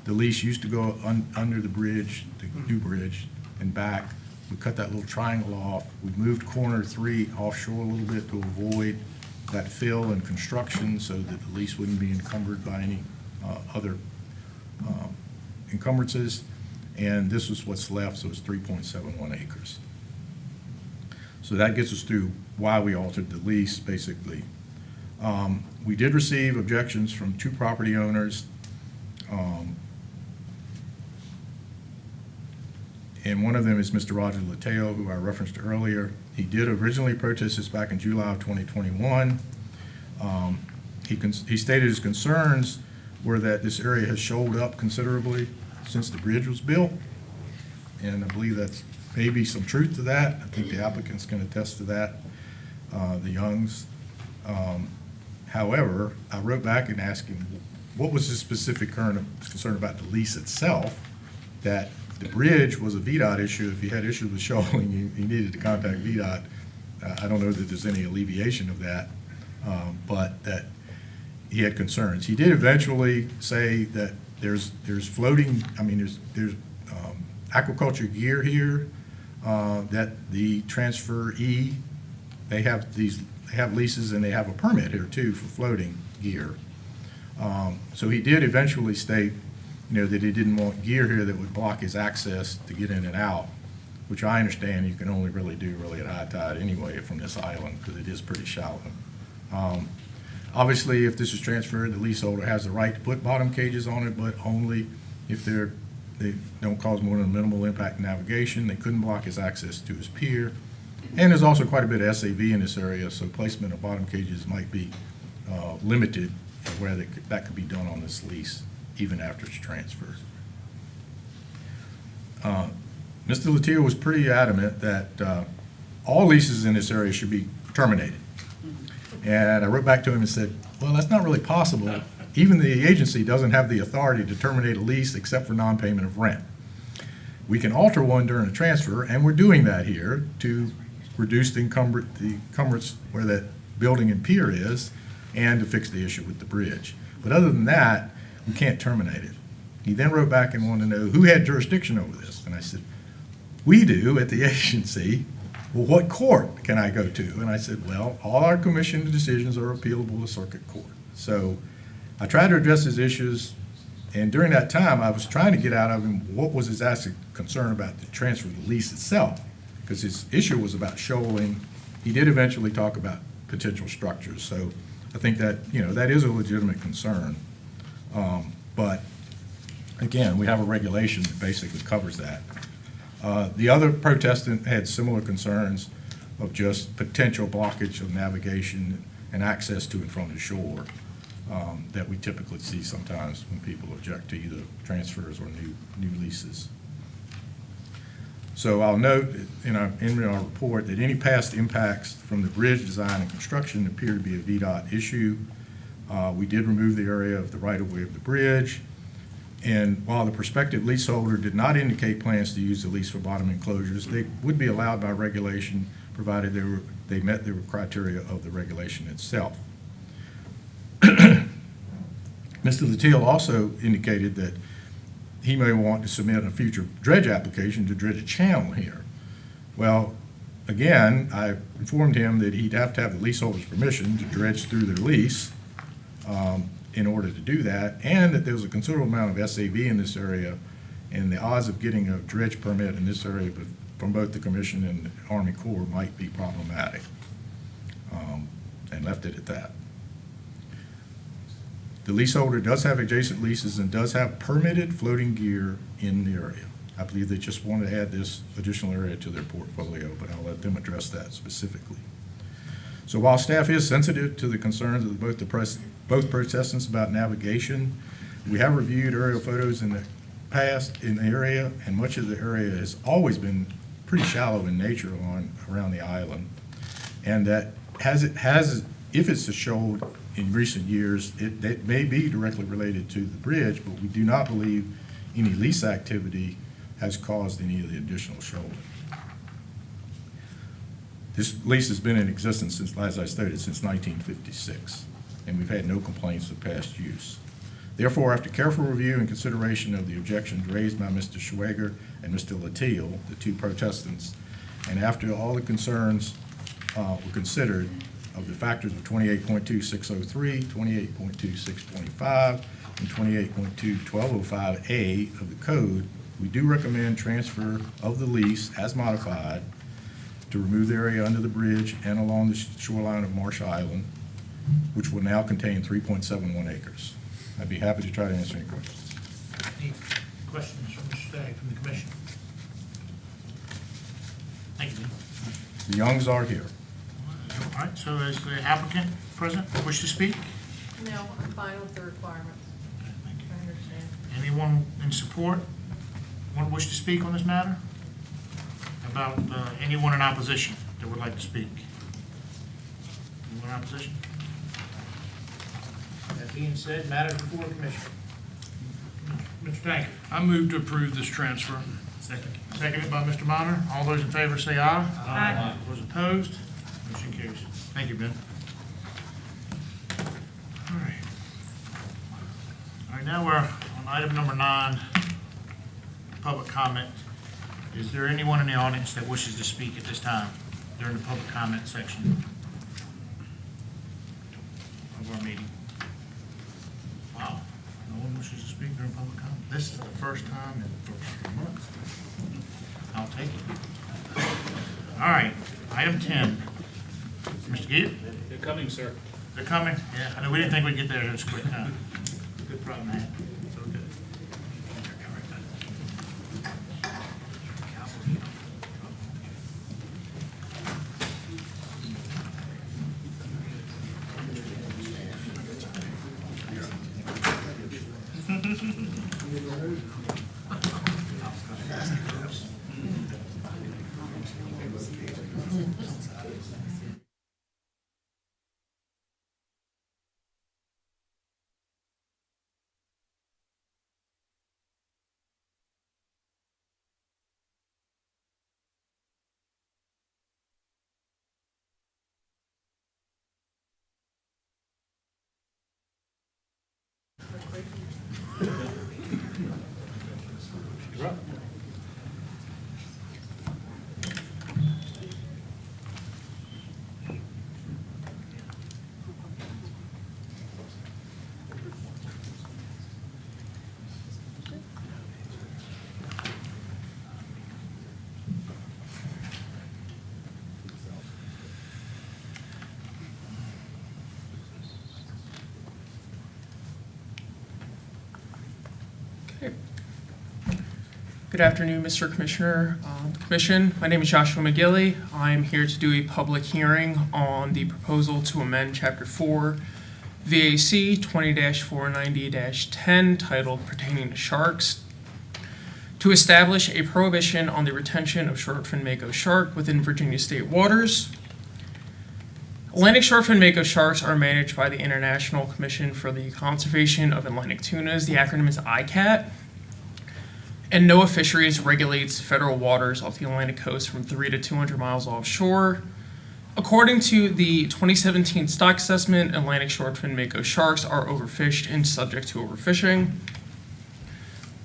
The lease used to go under the bridge, the new bridge, and back. We cut that little triangle off. We moved corner 3 offshore a little bit to avoid that fill and construction so that the lease wouldn't be encumbered by any other encumbrances. And this is what's left, so it's 3.71 acres. So that gets us through why we altered the lease, basically. We did receive objections from 2 property owners. And one of them is Mr. Roger Lateo, who I referenced earlier. He did originally purchase this back in July of 2021. He stated his concerns were that this area has shoaled up considerably since the bridge was built. And I believe that's maybe some truth to that. I think the applicants can attest to that, the Youngs. However, I wrote back and asked him, what was his specific concern about the lease itself, that the bridge was a VDOT issue. If he had issues with shoaling, he needed to contact VDOT. I don't know that there's any alleviation of that, but that he had concerns. He did eventually say that there's floating, there's aquaculture gear here that the transferee, they have leases and they have a permit here too for floating gear. So he did eventually state, that he didn't want gear here that would block his access to get in and out, which I understand you can only really do at high tide anyway from this island because it is pretty shallow. Obviously, if this is transferred, the leaseholder has the right to put bottom cages on it, but only if they don't cause more than minimal impact navigation. They couldn't block his access to his pier. And there's also quite a bit of SAV in this area, so placement of bottom cages might be limited where that could be done on this lease, even after it's transferred. Mr. Latier was pretty adamant that all leases in this area should be terminated. And I wrote back to him and said, well, that's not really possible. Even the agency doesn't have the authority to terminate a lease except for non-payment of rent. We can alter one during a transfer, and we're doing that here to reduce the encumbrance where that building and pier is, and to fix the issue with the bridge. But other than that, we can't terminate it. He then wrote back and wanted to know who had jurisdiction over this. And I said, we do at the agency. Well, what court can I go to? And I said, well, all our commission decisions are appealable to circuit court. So I tried to address his issues, and during that time, I was trying to get out of him what was his actual concern about the transfer of the lease itself, because his issue was about shoaling. He did eventually talk about potential structures, so I think that, that is a legitimate concern. But again, we have a regulation that basically covers that. The other protestant had similar concerns of just potential blockage of navigation and access to and from the shore that we typically see sometimes when people object to either transfers or new leases. So I'll note in our report that any past impacts from the bridge design and construction appear to be a VDOT issue. We did remove the area of the right-of-way of the bridge. And while the prospective leaseholder did not indicate plans to use the lease for bottom enclosures, they would be allowed by regulation provided they met the criteria of the regulation itself. Mr. Latil also indicated that he may want to submit a future dredge application to dredge a channel here. Well, again, I informed him that he'd have to have the leaseholder's permission to dredge through their lease in order to do that, and that there was a considerable amount of SAV in this area, and the odds of getting a dredge permit in this area from both the Commission and the Army Corps might be problematic, and left it at that. The leaseholder does have adjacent leases and does have permitted floating gear in the area. I believe they just want to add this additional area to their portfolio, but I'll let them address that specifically. So while staff is sensitive to the concerns of both protestants about navigation, we have reviewed aerial photos in the past in the area, and much of the area has always been pretty shallow in nature around the island. And that if it's a shoal in recent years, it may be directly related to the bridge, but we do not believe any lease activity has caused any of the additional shoaling. This lease has been in existence since, as I stated, since 1956, and we've had no complaints of past use. Therefore, after careful review and consideration of the objections raised by Mr. Schwager and Mr. Latil, the two protestants, and after all the concerns were considered of the factors of 28.2603, 28.2625, and 28.1205A of the code, we do recommend transfer of the lease as modified to remove the area under the bridge and along the shoreline of Marsh Island, which will now contain 3.71 acres. I'd be happy to try to answer any questions. Any questions from Mr. Stagg from the Commission? Thank you. The Youngs are here. All right, so is the applicant present, wish to speak? No, I'm fine with the requirements. Thank you. I understand. Anyone in support, want to wish to speak on this matter? About anyone in opposition that would like to speak? Anyone in opposition? That being said, matter before the Commission. Mr. Tankard. I move to approve this transfer. Second. Seconded by Mr. Minor. All those in favor say aye. Aye. Those opposed? Motion carries. Thank you, Ben. All right. All right, now we're on item number 9, public comment. Is there anyone in the audience that wishes to speak at this time during the public comment section of our meeting? Wow, no one wishes to speak during public comment? This is the first time in months. I'll take it. All right, item 10. Mr. Gibb? They're coming, sir. They're coming? Yeah, I know, we didn't think we'd get there this quick, huh? Good problem to have. So good. Good afternoon, Mr. Commissioner, Commission. My name is Joshua McGilly. I'm here to do a public hearing on the proposal to amend Chapter 4 VAC 20-490-10 titled Pertaining to Sharks to establish a prohibition on the retention of short-fin Mako shark within Virginia state waters. Atlantic short-fin Mako sharks are managed by the International Commission for the Conservation of Atlantic Tunas. The acronym is ICAT. And NOAA Fisheries regulates federal waters off the Atlantic coast from 3 to 200 miles offshore. According to the 2017 stock assessment, Atlantic short-fin Mako sharks are overfished and subject to overfishing.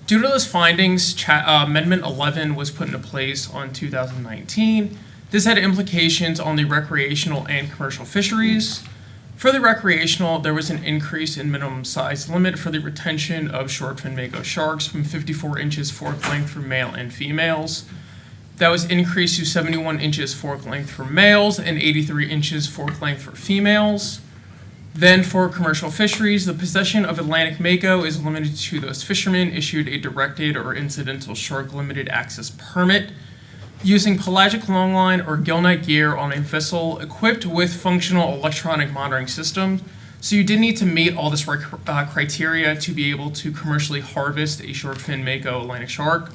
Due to those findings, Amendment 11 was put into place on 2019. This had implications on the recreational and commercial fisheries. For the recreational, there was an increase in minimum size limit for the retention of short-fin Mako sharks from 54 inches fork length for male and females. That was increased to 71 inches fork length for males and 83 inches fork length for females. Then for commercial fisheries, the possession of Atlantic Mako is limited to those fishermen issued a directed or incidental shark limited access permit using pelagic longline or gillnet gear on a vessel equipped with functional electronic monitoring systems. So you did need to meet all this criteria to be able to commercially harvest a short-fin Mako Atlantic shark.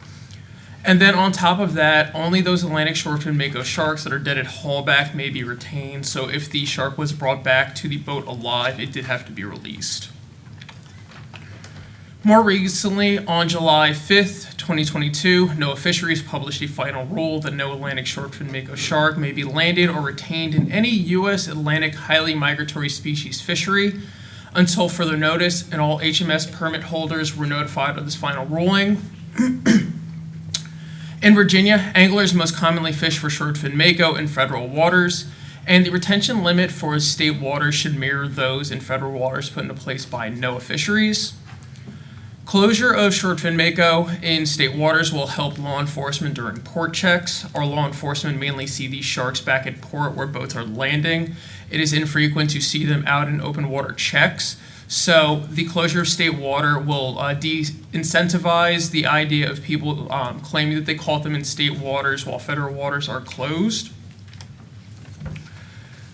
And then on top of that, only those Atlantic short-fin Mako sharks that are dead at haulback may be retained. So if the shark was brought back to the boat alive, it did have to be released. More recently, on July 5th, 2022, NOAA Fisheries published a final rule that no Atlantic short-fin Mako shark may be landed or retained in any U.S. Atlantic highly migratory species fishery until further notice, and all HMS permit holders were notified of this final ruling. In Virginia, anglers most commonly fish for short-fin Mako in federal waters, and the retention limit for state waters should mirror those in federal waters put into place by NOAA Fisheries. Closure of short-fin Mako in state waters will help law enforcement during port checks. Our law enforcement mainly see these sharks back at port where boats are landing. It is infrequent to see them out in open water checks. So the closure of state water will de-incentivize the idea of people claiming that they caught them in state waters while federal waters are closed.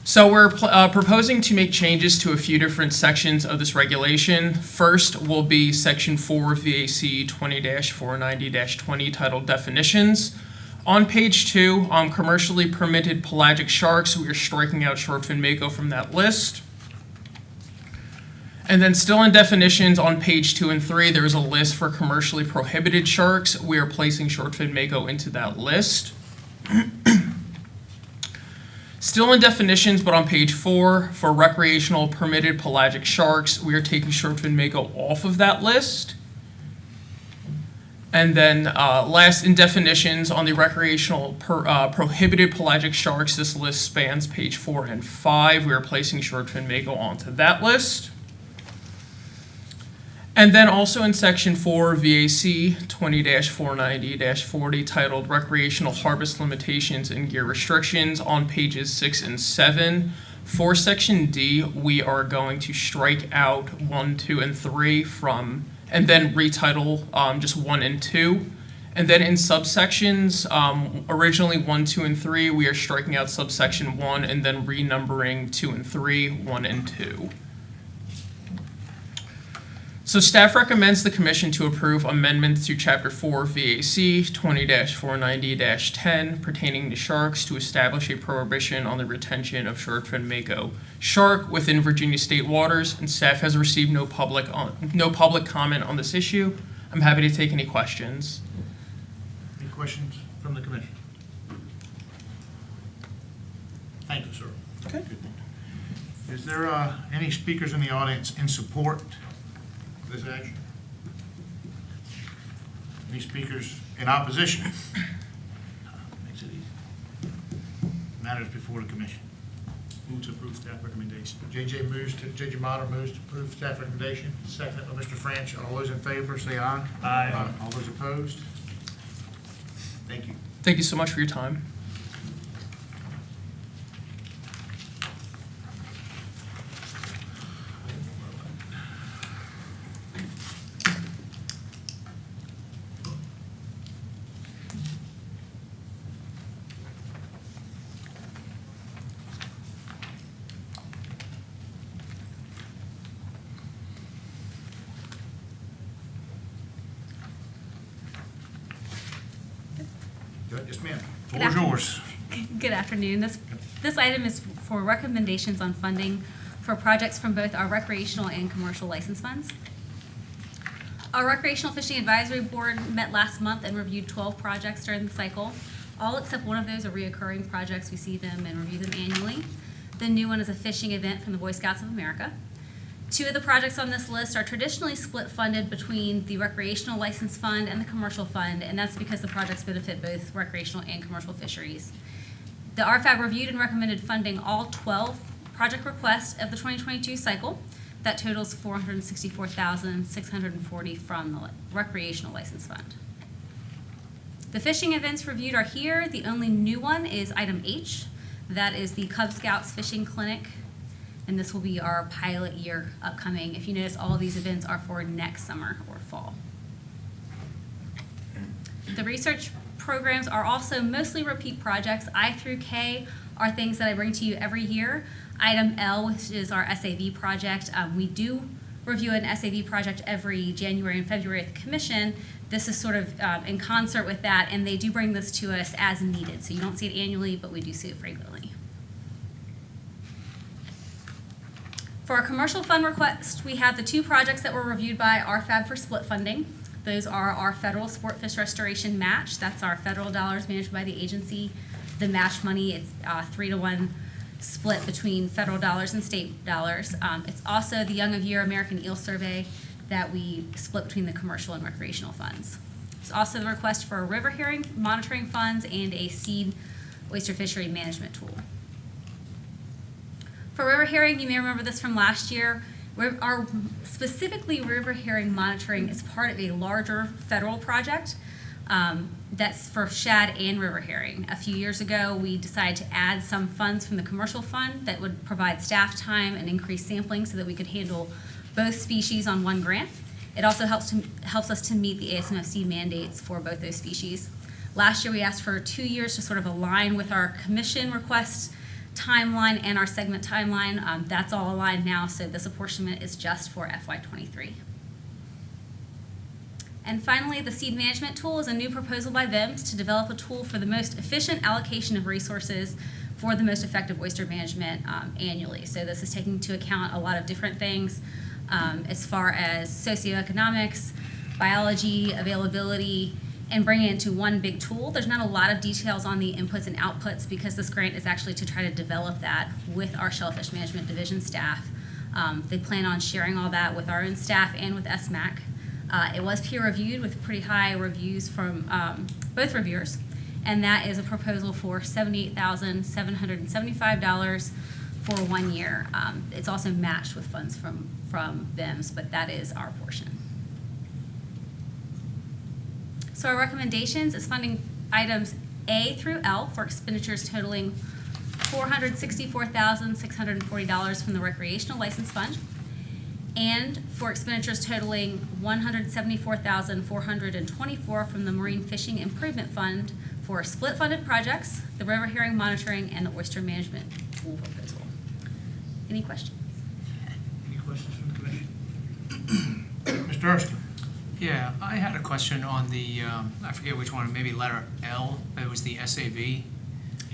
So we're proposing to make changes to a few different sections of this regulation. First will be Section 4 of VAC 20-490-20 titled Definitions. On page 2, commercially permitted pelagic sharks, we are striking out short-fin Mako from that list. And then still in definitions on page 2 and 3, there is a list for commercially prohibited sharks. We are placing short-fin Mako into that list. Still in definitions, but on page 4, for recreational permitted pelagic sharks, we are taking short-fin Mako off of that list. And then last in definitions on the recreational prohibited pelagic sharks, this list spans page 4 and 5. We are placing short-fin Mako onto that list. And then also in Section 4, VAC 20-490-40, titled Recreational Harvest Limitations and Gear Restrictions, on pages 6 and 7. For Section D, we are going to strike out 1, 2, and 3 from, and then retitle just 1 and 2. And then in subsections, originally 1, 2, and 3, we are striking out subsection 1 and then renumbering 2 and 3, 1 and 2. So staff recommends the Commission to approve amendments to Chapter 4 VAC 20-490-10 pertaining to sharks to establish a prohibition on the retention of short-fin Mako shark within Virginia state waters, and staff has received no public comment on this issue. I'm happy to take any questions. Any questions from the Commission? Thank you, sir. Okay. Is there any speakers in the audience in support this action? Any speakers in opposition? Makes it easy. Matters before the Commission. Move to approve staff recommendation. J.J. Motter moves to approve staff recommendation. Second by Mr. French. All those in favor say aye. Aye. All those opposed? Thank you. Thank you so much for your time. Yes, ma'am. Floor is yours. Good afternoon. This item is for recommendations on funding for projects from both our recreational and commercial license funds. Our Recreational Fishing Advisory Board met last month and reviewed 12 projects during the cycle. All except one of those are reoccurring projects. We see them and review them annually. The new one is a fishing event from the Boy Scouts of America. 2 of the projects on this list are traditionally split funded between the recreational license fund and the commercial fund, and that's because the projects benefit both recreational and commercial fisheries. The RFAB reviewed and recommended funding all 12 project requests of the 2022 cycle. That totals $464,640 from the recreational license fund. The fishing events reviewed are here. The only new one is item H. That is the Cub Scouts Fishing Clinic, and this will be our pilot year upcoming. If you notice, all of these events are for next summer or fall. The research programs are also mostly repeat projects. I through K are things that I bring to you every year. Item L, which is our SAV project. We do review an SAV project every January and February at the commission. This is sort of in concert with that, and they do bring this to us as needed. So you don't see it annually, but we do see it frequently. For our commercial fund request, we have the 2 projects that were reviewed by RFAB for split funding. Those are our federal sport fish restoration match. That's our federal dollars managed by the agency. The match money, it's 3-to-1 split between federal dollars and state dollars. It's also the Young of Year American Eel Survey that we split between the commercial and recreational funds. It's also the request for a river herring monitoring funds and a seed oyster fishery management tool. For river herring, you may remember this from last year. Our specifically river herring monitoring is part of a larger federal project that's for shad and river herring. A few years ago, we decided to add some funds from the commercial fund that would provide staff time and increase sampling so that we could handle both species on one grant. It also helps us to meet the ASMFC mandates for both those species. Last year, we asked for 2 years to sort of align with our commission request timeline and our segment timeline. That's all aligned now, so this apportionment is just for FY23. And finally, the seed management tool is a new proposal by VIMS to develop a tool for the most efficient allocation of resources for the most effective oyster management annually. So this is taking into account a lot of different things as far as socioeconomics, biology, availability, and bring it into one big tool. There's not a lot of details on the inputs and outputs because this grant is actually to try to develop that with our Shellfish Management Division staff. They plan on sharing all that with our own staff and with SMAC. It was peer reviewed with pretty high reviews from both reviewers, and that is a proposal for $78,775 for 1 year. It's also matched with funds from VIMS, but that is our portion. So our recommendations is funding items A through L for expenditures totaling $464,640 from the Recreational License Fund, and for expenditures totaling $174,424 from the Marine Fishing Improvement Fund for split-funded projects, the river herring monitoring, and the oyster management tool proposal. Any questions? Any questions from the commission? Mr. Erskine. Yeah, I had a question on the, I forget which one, maybe letter L, it was the SAV.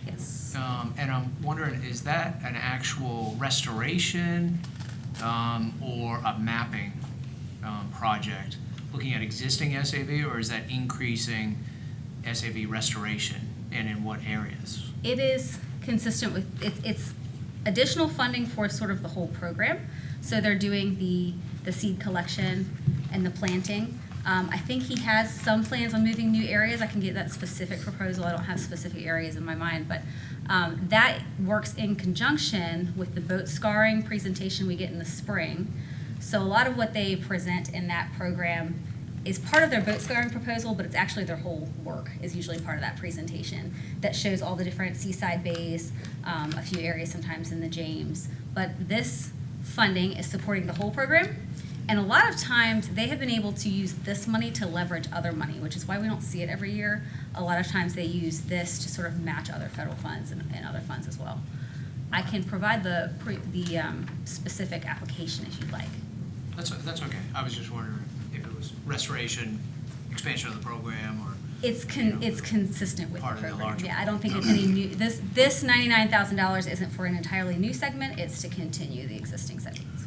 Yes. And I'm wondering, is that an actual restoration or a mapping project, looking at existing SAV, or is that increasing SAV restoration, and in what areas? It is consistent with, it's additional funding for sort of the whole program. So they're doing the seed collection and the planting. I think he has some plans on moving new areas. I can get that specific proposal. I don't have specific areas in my mind, but that works in conjunction with the boat scarring presentation we get in the spring. So a lot of what they present in that program is part of their boat scarring proposal, but it's actually their whole work is usually part of that presentation that shows all the different seaside bays, a few areas sometimes in the James. But this funding is supporting the whole program. And a lot of times they have been able to use this money to leverage other money, which is why we don't see it every year. A lot of times they use this to sort of match other federal funds and other funds as well. I can provide the specific application if you'd like. That's okay. I was just wondering if it was restoration, expansion of the program, or It's consistent with the Part of the program. larger Yeah, I don't think it's any new, this $99,000 isn't for an entirely new segment, it's to continue the existing segments.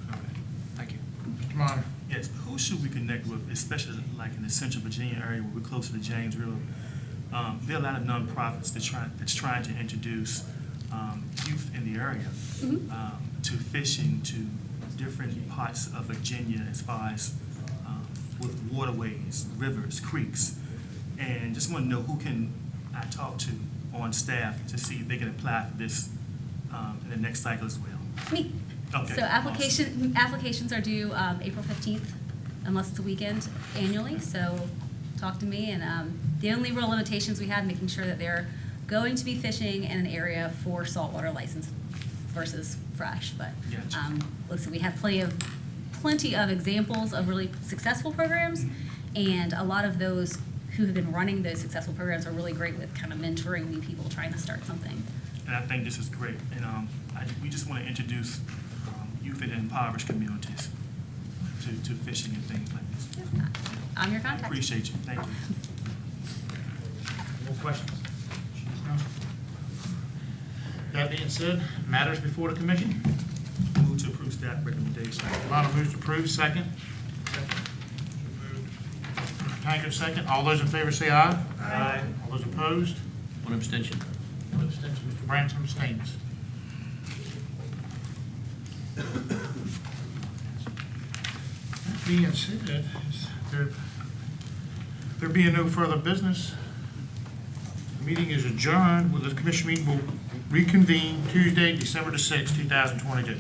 Thank you. Mr. Minor? Yes, who should we connect with, especially like in the central Virginia area where we're close to the James River? There are a lot of nonprofits that's trying to introduce youth in the area to fishing, to different parts of Virginia as far as with waterways, rivers, creeks. And just want to know who can I talk to on staff to see if they can apply for this in the next cycle as well. Me. Okay, So applications are due April 15th, unless it's a weekend annually, so talk to me. And the only real limitations we have, making sure that they're going to be fishing in an area for saltwater license versus fresh. But listen, we have plenty of examples of really successful programs, and a lot of those who have been running those successful programs are really great with kind of mentoring new people trying to start something. And I think this is great. And we just want to introduce youth in impoverished communities to fishing and things like this. I'm your contact. Appreciate you. Thank you. More questions? No? That being said, matters before the commission? Move to approve staff recommendation. Bonner moves to approve, second. Tankard, second. All those in favor say aye. Aye. All those opposed? One abstention. One abstention. Mr. Branson abstains. That being said, there being no further business, the meeting is adjourned. The commission meeting will reconvene Tuesday, December the 6th, 2022.